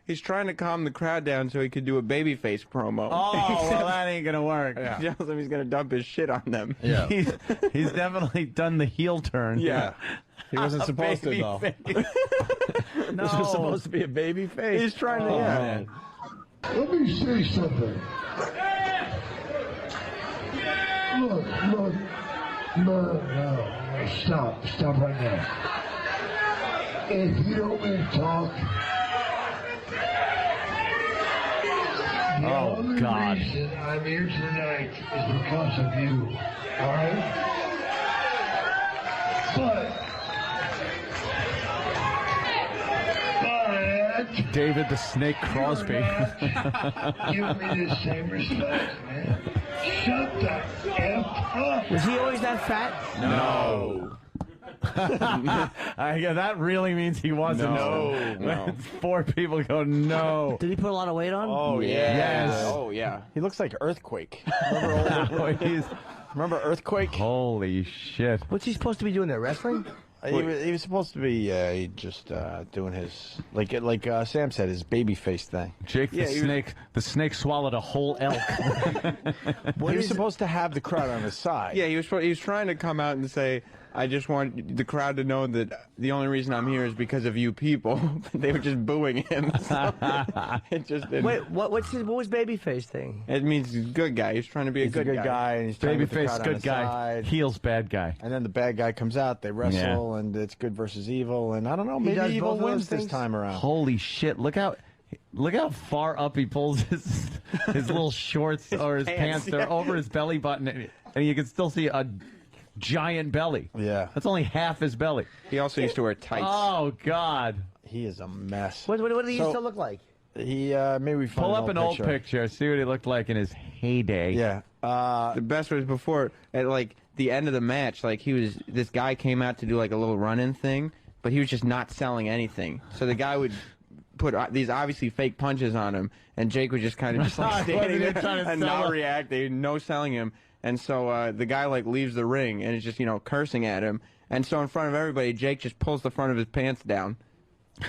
He's trying to calm the crowd down so he could do a babyface promo. Oh, well, that ain't gonna work. He tells them he's gonna dump his shit on them. Yeah. He's definitely done the heel turn. Yeah. He wasn't supposed to, though. No. This was supposed to be a baby face. He's trying to, man. Let me say something. Look. No. Stop right now. If you don't want to talk, the only reason I'm here tonight is because of you. All right? But David the Snake Crosby. give me the same respect, man. Shut the F up. Was he always that fat? No. That really means he wasn't. No. 4 people go no. Did he put a lot of weight on? Oh, yeah. Yes. Oh, yeah. He looks like Earthquake. Remember Earthquake? Holy shit. What's he supposed to be doing there? Wrestling? He was supposed to be just doing his, like Sam said, his baby face thing. Jake the snake swallowed a whole elk. He was supposed to have the crowd on his side. Yeah, he was trying to come out and say, I just want the crowd to know that the only reason I'm here is because of you people. They were just booing him. So it just didn't. Wait, what was babyface thing? It means he's a good guy. He's trying to be He's a good guy, and he's trying to get the Babyface, crowd on good his guy. side. Heels, bad guy. And then the bad guy comes out. They wrestle, and it's good versus evil. And I don't know, He maybe does evil both of those wins this things? time around. Holy shit! Look how far up he pulls his little shorts or his pants. They're over his belly button, and you can still see a giant belly. Yeah. That's only half his belly. He also used to wear tights. Oh, God. He is a mess. What did he used to look like? He, maybe we find Pull up an old picture. See what he looked like in his heyday. Yeah. The best was before, at like the end of the match, like this guy came out to do like a little run-in thing, but he was just not selling anything. So the guy would put these obviously fake punches on him, and Jake was just kind of just like standing there and not reacting, no selling him. And so the guy like leaves the ring and is just, cursing at him. And so in front of everybody, Jake just pulls the front of his pants down.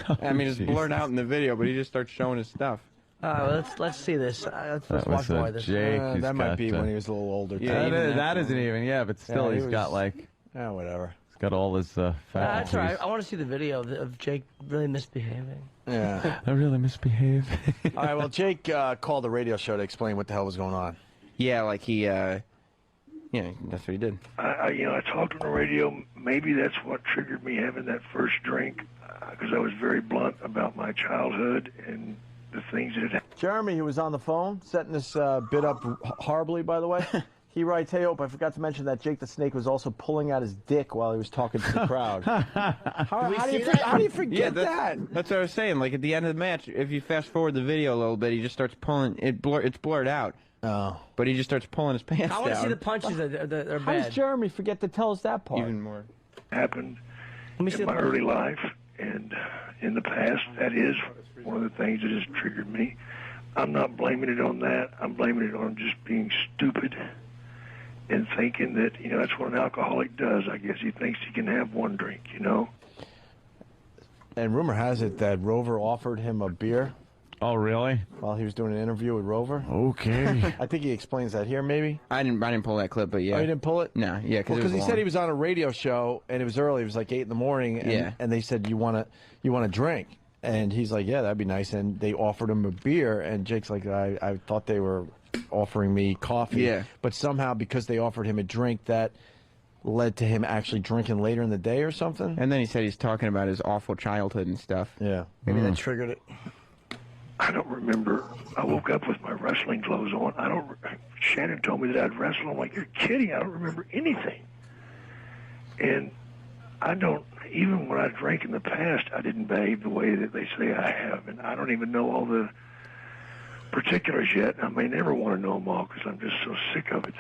I mean, it's blurred out in the video, but he just starts showing his stuff. Let's see this. Let's That watch was more of this. Jake. That might be when he was a little older. Yeah, too. that isn't even. Yeah, but still, he he's got was- like. Yeah, whatever. He's got all his That's faculties. all right. I want to see the video of Jake really misbehaving. Yeah. I really misbehave. All right, well, Jake called the radio show to explain what the hell was going on. Yeah, like he, yeah, that's what he did. I talked on the radio. Maybe that's what triggered me having that first drink, because I was very blunt about my childhood and the things that had happened. Jeremy, who was on the phone, setting this bit up horribly, by the way. He writes, "Hey, Hope, I forgot to mention that Jake the Snake was also pulling out his dick while he was talking to the crowd." How do you forget that? That's what I was saying. Like at the end of the match, if you fast forward the video a little bit, he just starts pulling. It's blurred out. Oh. But he just starts pulling his pants I down. want to see the punches that are How bad. does Jeremy forget to tell us that part? Even more. Happened Let me see in the my early life and in the past. That is one of the things that has triggered me. I'm not blaming it on that. I'm blaming it on just being stupid and thinking that, that's what an alcoholic does. I guess he thinks he can have one drink, And rumor has it that Rover offered him a beer. Oh, really? While he was doing an interview with Rover. Okay. I think he explains that here, maybe. I didn't pull that clip, but yeah. Oh, you didn't pull it? No, yeah, because he said he was on a radio show and it was early. It was like 8 in the morning. And, Yeah. and they said, you want to drink? And he's like, yeah, that'd be nice. And they offered him a beer. And Jake's like, I thought they were offering me coffee. Yeah. But somehow, because they offered him a drink, that led to him actually drinking later in the day or something. And then he said he's talking about his awful childhood and stuff. Yeah. Maybe that triggered it. I don't remember. I woke up with my wrestling clothes on. Shannon told me that I'd wrestle. I'm like, you're kidding. I don't remember anything. And I don't, even when I drank in the past, I didn't behave the way that they say I have. And I don't even know all the particulars yet. I may never want to know them all because I'm just so sick of it.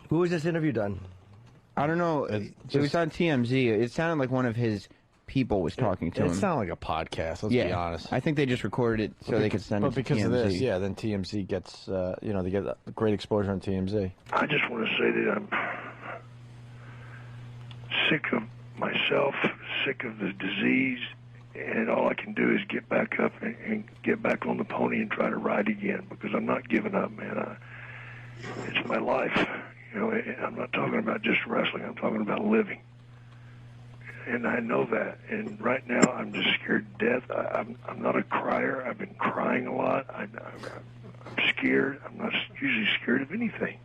Who was this interview done? I don't know. It was on TMZ. It sounded like one of his people was talking to him. It sounded like a podcast, let's be honest. I think they just recorded it so they could send it to TMZ. But because of this, yeah, then TMZ gets, they get great exposure on TMZ. I just want to say that I'm sick of myself, sick of the disease, and all I can do is get back up and get back on the pony and try to ride again because I'm not giving up, man. It's my life. I'm not talking about just wrestling. I'm talking about living. And I know that. And right now, I'm just scared to death. I'm not a crier. I've been crying a lot. I'm scared. I'm not usually scared of anything.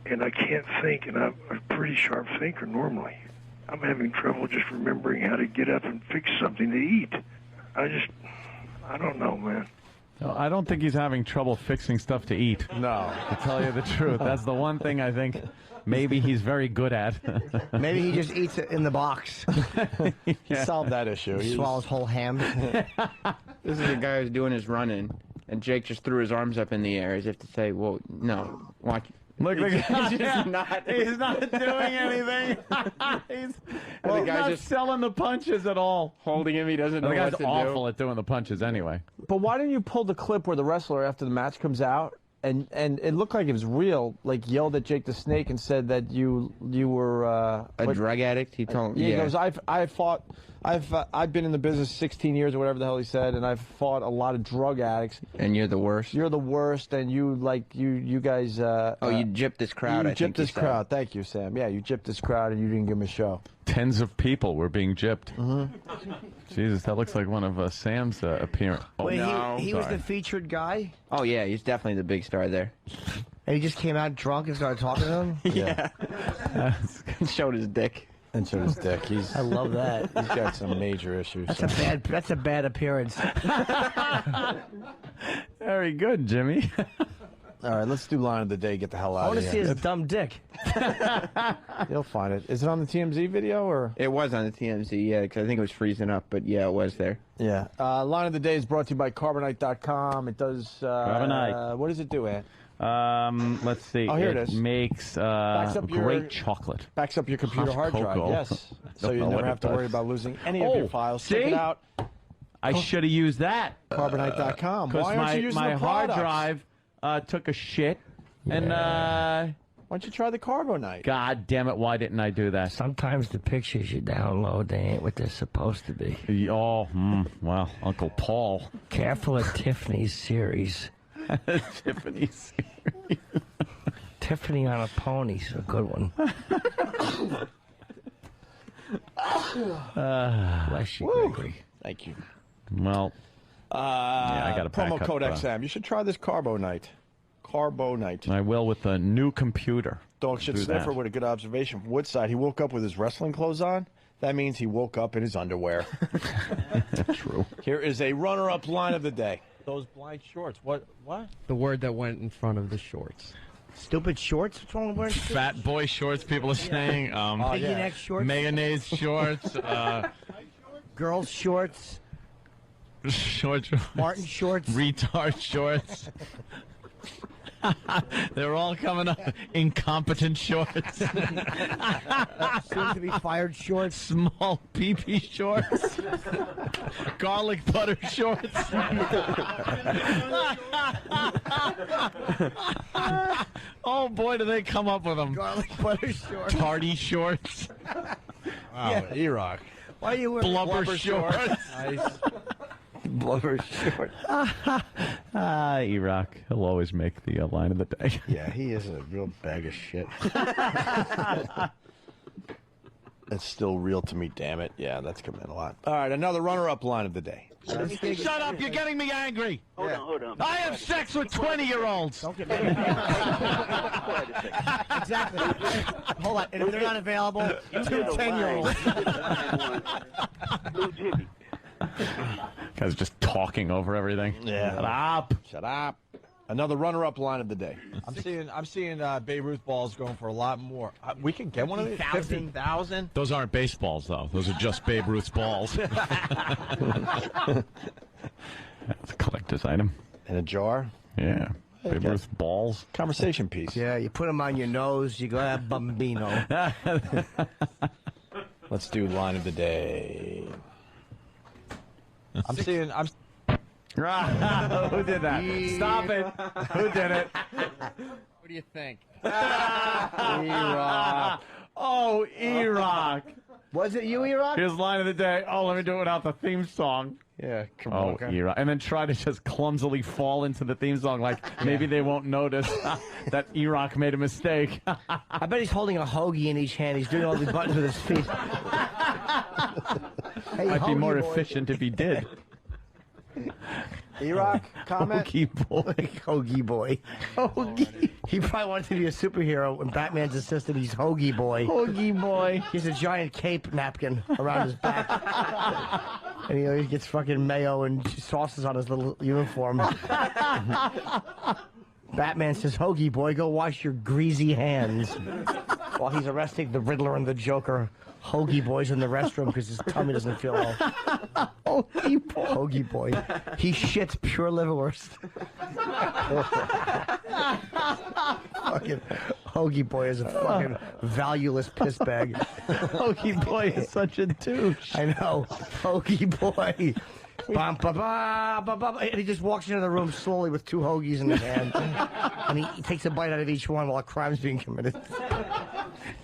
And I can't think, and I'm a pretty sharp thinker normally. I'm having trouble just remembering how to get up and fix something to eat. I don't know, man. No, I don't think he's having trouble fixing stuff to eat. No. To tell you the truth. That's the one thing I think maybe he's very good at. Maybe he just eats it in the box. He solved that issue. He swallows whole ham. This is a guy who's doing his run-in, and Jake just threw his arms up in the air as if to say, well, no, watch. Look, He's he's not doing anything. He's the guy's not just selling the punches at all. Holding him, he doesn't know The what guy's to awful at doing the punches anyway. But why didn't you pull the clip where the wrestler, after the match comes out, and it looked like it was real, like yelled at Jake the Snake and said that you were a drug addict? He told He goes, I've been in the business 16 years or whatever the hell he said, and I've fought a lot of drug addicts. And you're the worst. You're the worst, and you guys. You gypped this crowd. You gypped this crowd. Thank you, Sam. Yeah, you gypped this crowd, and you didn't give him a show. Tens of people were being gypped. Mm-hmm. Jesus, that looks like one of Sam's appearance. Oh, Wait, no. he was the featured guy? Oh, yeah, he's definitely the big star there. And he just came out drunk and started talking to him? Yeah. Showed his dick. And showed his dick. I love that. He's got some major issues. That's a bad appearance. Very good, Jimmy. All right, let's do line of the day. Get the hell out I of want here. to see his dumb dick. You'll find it. Is it on the TMZ video or? It was on the TMZ, yeah, because I think it was freezing up, but yeah, it was there. Yeah. Line of the day is brought to you by Carbonite.com. It does. Carbonite. What does it do, Ant? Let's see. Oh, here it is. Makes great chocolate. Backs up your computer Hot hard drive. cocoa. Yes. So Don't you know never what have it to worry does. about losing any of your files. See? Check it out. I should have used that. Carbonite.com. Because Why aren't you using my the hard products? drive took a shit, and Why don't you try the Carbo Night? God damn it! Why didn't I do that? Sometimes the pictures you download, they ain't what they're supposed to be. Oh, well, Uncle Paul. Careful of Tiffany's series. Tiffany's series. Tiffany on a Pony's a good one. Bless you, Gregory. Thank you. Well, I got a promo code XM. You should try this Carbo Night. Carbo Night. I will with a new computer. Dog shit sniffer with a good observation from Woodside. He woke up with his wrestling clothes on. That means he woke up in his underwear. True. Here is a runner-up line of the day. Those blind shorts. What? The word that went in front of the shorts. Stupid shorts? What's wrong with wearing shorts? Fat boy shorts, people are saying. Piggy neck shorts? Mayonnaise shorts. Girls shorts. Shorts. Martin shorts. Retard shorts. They're all coming up. Incompetent shorts. Soon to be fired shorts. Small pee-pee shorts. Garlic butter shorts. Oh boy, do they come up with them. Garlic butter shorts. Tardy shorts. Wow, E-Rock. Why are you wearing Blubber shorts? Nice. Blubber shorts. E-Rock. He'll always make the line of the day. Yeah, he is a real bag of shit. It's still real to me, damn it. Yeah, that's coming in a lot. All right, another runner-up line of the day. Shut up, you're getting me angry. Hold on. I have sex with 20-year-olds. Don't get me Exactly. Hold on. And if they're not available, 2 10-year-olds. Little Jimmy. Guys just talking over everything. Yeah. Shut up. Shut up. Another runner-up line of the day. I'm seeing Babe Ruth balls going for a lot more. We can get one of these. 15,000. Those aren't baseballs, though. Those are just Babe Ruth's balls. That's a collector's item. In a jar? Yeah. Babe Ruth's balls. Conversation piece. Yeah, you put them on your nose, you go have Bambino. Let's do line of the day. I'm seeing. Who did that? Stop it. Who did it? What do you think? E-Rock. Oh, E-Rock. Was it you, E-Rock? His line of the day. Oh, let me do it without the theme song. Yeah, come on. Oh, E-Rock. And then try to just clumsily fall into the theme song like maybe they won't notice that E-Rock made a mistake. I bet he's holding a hoagie in each hand. He's doing all the buttons with his feet. Hey, Might be more hoagie boy. efficient if he did. E-Rock, comment? Hoagie boy. Hoagie boy. Hoagie. He probably wanted to be a superhero when Batman's assistant. He's Hoagie boy. Hoagie boy. He has a giant cape napkin around his back. And he always gets fucking mayo and sauces on his little uniform. Batman says, Hoagie boy, go wash your greasy hands. While he's arresting the Riddler and the Joker, Hoagie boy's in the restroom because his tummy doesn't feel well. Hoagie boy. Hoagie boy. He shits pure liverwurst. Fucking Hoagie boy is a fucking valueless piss bag. Hoagie boy is such a douche. I know. Hoagie boy. Bum, ba, ba, ba, ba, and he just walks into the room slowly with 2 hoagies in his hand. And he takes a bite out of each one while a crime's being committed.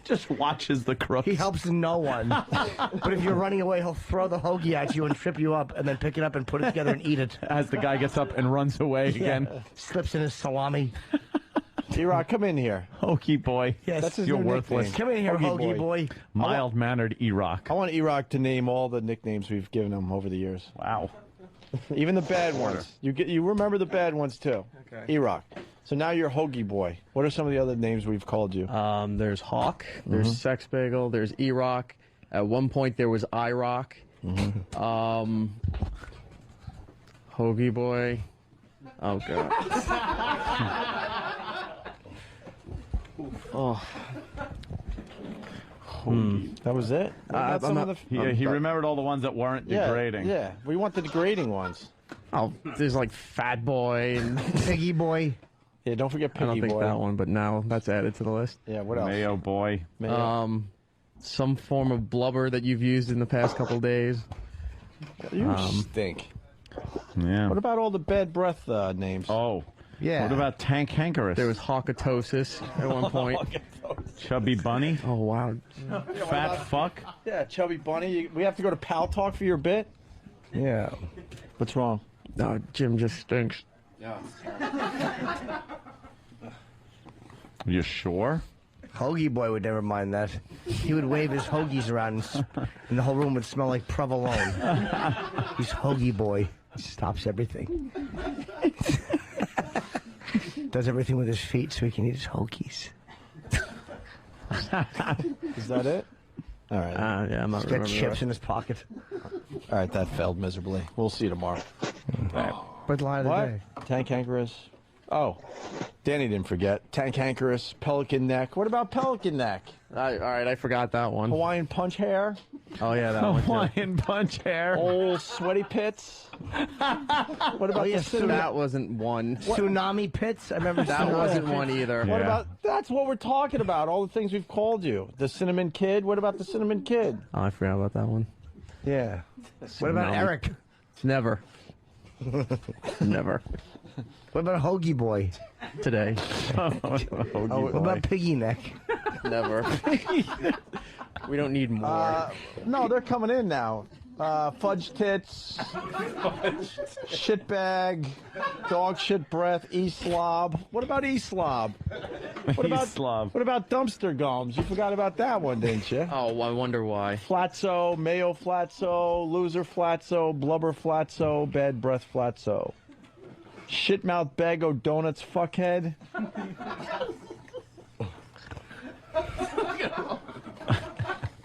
Just watches the crooks. He helps no one. But if you're running away, he'll throw the hoagie at you and trip you up and then pick it up and put it together and eat it. As the guy gets up and runs away again. Slips in his salami. E-Rock, come in here. Hoagie boy. Yes. That's his You're new worthless. nickname. Come in here, Hoagie boy. Mild-mannered E-Rock. I want E-Rock to name all the nicknames we've given him over the years. Wow. Even the bad ones. You remember the bad ones, too. Okay. E-Rock. So now you're Hoagie boy. What are some of the other names we've called you? There's Hawk. There's Sex Bagel. There's E-Rock. At one point, there was I-Rock. Hoagie boy. Oh, God. Oh. That was it? He remembered all the ones that weren't degrading. Yeah, we want the degrading ones. Oh, there's like Fat Boy and Piggy boy. Yeah, don't forget Piggy I don't think boy. that one, but now that's added to the list. Yeah, what else? Mayo boy. Mayo. Some form of blubber that you've used in the past couple days. You stink. Yeah. What about all the bad breath names? Oh. Yeah. What about Tank Hankerus? There was Hawkatosis at one point. Chubby Bunny? Oh, wow. Fat fuck? Yeah, Chubby Bunny. We have to go to Pal Talk for your bit? Yeah. What's wrong? No, Jim just stinks. You sure? Hoagie Boy would never mind that. He would wave his hoagies around, and the whole room would smell like provolone. He's Hoagie Boy. He stops everything. Does everything with his feet so he can eat his hoagies. Is that it? All right. Yeah, I'm not He's got chips in his pocket. All right, that failed miserably. We'll see you tomorrow. But line of the What? day. Tank Hankerus. Oh, Danny didn't forget. Tank Hankerus, Pelican Neck. What about Pelican Neck? All right, I forgot that one. Hawaiian Punch Hair. Oh, yeah, that one. Hawaiian Punch Hair. Old Sweaty Pits. What about the cinnamon? That wasn't one. Tsunami Pits? I remember That Tsunami wasn't Pits. one either. What about, that's what we're talking about, all the things we've called you. The Cinnamon Kid. What about the Cinnamon Kid? Oh, I forgot about that one. Yeah. What about Eric? Never. Never. What about Hoagie Boy? Today. What about Piggy Neck? Never. We don't need more. No, they're coming in now. Fudge Tits. Shitbag. Dog Shit Breath. E-Slob. What about E-Slob? E-Slob. What about Dumpster Gums? You forgot about that one, didn't you? Oh, I wonder why. Flatso, Mayo Flatso, Loser Flatso, Blubber Flatso, Bad Breath Flatso. Shitmouth Bago Donuts Fuckhead.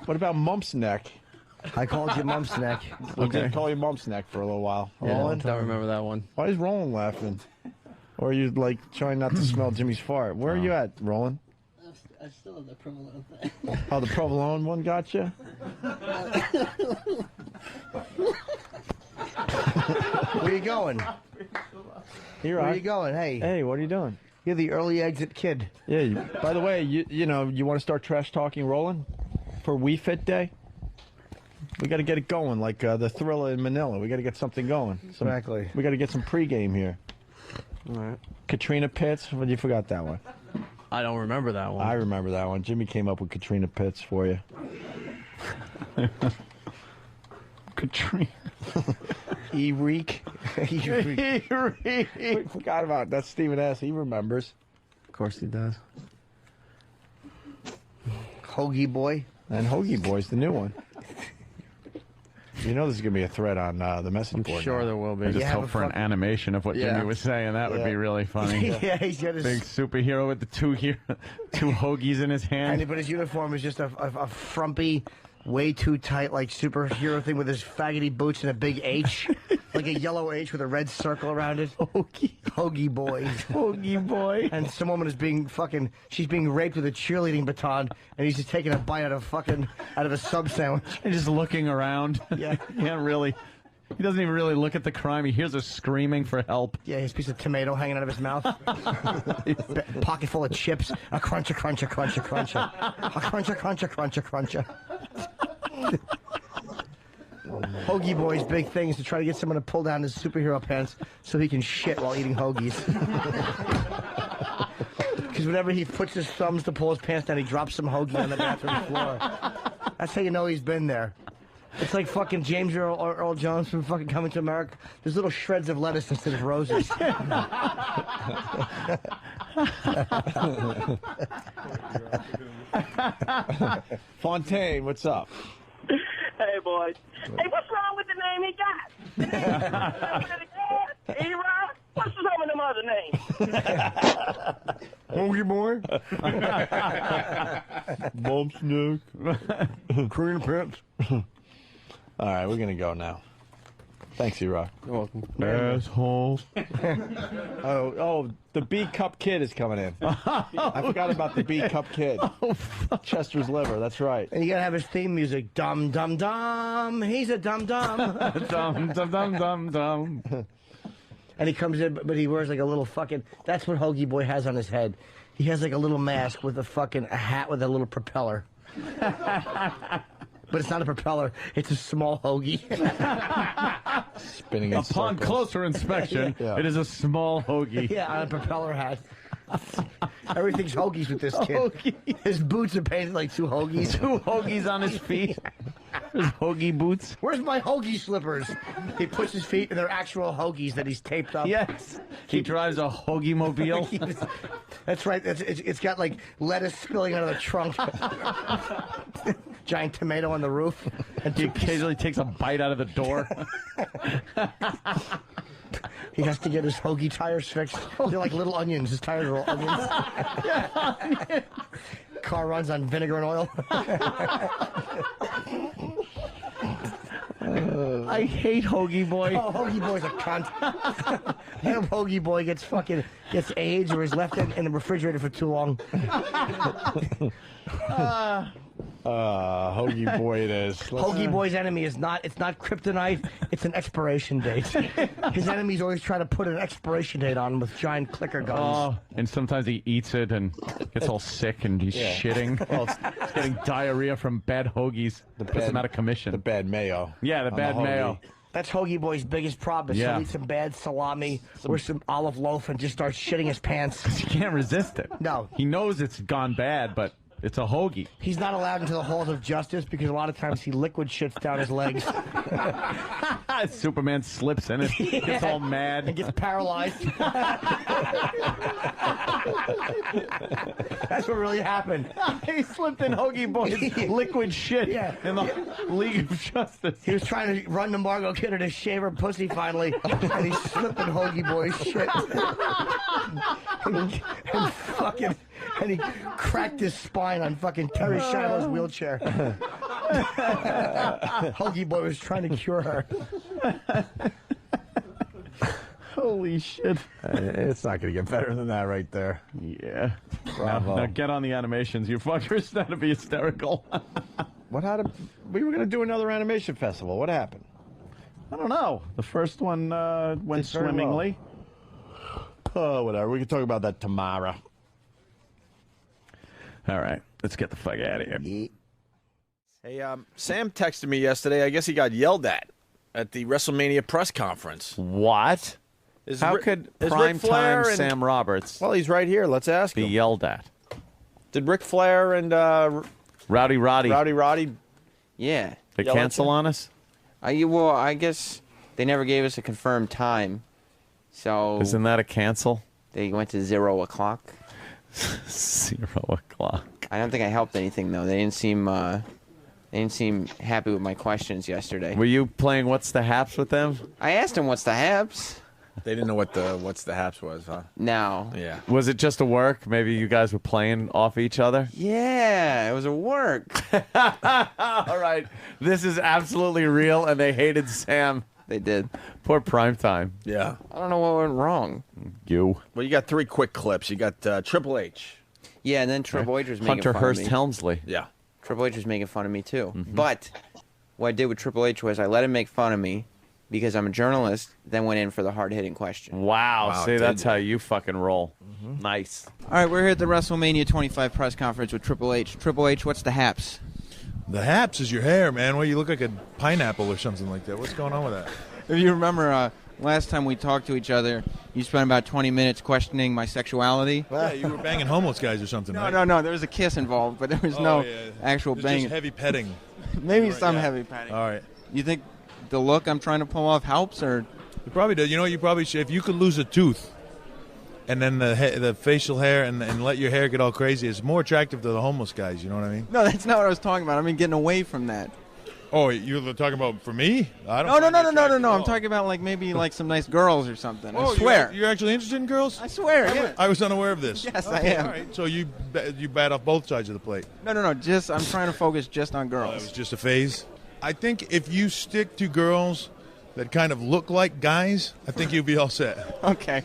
What about Mumps Neck? I called you Mumps Neck. We did call you Mumps Neck for a little while. Yeah, Roland? don't remember that one. Why is Roland laughing? Or are you like trying not to smell Jimmy's fart? Where are you at, Roland? I still have the provolone thing. Oh, the provolone one got you? Where you going? Here, Where you going? Hey. Hey, what are you doing? You're the early exit kid. Yeah. By the way, you know, you want to start trash talking Roland for We Fit Day? We got to get it going, like the Thriller in Manila. We got to get something going. Exactly. We got to get some pregame here. All right. Katrina Pitts. Well, you forgot that one. I don't remember that one. I remember that one. Jimmy came up with Katrina Pitts for you. Katrina. E-Reek. E-Reek. We forgot about that's Stephen S. He remembers. Of course he does. Hoagie Boy. And Hoagie Boy's the new one. You know there's going to be a thread on the message I'm board. sure now. there will be. I just hope for an animation of what Jimmy was saying. That would be really funny. Yeah, he's got his... Big superhero with the two hoagies in his hand. But his uniform is just a frumpy, way too tight, like superhero thing with his faggoty boots and a big H. Like a yellow H with a red circle around it. Hoagie Boy. Hoagie Boy. And some woman is being she's being raped with a cheerleading baton, and he's just taking a bite out of a sub sandwich. And just looking around. Yeah. He doesn't even really look at the crime. He hears her screaming for help. Yeah, his piece of tomato hanging out of his mouth. Pocket full of chips. A cruncher, cruncher, cruncher, cruncher. A cruncher, cruncher, cruncher, cruncher. Hoagie Boy's big thing is to try to get someone to pull down his superhero pants so he can shit while eating hoagies. Because whenever he puts his thumbs to pull his pants down, he drops some hoagie on the bathroom floor. That's how you know he's been there. It's like fucking James Earl Jones from fucking Coming to America. There's little shreds of lettuce instead of roses. Fontaine, what's up? Hey, boys. Hey, what's wrong with the name he got? E-Rock? What's some of them other names? Hoagie Boy? Bumps Nick. Korean Prince. All right, we're going to go now. Thanks, E-Rock. You're welcome. Asshole. Oh, the B Cup Kid is coming in. I forgot about the B Cup Kid. Chester's liver, that's right. And you gotta have his theme music. Dum dum dum. He's a dum dum. Dum dum dum dum dum. And he comes in, but he wears like a little fucking. That's what Hoagie Boy has on his head. He has like a little mask with a hat with a little propeller. but it's not a propeller. It's a small hoagie. Spinning in Upon circles. closer inspection, Yeah. it is a small hoagie. Yeah, on a propeller hat. Everything's hoagies with this kid. Hoagie. His boots are painted like two hoagies. Two hoagies on his feet. There's hoagie boots. Where's my hoagie slippers? He puts his feet in their actual hoagies that he's taped up. Yes. He drives a hoagie mobile. That's right. It's got like lettuce spilling out of the trunk. Giant tomato on the roof. And he occasionally takes a bite out of the door. He has to get his hoagie tires fixed. They're like little onions. His tires are all onions. Car runs on vinegar and oil. I hate Hoagie Boy. Oh, Hoagie Boy's a cunt. Damn, Hoagie Boy gets AIDS or is left in the refrigerator for too long. Hoagie Boy it is. Hoagie Boy's enemy is not kryptonite, it's an expiration date. His enemies always try to put an expiration date on him with giant clicker guns. Oh, and sometimes he eats it and gets all sick and he's shitting. Well, he's getting diarrhea from bad hoagies. Puts him out of commission. The bad mayo. Yeah, the bad mayo. That's Hoagie Boy's biggest problem. Yeah. He'll eat some bad salami or some olive loaf and just start shitting his pants. He can't resist it. No. He knows it's gone bad, but it's a hoagie. He's not allowed into the halls of justice because a lot of times he liquid shits down his legs. Superman slips in it, gets all mad. And gets paralyzed. That's what really happened. He slipped in Hoagie Boy's liquid shit in the League of Justice. He was trying to run to Margot Kidder to shave her pussy finally, and he slipped in Hoagie Boy's shit. and he cracked his spine on fucking Terry Shiloh's wheelchair. Hoagie Boy was trying to cure her. Holy shit. It's not going to get better than that right there. Yeah. Bravo. Now get on the animations, you fuckers. That'd be hysterical. What happened? We were going to do another animation festival. What happened? I don't know. The first one went Did very swimmingly. Oh, whatever. We can talk about that tomorrow. All right. Let's get the fuck out of here. Hey, Sam texted me yesterday. I guess he got yelled at the WrestleMania press conference. What? How could primetime Sam Roberts Well, he's right here. Let's ask be him. yelled at? Did Ric Flair and Rowdy Roddy Yeah. they yell at cancel you? on us? Well, I guess they never gave us a confirmed time. So Isn't that a cancel? they went to 0 o'clock. 0 o'clock. I don't think I helped anything though. They didn't seem happy with my questions yesterday. Were you playing What's the Haps with them? I asked them what's the haps. They didn't know what the What's the Haps was, huh? No. Yeah. Was it just a work? Maybe you guys were playing off each other? Yeah, it was a work. All right. This is absolutely real, and they hated Sam. They did. Poor primetime. Yeah. I don't know what went wrong. You. Well, you got 3 quick clips. You got Triple H. Yeah, and then Triple H was making Hunter fun Hearst of me. Helmsley. Yeah. Triple H was making fun of me too. But what I did with Triple H was I let him make fun of me because I'm a journalist, then went in for the hard-hitting question. Wow. See, that's how you fucking roll. Nice. All right, we're here at the WrestleMania 25 press conference with Triple H. Triple H, what's the haps? The haps is your hair, man. Well, you look like a pineapple or something like that. What's going on with that? If you remember, last time we talked to each other, you spent about 20 minutes questioning my sexuality. Yeah, you were banging homeless guys or something, right? No. There was a kiss involved, but there was no actual It's banging. just heavy petting. Maybe Right, some yeah. heavy petting. All right. You think the look I'm trying to pull off helps, or? It probably does. You know, you probably should. If you could lose a tooth, and then the facial hair and let your hair get all crazy, it's more attractive to the homeless guys. You know what I mean? No, that's not what I was talking about. I mean, getting away from that. Oh, you're talking about for me? I don't. No. find it attractive at I'm all. talking about maybe some nice girls or something. Oh, I swear. You're actually interested in girls? I swear. Yeah. I was unaware of this. Yes, I Okay, am. All right. So you bat off both sides of the plate. No. Just I'm trying to focus just on It girls. was just a phase. I think if you stick to girls that kind of look like guys, I think you'll be all set. Okay.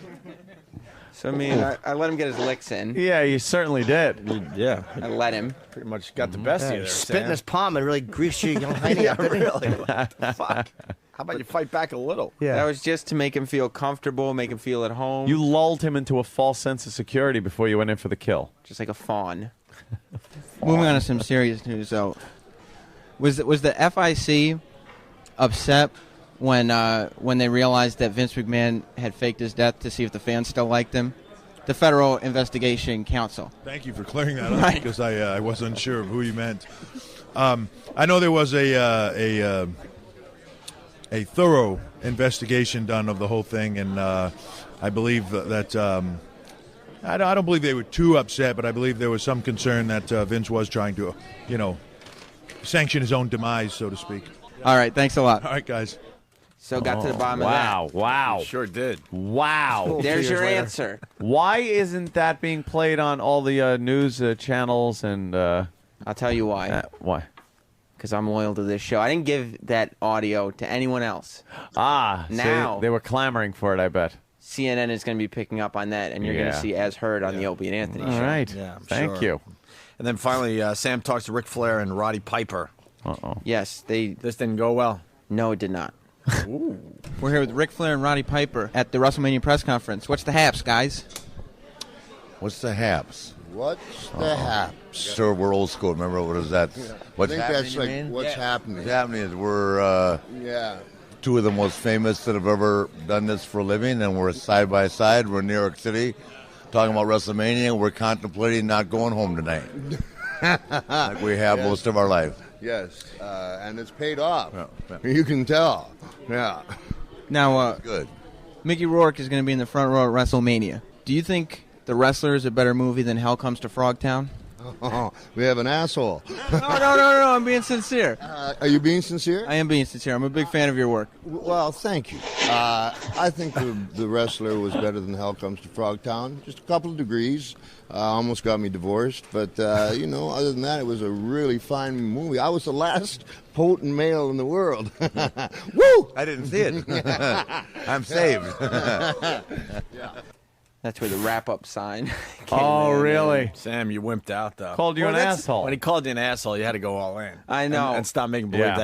So I mean, I let him get his licks in. Yeah, you certainly did. Yeah. I let him. Pretty much got the best of you there, Spit in Sam. his palm and really grease your young hiney Yeah, out there. really. Fuck. How about you fight back a little? That was just to make him feel comfortable, make him feel at home. You lulled him into a false sense of security before you went in for the kill. Just like a fawn. Moving on to some serious news, though. Was the FIC upset when they realized that Vince McMahon had faked his death to see if the fans still liked him? The Federal Investigation Council. Thank you for clearing that up because I was unsure of who you meant. I know there was a thorough investigation done of the whole thing, and I believe that I don't believe they were too upset, but I believe there was some concern that Vince was trying to, sanction his own demise, so to speak. All right, thanks a lot. All right, guys. So got to the bottom of that. Wow. You sure did. Wow. There's your answer. Why isn't that being played on all the news channels? And I'll tell you why. Why? Because I'm loyal to this show. I didn't give that audio to anyone else. Now So they were clamoring for it, I bet. CNN is going to be picking up on that, and you're going to see As Heard on the Opie and Anthony show. All right. Yeah, Thank you. And then finally, Sam talks to Ric Flair and Roddy Piper. Uh-oh. Yes, This didn't go well. No, it did not. We're here with Ric Flair and Roddy Piper at the WrestleMania press conference. What's the haps, guys? What's the haps? What's the haps? Sure, we're old school. Remember what is that? What's I think happening? that's like what's happening. What's happening is we're two of the most famous that have ever done this for a living, and we're side by side. We're in New York City talking about WrestleMania, and we're contemplating not going home tonight like we have most of our life. Yes, and it's paid off. You can tell. Yeah. Now, good. Mickey Rourke is going to be in the front row at WrestleMania. Do you think The Wrestler is a better movie than Hell Comes to Frogtown? Oh, we have an asshole. No, I'm being sincere. Are you being sincere? I am being sincere. I'm a big fan of your work. Well, thank you. I think the Wrestler was better than Hell Comes to Frogtown. Just a couple of degrees. Almost got me divorced. But, other than that, it was a really fine movie. I was the last potent male in the world. Woo! I didn't see it. I'm saved. That's where the wrap-up sign came Oh, in. really? Sam, you wimped out, though. Called you an asshole. When he called you an asshole, you had to go all in. I know. And stop making believe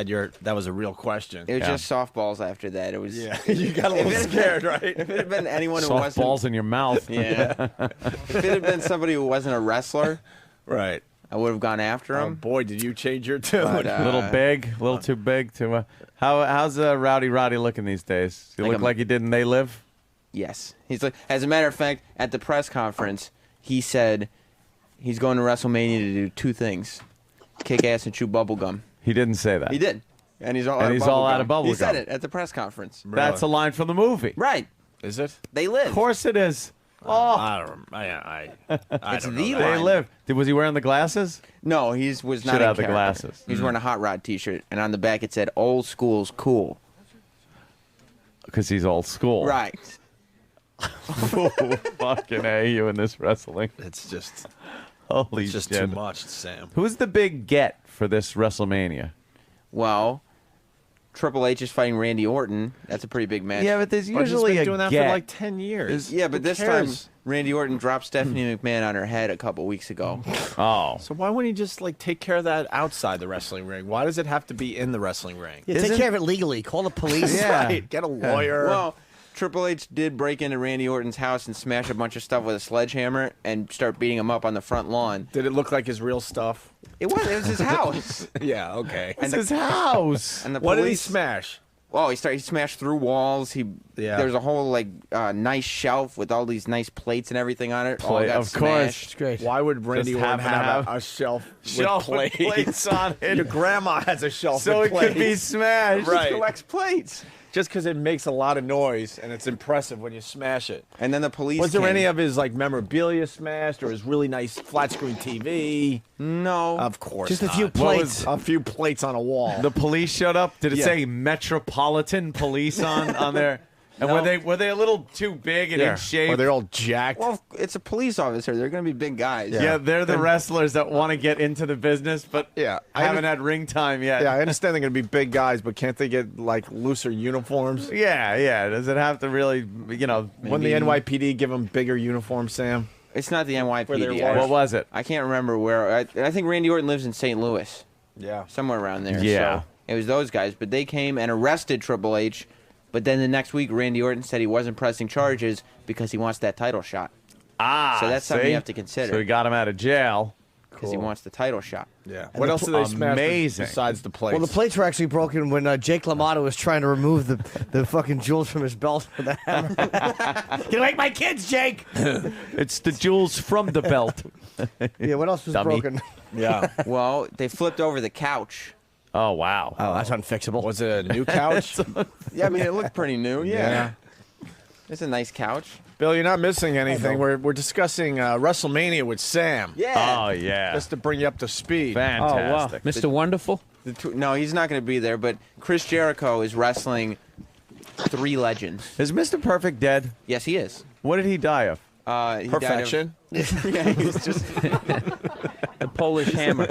that was a real question. It was just softballs after that. It was. Yeah, you got a little scared, right? If it had been anyone who wasn't. Softballs in your mouth. Yeah. If it had been somebody who wasn't a wrestler, right, I would have gone after him. Oh, boy, did you change your tune. But, A little big, a little too big to. How's Rowdy Roddy looking these days? Does he look like he did in They Live? Yes. He's like, as a matter of fact, at the press conference, he said he's going to WrestleMania to do two things: kick ass and chew bubble gum. He didn't say that. He did, and he's all And out he's of bubble all gum. out of bubble He said gum. it at the press conference. That's a line from the movie. Right. Is it? They Live. Of course it is. I don't It's know the that. They line. Live. Was he wearing the glasses? No, he was not Should in have the character. glasses. He was wearing a Hot Rod T-shirt, and on the back it said "Old School's Cool." Because he's old school. Right. Oh, fucking A, you in this wrestling. It's just, Holy it's just shit. too much, Sam. Who's the big get for this WrestleMania? Well, Triple H is fighting Randy Orton. That's a pretty big match. Yeah, but there's But he's usually been a doing that get. for like 10 years. Yeah, but Who this cares? time Randy Orton dropped Stephanie McMahon on her head a couple weeks ago. Oh. So why wouldn't he just take care of that outside the wrestling ring? Why does it have to be in the wrestling ring? Yeah, take care of it legally. Call the police. Yeah. Right. Get a lawyer. Well, Triple H did break into Randy Orton's house and smash a bunch of stuff with a sledgehammer and start beating him up on the front lawn. Did it look like his real stuff? It was his house. Yeah, okay. It's his house. And the What did he police smash? Oh, he smashed through walls. There's a whole nice shelf with all these nice plates and everything on it. All got Of course. smashed. It's great. Why would Randy Just Orton happen to have have a shelf with plates on it? Your grandma has a shelf So with it plates. could be smashed. Right. He collects plates. Just because it makes a lot of noise and it's impressive when you smash it. And then the police Was there came. any of his memorabilia smashed or his really nice flat screen TV? No. Of course Just a not. few plates. A few plates on a wall. The police showed up. Did it Yeah. say Metropolitan Police on there? And No. were they a little too big and in shape? Or they're all jacked. Well, it's a police officer. They're going to be big guys. Yeah, they're the wrestlers that want to get into the business, but Yeah, haven't had ring time yet. Yeah, I understand they're going to be big guys, but can't they get looser uniforms? Yeah. Does it have to really, Wouldn't the NYPD give them bigger uniforms, Sam? It's not the Where they're NYPD. large. What was it? I can't remember where. I think Randy Orton lives in St. Louis. Yeah. Somewhere around there. Yeah. So it was those guys. But they came and arrested Triple H. But then the next week, Randy Orton said he wasn't pressing charges because he wants that title shot. Ah, So that's something see? you have to consider. So we got him out of jail. Of because he wants the title shot. Yeah. What else did they smash besides the plates? Well, the plates were actually broken when Jake LaMotta was trying to remove the fucking jewels from his belt with a hammer. Get away, my kids, Jake! It's the jewels from the belt. Yeah, what else was Dummy. broken? Yeah. Well, they flipped over the couch. Oh, wow. Oh, that's unfixable. Was it a new couch? Yeah, I mean, it looked pretty new. Yeah. It's a nice couch. Bill, you're not missing anything. We're discussing WrestleMania with Sam. Yeah. Oh, yeah. Just to bring you up to speed. Fantastic. Oh, wow. Mr. Wonderful? No, he's not going to be there, but Chris Jericho is wrestling 3 legends. Is Mr. Perfect dead? Yes, he is. What did he die of? He Perfection. Died of, yeah, he's just The Polish Hammer.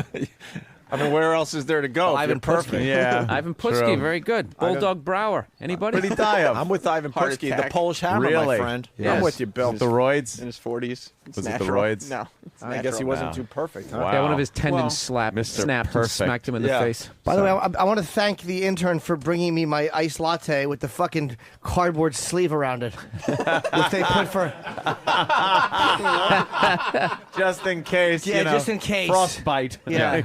I mean, where else is there to go? Ivan Putski. Yeah. Ivan Putski, very good. Bulldog Brower. Anybody? What did he die of? I'm with Ivan Heart Putski, the attack. Polish Hammer, my Really? friend. Yes. I'm with you, Bill. The roids? in his 40s. It's Was it the natural. roids? No. It's I guess he natural. wasn't Wow. too perfect. Huh? Wow. Yeah, one of his tendons Well, snapped Mr. and Perfect. smacked him in the face. By the way, I want to thank the intern for bringing me my iced latte with the fucking cardboard sleeve around it, which they put for Just in case. Yeah, you know, just in case. Frostbite. Yeah.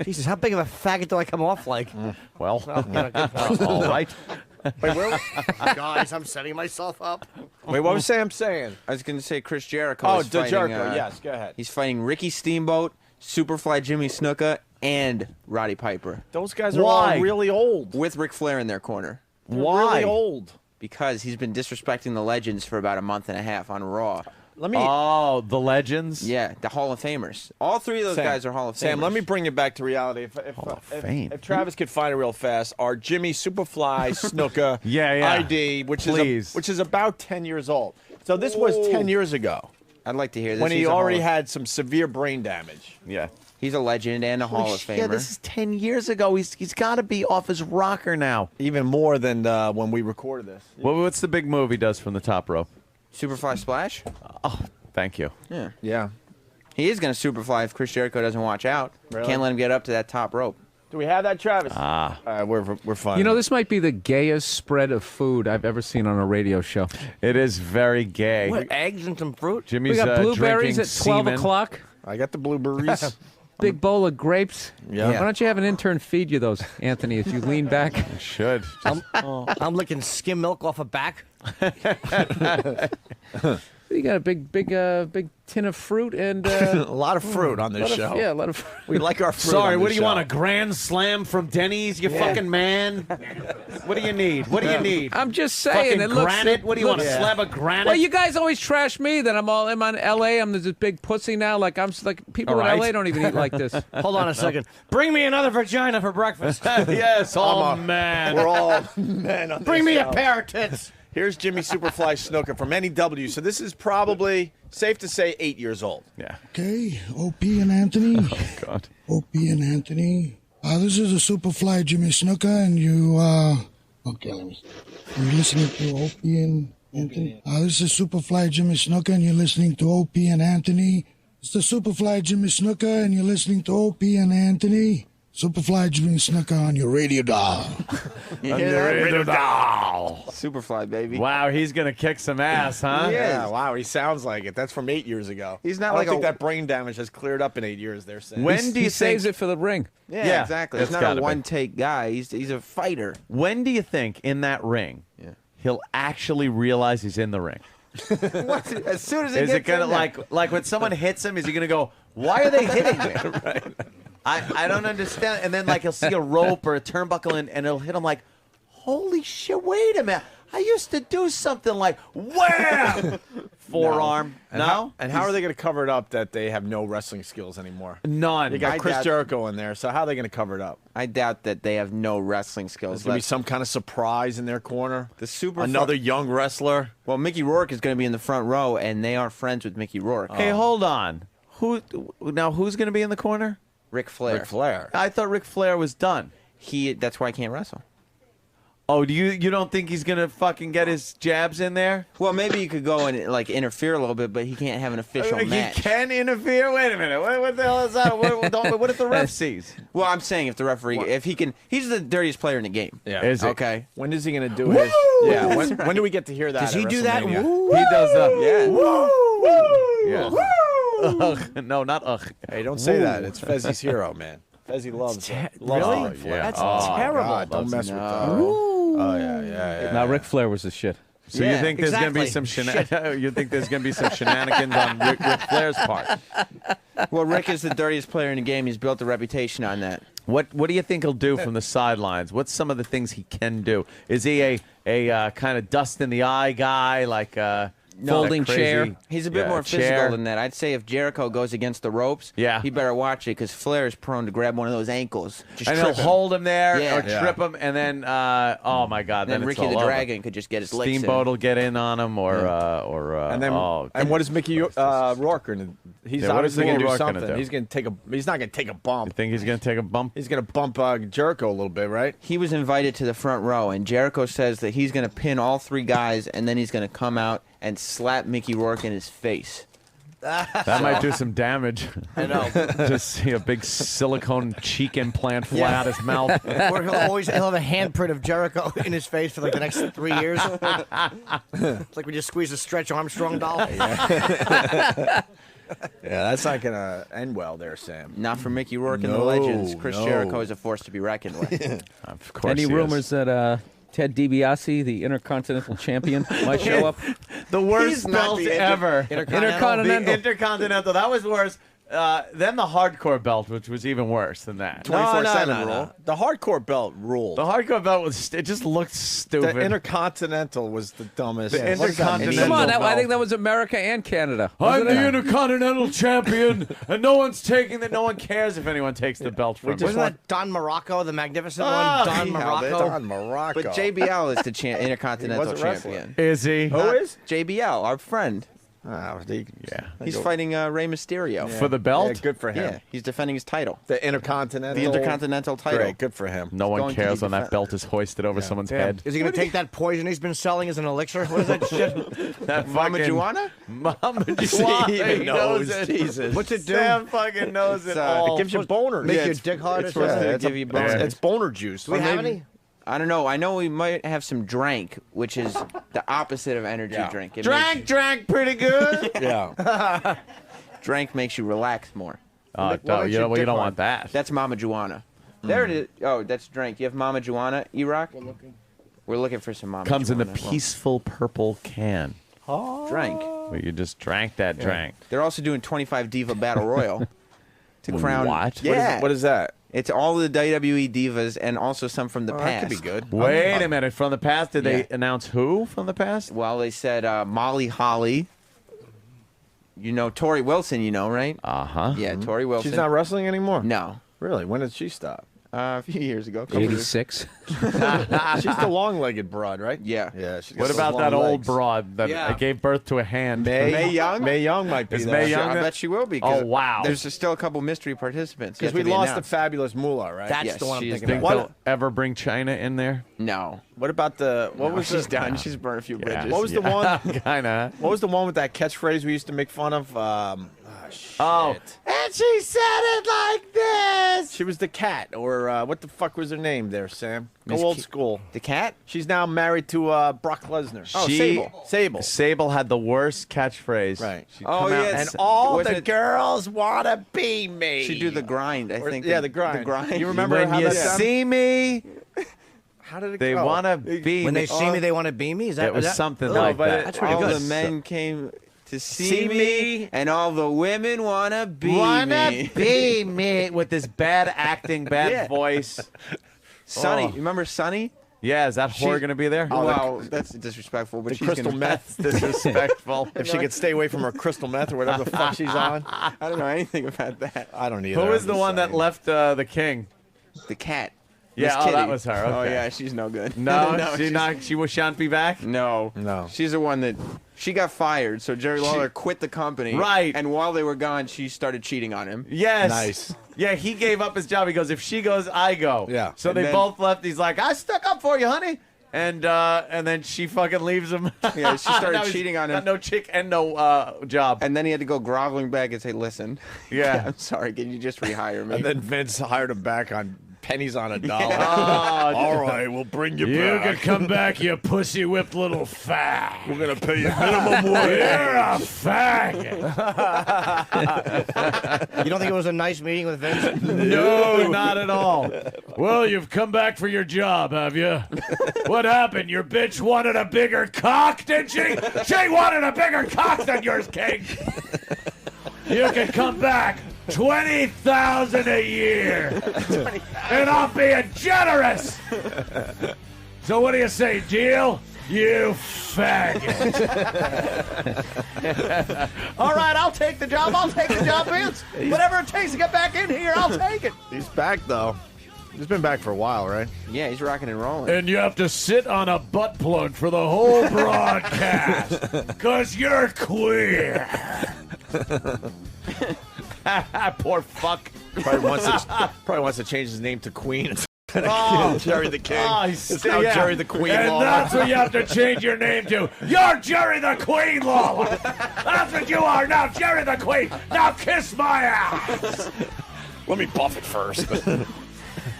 Jesus, how big of a faggot do I come off like? Well, All all right. Wait, where, Guys, I'm setting myself up. wait, what was Sam saying? I was going to say Chris Jericho. Oh, is fighting, Jericho. Yes, go ahead. He's fighting Ricky Steamboat, Superfly Jimmy Snuka, and Roddy Piper Those guys are Why? all really old. with Ric Flair in their corner They're Why? Really old. because he's been disrespecting the legends for about a month and a half on Raw. Let me. Oh, the legends? Yeah, the Hall of Famers. All 3 of those Sam, guys are Hall of Famers. Sam, let me bring you back to reality. If Travis could find it real fast, our Jimmy Superfly Snuka Yeah. ID, which Please. is about 10 years old. So this was 10 years ago I'd like to hear this. when he He's a Hall already of- had some severe brain damage. Yeah. He's a legend and a Hall of Famer. Yeah, this is 10 years ago. He's got to be off his rocker now. Even more than when we recorded this. What's the big move he does from the top rope? Superfly Splash? Oh, thank you. Yeah. Yeah. He is going to Superfly if Chris Jericho doesn't watch out. Really? Can't let him get up to that top rope. Do we have that, Travis? We're fine. You know, this might be the gayest spread of food I've ever seen on a radio show. It is very gay. What, eggs and some fruit? Jimmy's We got blueberries drinking at 12 semen. o'clock. I got the blueberries. Big bowl of grapes. Yeah. Why don't you have an intern feed you those, Anthony, as you lean back? Should. I'm licking skim milk off a back. You got a big tin of fruit and a lot of fruit on this show. Yeah, a lot of. We like our fruit. Sorry, on what this do you want? show. A grand slam from Denny's? You fucking man. What do you need? What do you need? I'm just saying. Fucking It looks, granite? What do you want? A looks- slab of granite? Well, you guys always trash me that I'm on LA. I'm this big pussy now. Like people All in right. LA don't even eat like this. Hold on a second. Bring me another vagina for breakfast. Yes, oh man. We're all men on Bring this me show. a pair of tits. Here's Jimmy Superfly Snuka from NEW. So this is probably safe to say 8 years old. Yeah. Okay, OP and Anthony. Oh God. OP and Anthony. This is a Superfly Jimmy Snuka, and you, okay, let me see. You're listening to OP and Anthony. This is Superfly Jimmy Snuka, and you're listening to OP and Anthony. It's the Superfly Jimmy Snuka, and you're listening to OP and Anthony. Superfly Jimmy Snuka on your radio dial. You hear that? Radio dial. Superfly, baby. Wow, he's gonna kick some ass, huh? Yeah, wow, he sounds like it. That's from 8 years ago. He's not I don't like think a- that brain damage has cleared up in 8 years. They're saying. When do He you saves think? it for the ring. Yeah, exactly. He's it's not gotta a be. one-take guy. He's a fighter. When do you think in that ring he'll actually realize he's in the ring? As soon as he Is gets it gonna in there. like when someone hits him? Is he gonna go? Why are they hitting me? Right. I don't understand. And then like he'll see a rope or a turnbuckle and it'll hit him like, holy shit! Wait a minute. I used to do something like wham, forearm. No. And how are they going to cover it up that they have no wrestling skills anymore? None. You got I Chris doubt- Jericho in there, so how are they going to cover it up? I doubt that they have no wrestling skills. There's going to be some kind of surprise in their corner. The Another young wrestler. Well, Mickey Rourke is going to be in the front row, and they are friends with Mickey Rourke. Hey, hold on. Who's going to be in the corner? Ric Flair. Ric Flair. I thought Ric Flair was done. That's why he can't wrestle. Oh, do you don't think he's gonna fucking get his jabs in there? Well, maybe you could go and like interfere a little bit, but he can't have an official match. He can interfere. Wait a minute. What the hell is that? What if the ref sees? Well, I'm saying if the referee, if he can, he's the dirtiest player in the game. Yeah. Is he? Okay. When is he going to do his? Yeah. When do we get to hear that? Does at he do that? WrestleMania? Woo! He does the Yeah. woo, woo, yeah. No, not ugh. Hey, don't say Woo. that. It's Fezzi's hero, man. Fezzi loves it. Really? Ric Flair. That's Oh, terrible. God, don't mess with that. Ooh. Oh, yeah. Now, Ric Flair was the shit. So you think there's going to be some you think there's going to be some shenanigans on Ric Flair's part? Well, Rick is the dirtiest player in the game. He's built a reputation on that. What do you think he'll do from the sidelines? What's some of the things he can do? Is he a kind of dust in the eye guy, like Folding crazy- chair. He's a bit more chair? physical than that. I'd say if Jericho goes against the ropes, he better watch it because Flair is prone to grab one of those ankles. Just and trip he'll him. hold him there Yeah. or trip him, and then oh my God, Then then Ricky it's all the over. Dragon could just get his licks in. Steamboat will get in on him, or And then, oh, and what is Mickey Rourke going to? He's Yeah, what is obviously going Mickey to do Rourke gonna something. do? He's going to take a. He's not going to take a bump. You think he's going to take a bump? He's going to bump Jericho a little bit, right? He was invited to the front row, and Jericho says that he's going to pin all three guys, and then he's going to come out and slap Mickey Rourke in his face. That might do some damage. I know. Just see a big silicone cheek implant fly out his mouth. Or he'll have a handprint of Jericho in his face for like the next 3 years. It's like we just squeezed a Stretch Armstrong doll. Yeah, that's not going to end well there, Sam. Not for Mickey Rourke and the Legends. Chris Jericho is a force to be reckoned with. Of course. Any rumors that Ted DiBiase, the Intercontinental Champion, might show up? The worst He's not belt the ever. Intercontinental. The Intercontinental. That was worse. Then the hardcore belt, which was even worse than that. 24/7 rule. The hardcore belt ruled. The hardcore belt was. It just looked stupid. The Intercontinental was the dumbest. The Intercontinental. Come on, I belt. think that was America and Canada. I'm wasn't the it? Intercontinental Champion, and no one's taking that. No one cares if anyone takes the belt from me. Wasn't that Don Morocco, the magnificent Ah, one? Don he held Morocco. it. Don Morocco. But JBL is the Intercontinental He was a wrestler. Champion. Is he? Who is? JBL, our friend. Yeah. He's fighting Rey Mysterio. For the belt? Yeah, good for him. Yeah, he's defending his title. The Intercontinental. The Intercontinental title. Great, good for him. No one going to cares be when that belt is hoisted over someone's head. Is he going to take that poison he's been selling as an elixir? What is that shit? That Mama fucking- Juana? Mama Juana. He even knows. it. Jesus. What's it do? Sam fucking knows it all. It gives you boners. Make Yeah, your it's- dick hard or it's- something? yeah, It's give you it's- boners. It's boner juice. Do we have any? I don't know. I know we might have some drank, which is the opposite of energy drink. It Drank pretty good. Yeah. Drank makes you relax more. You don't want that. That's Mama Juana. There it is. Oh, that's drink. You have Mama Juana, E-Rock? We're looking for some Mama Comes in Juana. the peaceful purple can. Drank. Well, you just drank that drink. They're also doing 25 Diva Battle Royal to crown. What? Yeah. What is that? It's all the WWE divas and also some from the past. That could be good. Wait a minute. From the past, did they Yeah. announce who from the past? Well, they said Molly Holly. You know Tori Wilson, right? Uh-huh. Yeah, Tori Wilson. She's not wrestling anymore? No. Really? When did she stop? A few years ago. a couple years. 86. She's the long-legged broad, right? Yeah. Yeah. She's got What those about long that old legs. broad that gave birth to a hand? May Young? May Young might be Is there. Mae Young I there? bet she will be. 'cause Oh, wow. There's still a couple mystery participants. Because yet we to be lost the announced. fabulous Moolah, right? That's Yes, the one I'm she is thinking Think about. What- they'll ever bring China in there? No. What about the what No, was she's the, done. She's burned a few bridges. What was the one? Kinda. What was the one with that catchphrase we used to make fun of? Oh, and she said it like this. She was the cat, or what the fuck was her name there, Sam? Go Miss old Ki- school. The cat? She's now married to Brock Lesnar. Oh, She- Sable. Sable had the worst catchphrase. Right. She'd Oh, come out yeah, and And all Was the it- girls want to be me. She do the grind, I think. Yeah, the grind. The grind. You remember when how you that sounded? see me, How did it they go? want to be. When me. they see me, they want to be me? Is that It was is that- something No, like but that. That's pretty all good. the men came to see See me, me, and all the women want to be Wanna me. be me with this bad acting, bad Yeah. voice. Sonny, Oh. you remember Sonny? Yeah, is that whore going to be there? Wow, that's disrespectful. But The she's crystal gonna, meth. Disrespectful. If she could stay away from her crystal meth or whatever the fuck she's on. I don't know anything about that. I don't either. Who is I'm the just one that saying. left the king? The cat. Yeah, Miss oh, that Kitty. was her. Oh okay. yeah, she's no good. No, she shan't be back. No, No. She's the one that she got fired. So Jerry Lawler quit the company. Right. And while they were gone, she started cheating on him. Yes. Nice. Yeah, he gave up his job. He goes, if she goes, I go. Yeah. So And they then- both left. He's like, I stuck up for you, honey. And then she fucking leaves him. Yeah, she started Now he's cheating on him. got no chick and no job. And then he had to go groveling back and say, "Listen, Yeah. I'm sorry. Can you just rehire me?" And then Vince hired him back on pennies on a dollar. All right, we'll bring you You back. can come back, you pussy whipped little fag. We're gonna pay you minimum wage. You're a faggot. You don't think it was a nice meeting with Vince? No, not at all. Well, you've come back for your job, have you? What happened? Your bitch wanted a bigger cock, did she? She wanted a bigger cock than yours, King. You can come back. 20,000 a year. And I'm being generous. So what do you say, deal? You faggot. All right, I'll take the job. I'll take the job, Vince. Whatever it takes to get back in here, I'll take it. He's back, though. He's been back for a while, right? Yeah, he's rocking and rolling. And you have to sit on a butt plug for the whole broadcast. Because you're queer. Poor fuck. Probably wants to change his name to Queen. Oh, Jerry the King. Oh, it's now yeah. Jerry the Queen And Lawler. that's what you have to change your name to. You're Jerry the Queen Lawler. That's what you are now, Jerry the Queen. Now kiss my ass. Let me buff it first.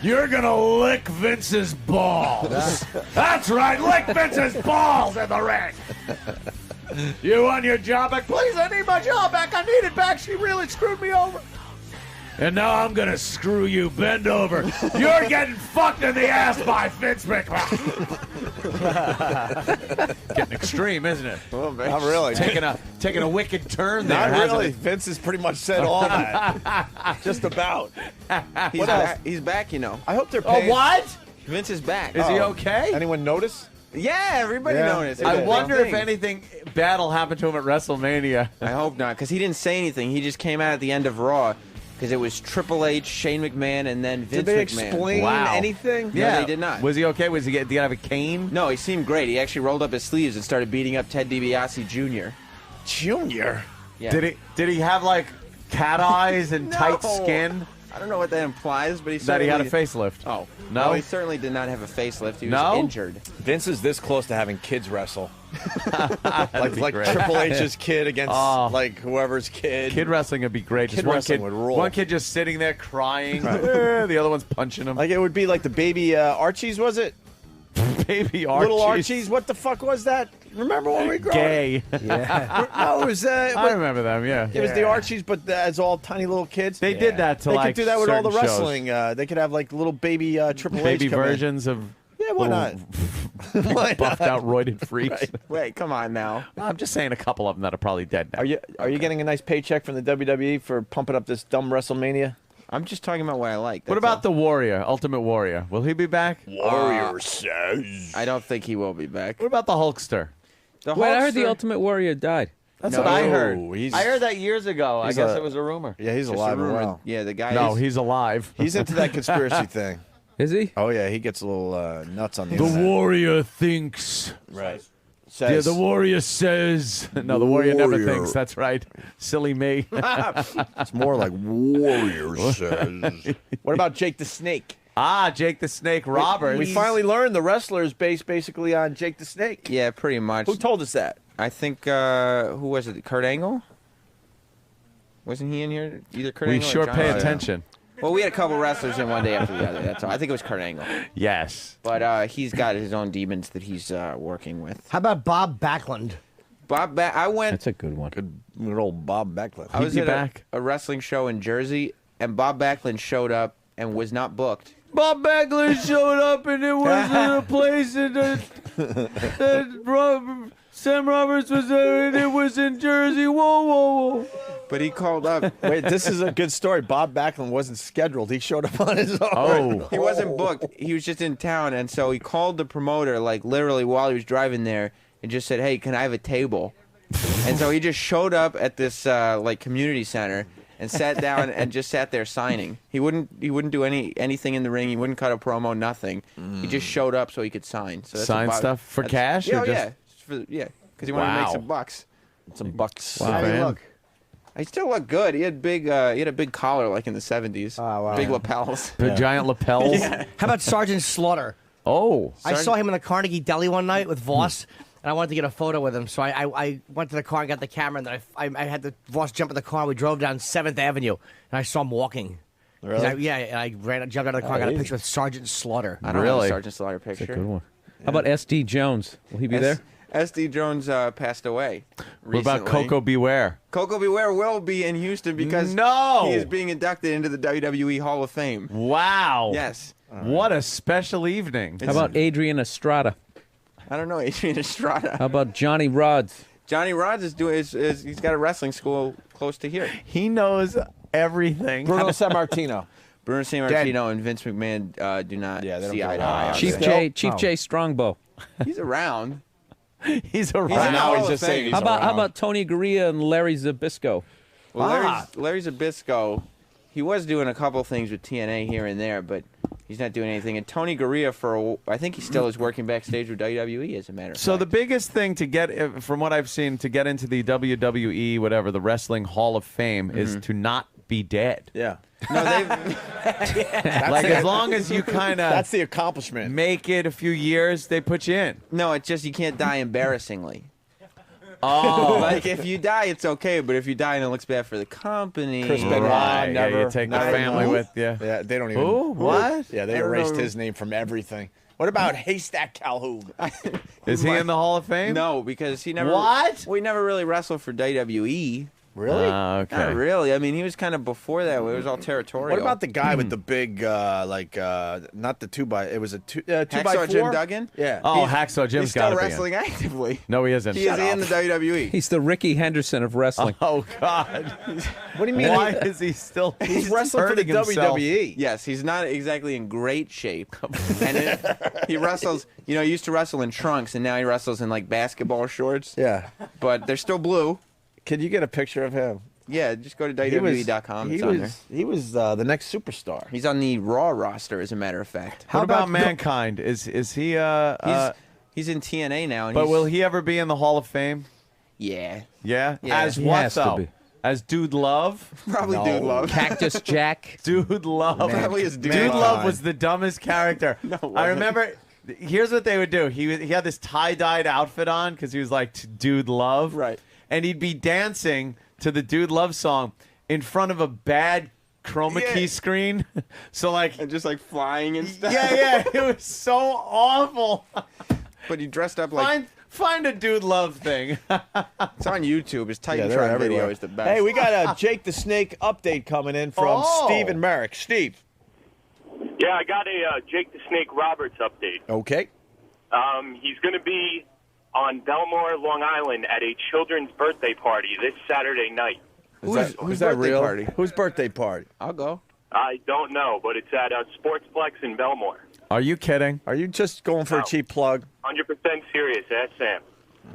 You're gonna lick Vince's balls. That's right, lick Vince's balls in the ring. You want your job back? Please, I need my job back. I need it back. She really screwed me over. And now I'm gonna screw you. Bend over. You're getting fucked in the ass by Vince McMahon. Getting extreme, isn't it? Well, not really. Taking a wicked turn there. Not hasn't really. it? Vince has pretty much said all that. Just about. He's back, he's back, you know. I hope they're Oh, paying. what? Vince is back. Is he okay? Anyone notice? Yeah, everybody noticed. It's I a big wonder if thing. anything bad will happen to him at WrestleMania. I hope not, because he didn't say anything. He just came out at the end of Raw, because it was Triple H, Shane McMahon, and then Vince Did they McMahon. explain anything? No, they did not. Was he okay? Did he have a cane? No, he seemed great. He actually rolled up his sleeves and started beating up Ted DiBiase Jr. Junior? Yeah. Did he have like cat eyes and No. tight skin? I don't know what that implies, but he That he had a certainly- facelift. Oh. No? he certainly did not have a facelift. He was No? injured. Vince is this close to having kids wrestle. That'd be like great. Triple H's kid against like whoever's kid. Kid wrestling would be great. Kid Just one wrestling kid would rule. One kid just sitting there crying. Right. The other one's punching him. Like it would be like the baby Archies, was it? Baby Archies. Little Archies. What the fuck was that? Remember when we grew up? Gay. Yeah. No, it was. I remember them. Yeah. It was the Archies, but as all tiny little kids. They did that to They like could do that with all the certain shows. wrestling. They could have like little baby Triple H Baby come in. versions of. Yeah, why not? Why buffed not? out, roided freaks. Right. Wait, come on now. I'm just saying a couple of them that are probably dead now. Are you getting a nice paycheck from the WWE for pumping up this dumb WrestleMania? I'm just talking about what I like. What about the Warrior, Ultimate Warrior? Will he be back? Warrior says. I don't think he will be back. What about the Hulkster? The Wait, I heard the Hulkster- Ultimate Warrior died. That's No, what I heard. he's- I heard that years ago. I he's guess a- it was a rumor. Yeah, he's Just alive a and rumor. well. Yeah, the guy No, is... he's alive. He's into that conspiracy thing. Is he? Oh yeah, he gets a little nuts on the The internet. Warrior thinks. Right. Yeah, Says. the Warrior says. No, the Warrior never Warrior. thinks. That's right. Silly me. It's more like Warrior says. What about Jake the Snake? Jake the Snake Roberts. We finally learned the wrestler is based basically on Jake the Snake. Yeah, pretty much. Who told us that? I think, who was it? Kurt Angle? Wasn't he in here? Either Kurt We Angle or sure John pay Cena? attention. Well, we had a couple wrestlers in one day after the other. That's all. I think it was Kurt Angle. Yes. But he's got his own demons that he's working with. How about Bob Backlund? I went. That's a good one. Good old Bob Backlund. I was be at back. a wrestling show in Jersey, and Bob Backlund showed up and was not booked. Bob Backlund showed up and it wasn't a place that Sam Roberts was there and it was in Jersey. Whoa, whoa, whoa. But he called up. Wait, this is a good story. Bob Backlund wasn't scheduled. He showed up on his own. Oh. He wasn't booked. He was just in town, and so he called the promoter, like literally while he was driving there, and just said, "Hey, can I have a table?" And so he just showed up at this like community center and sat down and just sat there signing. He wouldn't do anything in the ring. He wouldn't cut a promo. Nothing. He just showed up so he could sign. So that's Sign what Bob- stuff for cash? Yeah, or just... yeah, because he wanted to make Wow. some bucks. Some bucks. Wow. How do you man. look? He still looked good. He had big. He had a big collar like in the '70s. Oh, wow. Big lapels. The giant lapels. How about Sergeant Slaughter? Oh. I saw him in the Carnegie Deli one night with Voss, and I wanted to get a photo with him. So I went to the car and got the camera, and then I had the Voss jump in the car, and we drove down 7th Avenue, and I saw him walking. Really? I jumped out of the car, got a picture with Sergeant Slaughter. I don't have a Sergeant Slaughter picture. That's a good one. How about S.D. Jones? Will he be there? S.D. Jones passed away recently. What about Coco Beware? Coco Beware will be in Houston because he is being inducted into the WWE Hall of Fame. Wow. Yes. What a special evening. How about Adrian Estrada? I don't know, Adrian Estrada. How about Johnny Rods? Johnny Rods he's got a wrestling school close to here. He knows everything. Bruno Sammartino. Bruno Sammartino and Vince McMahon do not see eye to eye. Chief J Strongbow. He's around. He's around. Now he's just saying he's How around. about Tony Gurria and Larry Zbyszko? Well, Larry Zbyszko, he was doing a couple things with TNA here and there, but he's not doing anything. And Tony Gurria, I think he still is working backstage with WWE, as a matter of fact. So the biggest thing to get, from what I've seen, to get into the WWE, whatever, the Wrestling Hall of Fame, is to not be dead. Yeah. No, Like, as long as you kind of... That's the accomplishment. Make it a few years, they put you in. No, it's just you can't die embarrassingly. Oh. Like, if you die, it's okay, but if you die and it looks bad for the company... Chris Benoit, Right, yeah, never. you take the family with you. Yeah, they don't even... Who? What? Yeah, they I don't erased know. his name from everything. What about Haystack Calhoun? Is he in the Hall of Fame? No, because he never... What? We never really wrestled for WWE. Really? Okay. Not really. I mean, he was kind of before that. It was all territorial. What about the guy with the big, not the 2x, it was a 2x4? Hacksaw Jim Duggan? Yeah. Oh, Hacksaw Jim's He's still got to be wrestling actively. No, he isn't. He is in the WWE. He's the Ricky Henderson of wrestling. Oh, God. What do you mean? Why is he still He's wrestling for the hurting himself? WWE. Yes, he's not exactly in great shape. And he wrestles, he used to wrestle in trunks, and now he wrestles in, like, basketball shorts. Yeah. But they're still blue. Can you get a picture of him? Yeah, just go to WWE.com. He was the next superstar. He's on the Raw roster, as a matter of fact. What about Mankind? Is he He's in TNA now. And but will he ever be in the Hall of Fame? Yeah. Yeah? Yeah. As He what, has to though? be. As Dude Love? Probably Dude Love. Cactus Jack. Dude Love. Probably is Dude Dude Love. Love was the dumbest character. No, it I wasn't. remember... Here's what they would do. He had this tie-dyed outfit on because he was like Dude Love. Right. And he'd be dancing to the Dude Love song in front of a bad chroma key screen. So like... And just like flying and stuff. Yeah. It was so awful. But he dressed up like... Find a Dude Love thing. It's on YouTube. His Yeah, they're Titantron everywhere. video is the best. Hey, we got a Jake the Snake update coming in from Steve and Merrick. Steve. Yeah, I got a Jake the Snake Roberts update. Okay. He's going to be on Belmore, Long Island, at a children's birthday party this Saturday night. Who's that birthday real? party? Whose birthday party? I'll go. I don't know, but it's at Sportsplex in Belmore. Are you kidding? Are you just going for a cheap plug? 100% serious. Ask Sam.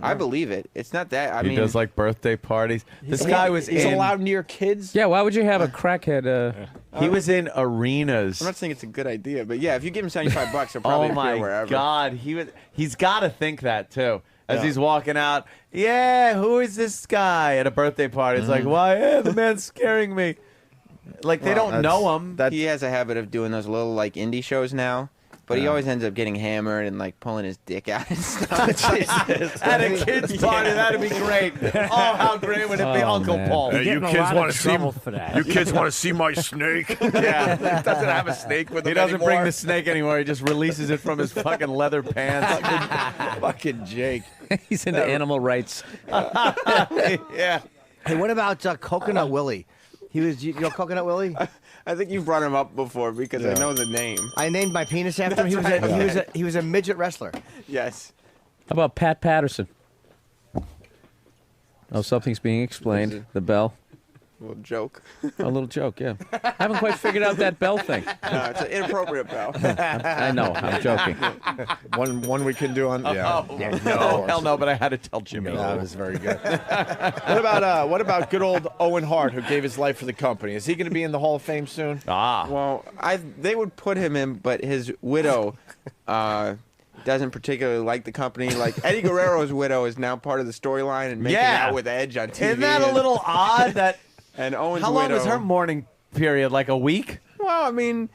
I believe it. It's not that. I He mean, does like birthday parties. This guy was He's in... allowed near kids? Yeah, why would you have a crackhead? He was in arenas. I'm not saying it's a good idea, but yeah, if you give him $75, he'll probably Oh my appear wherever. God, he's got to think that too. As he's walking out, yeah, who is this guy at a birthday party? It's like, why? Yeah, the man's scaring me. Like they don't know him. He has a habit of doing those little like indie shows now. But he always ends up getting hammered and like pulling his dick out and stuff. At a kid's party, that'd be great. Oh, how great would it be, Uncle Paul? Hey, you kids want to see You kids want to see my snake? Yeah, he doesn't have a snake with him He doesn't anymore. bring the snake anymore. He just releases it from his fucking leather pants. Fucking Jake. He's into animal rights. Yeah. Hey, what about Coconut Willie? He was, you know, Coconut Willie. I think you brought him up before because I know the name. I named my penis after him. He was a midget wrestler. Yes. How about Pat Patterson? Oh, something's being explained. The bell. A little joke. A little joke, yeah. I haven't quite figured out that bell thing. No, it's an inappropriate bell. I know, I'm joking. One we can do on. Yeah. Oh, hell no! But I had to tell Jimmy. That was very good. What about good old Owen Hart, who gave his life for the company? Is he going to be in the Hall of Fame soon? Well, they would put him in, but his widow doesn't particularly like the company. Like Eddie Guerrero's widow is now part of the storyline and making out with Edge on TV. Isn't that a little odd? That and Owen's how long widow, was her mourning period? Like a week? Well, I mean,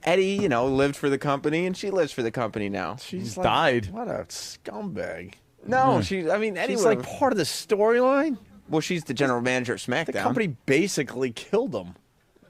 Eddie, lived for the company, and she lives for the company now. She's died. What a scumbag. No, Eddie She's was like part of the storyline. Well, she's the general manager of SmackDown. The company basically killed him.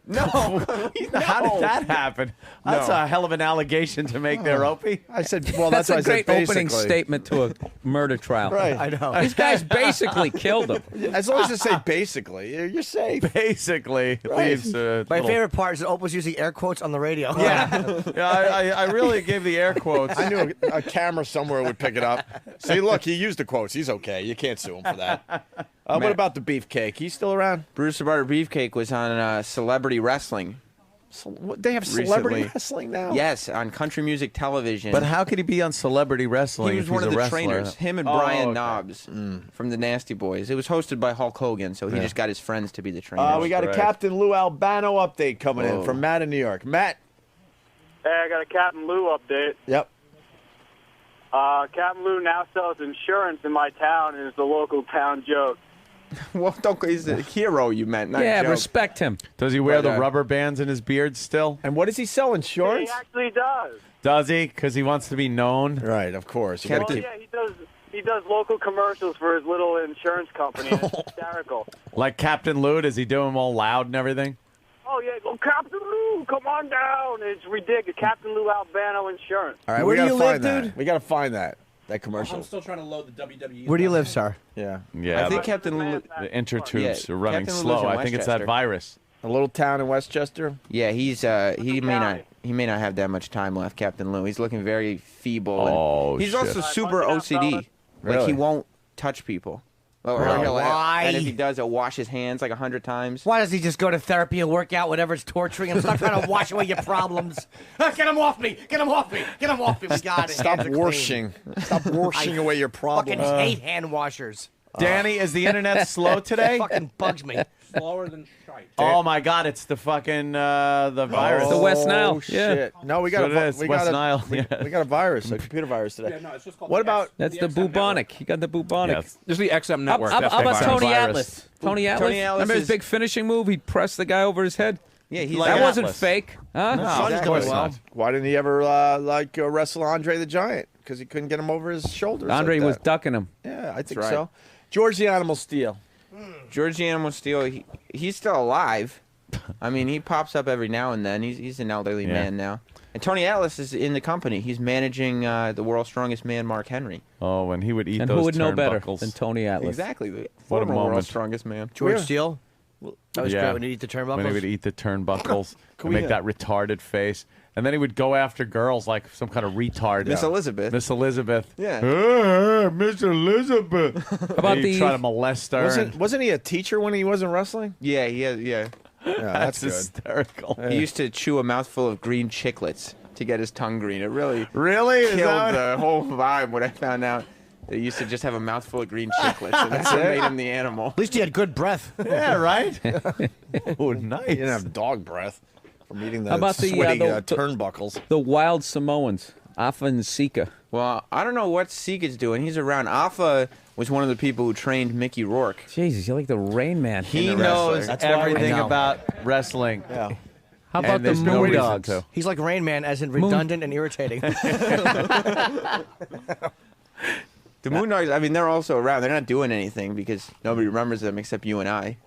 No. How did that happen? That's a hell of an allegation to make there, Opie. I said, well, That's that's a why I great said opening basically. statement to a murder trial. Right. I know. These guys basically killed him. As long as you say basically, you're safe. Basically, Right. leaves My favorite part is that Opal was using air quotes on the radio. Yeah, I really gave the air quotes. I knew a camera somewhere would pick it up. See, look, he used the quotes. He's okay. You can't sue him for that. What about the beefcake? He's still around? Bruce the Barber Beefcake was on Celebrity Wrestling. They have celebrity recently. wrestling now? Yes, on country music television. But how could he be on Celebrity Wrestling? He was if one he's of a the wrestler? trainers. Him and Oh, Brian okay. Knobs from the Nasty Boys. It was hosted by Hulk Hogan, so he just got his friends to be the trainers. We got a Captain Lou Albano update coming in from Matt in New York. Matt. Hey, I got a Captain Lou update. Yep. Captain Lou now sells insurance in my town and is the local town joke. Well, he's a hero, you meant, not Yeah, a joke. respect him. Does he wear But, the rubber bands in his beard still? And what does he sell? Insurance? He actually does. Does he? Because he wants to be known. Right, of course. You Well, gotta keep. yeah, he does. He does local commercials for his little insurance company. And it's hysterical. Like Captain Lou, does he do them all loud and everything? Oh yeah, go Captain Lou, come on down. It's ridiculous. Captain Lou Albano Insurance. All right, Where we do gotta you find live, that. dude? We gotta find that commercial. I'm still trying to load the WWE. Where do you live, sir? Yeah. Yeah. I think Captain Lou. The intertubes are running Captain Lou lives slow. in I think it's that Westchester. virus. A little town in Westchester. Yeah, he may not have that much time left, Captain Lou. He's looking very feeble. Oh, he's shit. also super OCD. Like Really? he won't touch people. Or Why? And if he does, he'll wash his hands like 100 times. Why does he just go to therapy and work out whatever's torturing him? Stop trying to wash away your problems. Get him off me! Get him off me! Get him off me! We got it. Stop Hands are clean. washing. Stop washing away your Fucking problems. hate hand washers. Danny, is the internet slow today? Fucking bugs me. Slower than shite. Oh my God! It's the fucking the virus. The West Nile. Oh, shit. No, we got That's what it is, we West got Nile. We got a virus, a computer virus today. Yeah, no, it's just called What the about? That's the XM bubonic. He got the bubonic. Yes. This is the XM How, network. how That's about the Tony virus. Atlas? Tony Atlas? Tony Atlas Remember his is- big finishing move? He'd press the guy over his head. Yeah, he's Like That wasn't Atlas. fake. Huh? No, Son's of doing course well. not. Why didn't he ever wrestle Andre the Giant? Because he couldn't get him over his shoulders. Andre like was that. ducking him. Yeah, I think right. so. George the Animal Steel. George the Animal Steel, he's still alive. I mean, he pops up every now and then. He's an elderly Yeah. man now. And Tony Atlas is in the company. He's managing the world's strongest man, Mark Henry. Oh, and he would eat And those who would know better turnbuckles. than Tony Atlas? Exactly. The What a former moment. world's strongest man. George Steele. That was Yeah. great when he'd eat the turnbuckles. When he would eat the turnbuckles and we make that retarded face. And then he would go after girls like some kind of retard. Miss Elizabeth. Miss Elizabeth. Yeah. Miss Elizabeth. about He'd the- try to molest her. Wasn't he a teacher when he wasn't wrestling? Yeah. Yeah, That's that's good. hysterical. He used to chew a mouthful of green chiclets to get his tongue green. It really Really? Is killed that- the whole vibe when I found out. They used to just have a mouthful of green chiclets, and that's what made him the animal. At least he had good breath. Yeah, right? Oh, nice. He didn't have dog breath from eating the How about the, sweaty the- turnbuckles. The wild Samoans, Afa and Sika. Well, I don't know what Sika's doing. He's around. Alpha was one of the people who trained Mickey Rourke. Jesus, you're like the Rain Man. He the knows wrestler. everything I know. about wrestling. Yeah. How about the there's no reason Moondogs? to. He's like Rain Man, as in redundant and irritating. The Moondogs, I mean, they're also around. They're not doing anything because nobody remembers them except you and I.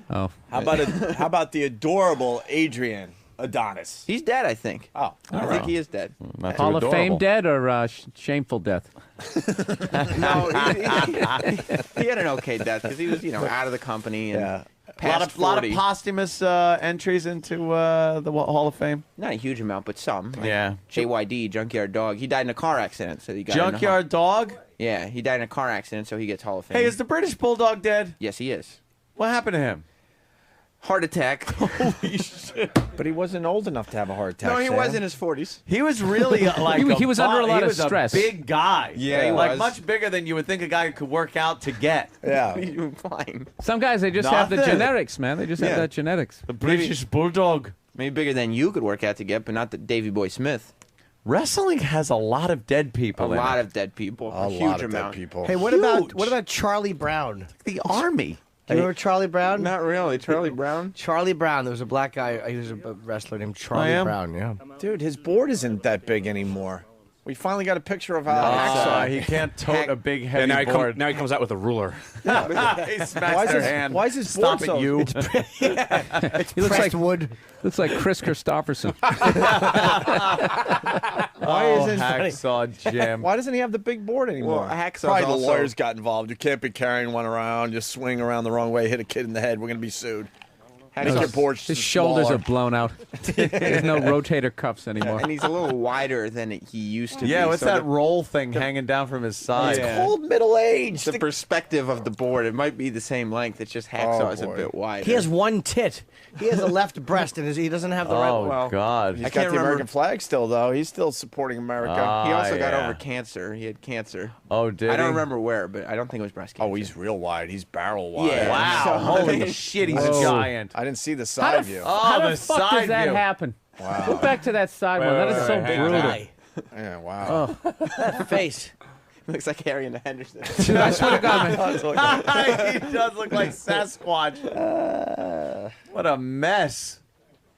Oh, How about the adorable Adrian Adonis? He's dead, I think. Oh, I think he is dead. Not too Hall of Fame adorable. dead or shameful death? No, he had an okay death because he was, out of the company and Yeah. past lot 40. of posthumous entries into the Hall of Fame. Not a huge amount, but some. Like Yeah. JYD, Junkyard Dog. He died in a car accident, so he got in a Junkyard Dog? Yeah, he died in a car accident, so he gets Hall of Fame. Hey, is the British Bulldog dead? Yes, he is. What happened to him? Heart attack. Holy shit. But he wasn't old enough to have a heart attack. No, he Sam. was in his 40s. He was really like He was under a lot he of was stress. A big guy. Yeah, he like was. much bigger than you would think a guy could work out to get. Yeah. What are you implying? Some guys, they just have the Nothing. genetics, man. They just have Yeah. that genetics. The British Bulldog. Maybe bigger than you could work out to get, but not the Davy Boy Smith. Wrestling has a lot of dead people. A in lot it. of dead people. A huge lot of amount. dead people. Hey, what about Charlie Brown? The army. Do you remember Charlie Brown? Not really. Charlie Brown? Charlie Brown. There was a black guy. He was a wrestler named Charlie am? Brown. Yeah. Dude, his board isn't that big anymore. We finally got a picture of Hacksaw. He can't tote a big heavy And board. now he comes out with a ruler. He smacks their hand. Why is his Stop board it, so? you. He looks like wood. Looks like Chris Christopherson. Why isn't Hacksaw Jim? Why doesn't he have the big board anymore? Well, Hacksaw's Probably the also- lawyers got involved. You can't be carrying one around, just swing around the wrong way, hit a kid in the head. We're going to be sued. Make your board His shoulders are blown out. There's no rotator cuffs anymore. And he's a little wider than he used to be. Yeah, what's so that roll thing hanging down from his side? Yeah. Old middle age. The perspective of the board, it might be the same length. It's just Hacksaw is a bit wider. He has one tit. He has a left breast, and he doesn't have the right one. Oh, God. He's got the American flag still, though. He's still supporting America. He also got yeah. over cancer. He had cancer. Oh, did I don't he? remember where, but I don't think it was breast cancer. Oh, he's real wide. He's barrel wide. Yeah. Wow. So- Holy shit, he's a giant. I didn't see the How side the, view. how Oh, the the fuck side does that view. happen? Wow. Go back to that side one. That is so brutal. Yeah, wow. That face. Looks like Harry and Henderson. I swear to God, man. He does look like Sasquatch. What a mess.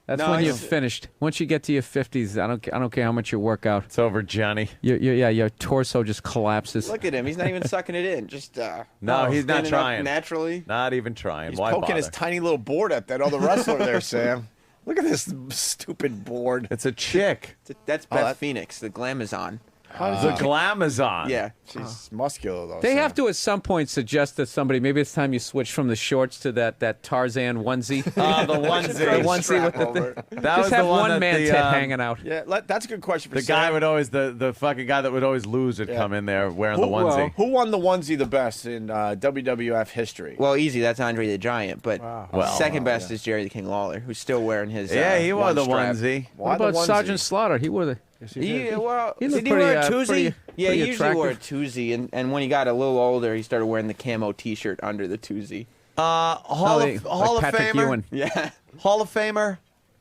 That's No, when you're he's- finished. Once you get to your 50s, I don't care how much you work out. It's over, Johnny. Your torso just collapses. Look at him. He's not even sucking it in. Just No, he's not standing up trying. naturally. Not even trying. He's Why poking bother? his tiny little board at that other wrestler there, Sam. Look at this stupid board. It's a chick. That's Beth Phoenix, the Glamazon. The Glamazon. Yeah. She's muscular, though. They Sam. have to at some point suggest that somebody, maybe it's time you switch from the shorts to that Tarzan onesie. The onesie. The onesie with the thing. That was Just have the one one that man the, tit hanging out. Yeah, that's a good question for The Sam. guy would always, the fucking guy that would always lose would come in there wearing the Who- onesie. Who won the onesie the best in WWF history? Well, easy. That's Andre the Giant. But Well, second best is Jerry the King Lawler, who's still wearing his. Yeah, he wore one the strap. onesie. What about Sergeant Slaughter? He wore the. He, well, He looked did he pretty, wear a uh, toozy? pretty- Yeah, pretty he usually wore a attractive. toozy, and when he got a little older, he started wearing the camo T-shirt under the toozy. Hall like of Patrick Famer. Ewing. Yeah. Hall of Famer.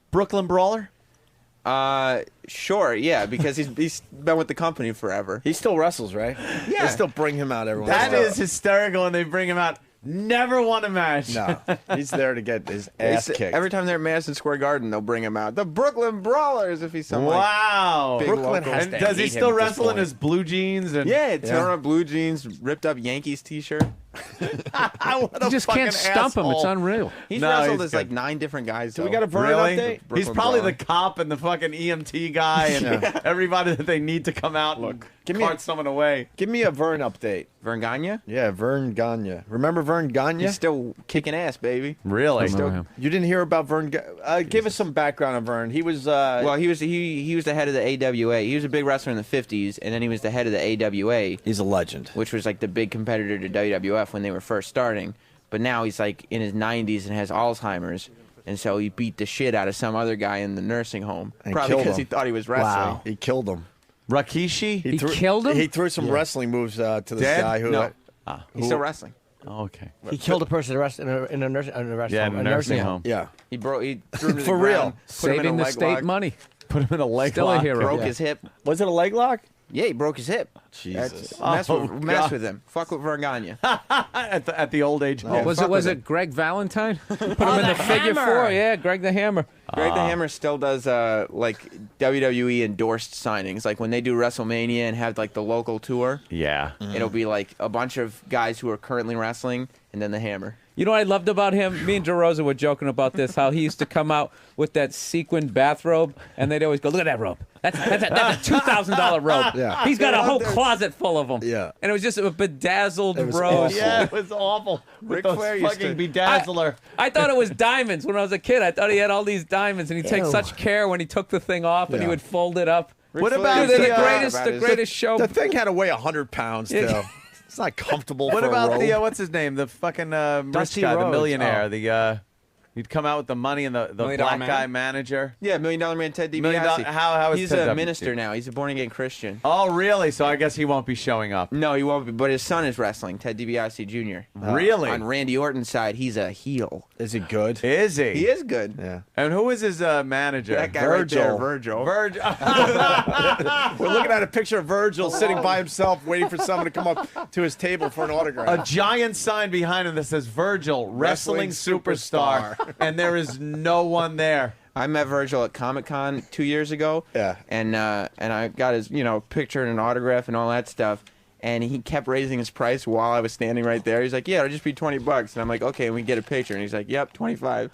Brooklyn Brawler. Sure, yeah, because he's been with the company forever. He still wrestles, right? Yeah. They still bring him out every once That in a while. is hysterical when they bring him out. Never won a match. No, he's there to get his ass kicked. Every time they're at Madison Square Garden, they'll bring him out. The Brooklyn Brawlers, if he's some Wow. big Brooklyn local. has And to does he hate still him at this wrestle in point. his blue jeans? And Yeah, turn on blue jeans, ripped up Yankees T-shirt. What You a just can't fucking stump him. It's asshole. unreal. He's No, wrestled he's as like good. 9 different guys. Do we though. got a Vern Really? update? He's Brooklyn probably Brawler. the cop and the fucking EMT guy and everybody that they need to come out and cart someone away. Give me a Vern update. Vern Gagne? Yeah, Vern Gagne. Remember Vern Gagne? He's still kicking ass, baby. Really? Remember him. You didn't hear about Vern? Give us some background on Vern. He was. Well, he was the head of the AWA. He was a big wrestler in the 50s, and then he was the head of the AWA, he's a legend. which was like the big competitor to WWF when they were first starting. But now he's like in his 90s and has Alzheimer's, and so he beat the shit out of some other guy in the nursing home, And probably killed because he him. thought he was wrestling. Wow, he killed him. Rakishi? He killed him? He threw some wrestling moves to this Dead? guy who. No. He's still wrestling. Oh, okay. He killed a person in a nursing Yeah, in a nursing home. Yeah. He threw him to the For real. ground, put him in Saving a the leg state lock, money. Put him in a leg Still a lock. hero. broke his hip. Was it a leg lock? Yeah, he broke his hip. Jesus. Mess God. with him. Fuck with Vern Gagne. at the old age home. Was it Greg Valentine? Put him in the figure four. Yeah, Greg the Hammer. Greg the Hammer still does like WWE endorsed signings. Like when they do WrestleMania and have like the local tour, Yeah. it'll be like a bunch of guys who are currently wrestling and then the Hammer. You know what I loved about him? Me and DeRosa were joking about this, how he used to come out with that sequined bathrobe, and they'd always go, look at that robe. That's a $2,000 robe. Yeah. He's got a whole closet full of them. Yeah. And it was just a bedazzled was robe. awful. Yeah, it was awful. Ric With those Flair used fucking to- bedazzler. I thought it was diamonds when I was a kid. I thought he had all these diamonds, and he'd take Ew. such care when he took the thing off, and he Yeah. would fold it up. What Flair about Dude, used they're to the talk greatest, about the his- greatest show. The thing had to weigh 100 pounds Yeah. still. It's not comfortable. What for about a the robe. what's his name? The fucking rich Dusty guy, the Rhodes. millionaire. Oh. The he'd come out with the money and the Million Dollar black Man? guy manager. Yeah, $1 Million Man Ted DiBiase. $1 Million how is He's Ted a DiBiase? minister now. He's a born-again Christian. Oh, really? So I guess he won't be showing up. No, he won't be. But his son is wrestling, Ted DiBiase Jr. Really? On Randy Orton's side, he's a heel. Is he good? Is he? He is good. Yeah. And who is his manager? That guy right there, Virgil. Virgil. We're looking at a picture of Virgil sitting by himself, waiting for someone to come up to his table for an autograph. A giant sign behind him that says Virgil, wrestling superstar. And there is no one there. I met Virgil at Comic-Con 2 years ago. Yeah. And I got his, picture and an autograph and all that stuff. And he kept raising his price while I was standing right there. He's like, "Yeah, it'll just be $20." And I'm like, "Okay," and we get a picture. And he's like, "Yep, 25."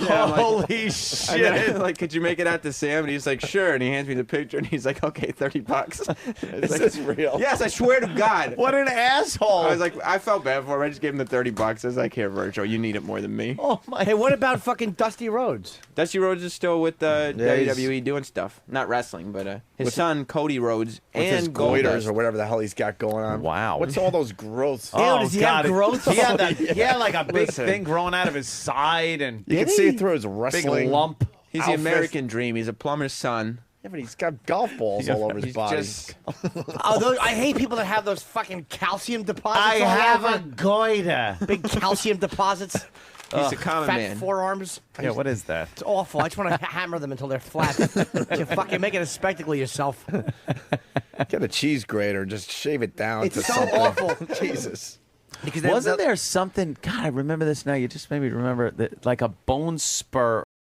Holy shit! And then I'm like, "Could you make it out to Sam?" And he's like, "Sure." And he hands me the picture. And he's like, "Okay, $30." Is this real? Yes, I swear to God. What an asshole! I was like, I felt bad for him. I just gave him the $30. I was like, "Here, Virgil, you need it more than me." Oh my! Hey, what about fucking Dusty Rhodes? Dusty Rhodes is still with WWE doing stuff, not wrestling, but his son Cody Rhodes With his and goiters Goldust. or whatever the hell he's got going on. Wow. What's all those growths? Ew, does he have growth? He had that. He had like a big Listen. thing growing out of his side, and You can see it through his big wrestling lump. He's outfit. the American dream. He's a plumber's son. Yeah, but he's got golf balls all over his He's body. just I hate people that have those fucking calcium deposits. I all have over. a goiter. Big calcium deposits. He's a common Fat man. forearms. Yeah, what is that? It's awful. I just want to hammer them until they're flat. You fucking make it a spectacle yourself. Get a cheese grater, just shave it down. It's to so something. awful. Jesus. Because Wasn't there something? God, I remember this now. You just made me remember that, like a bone spur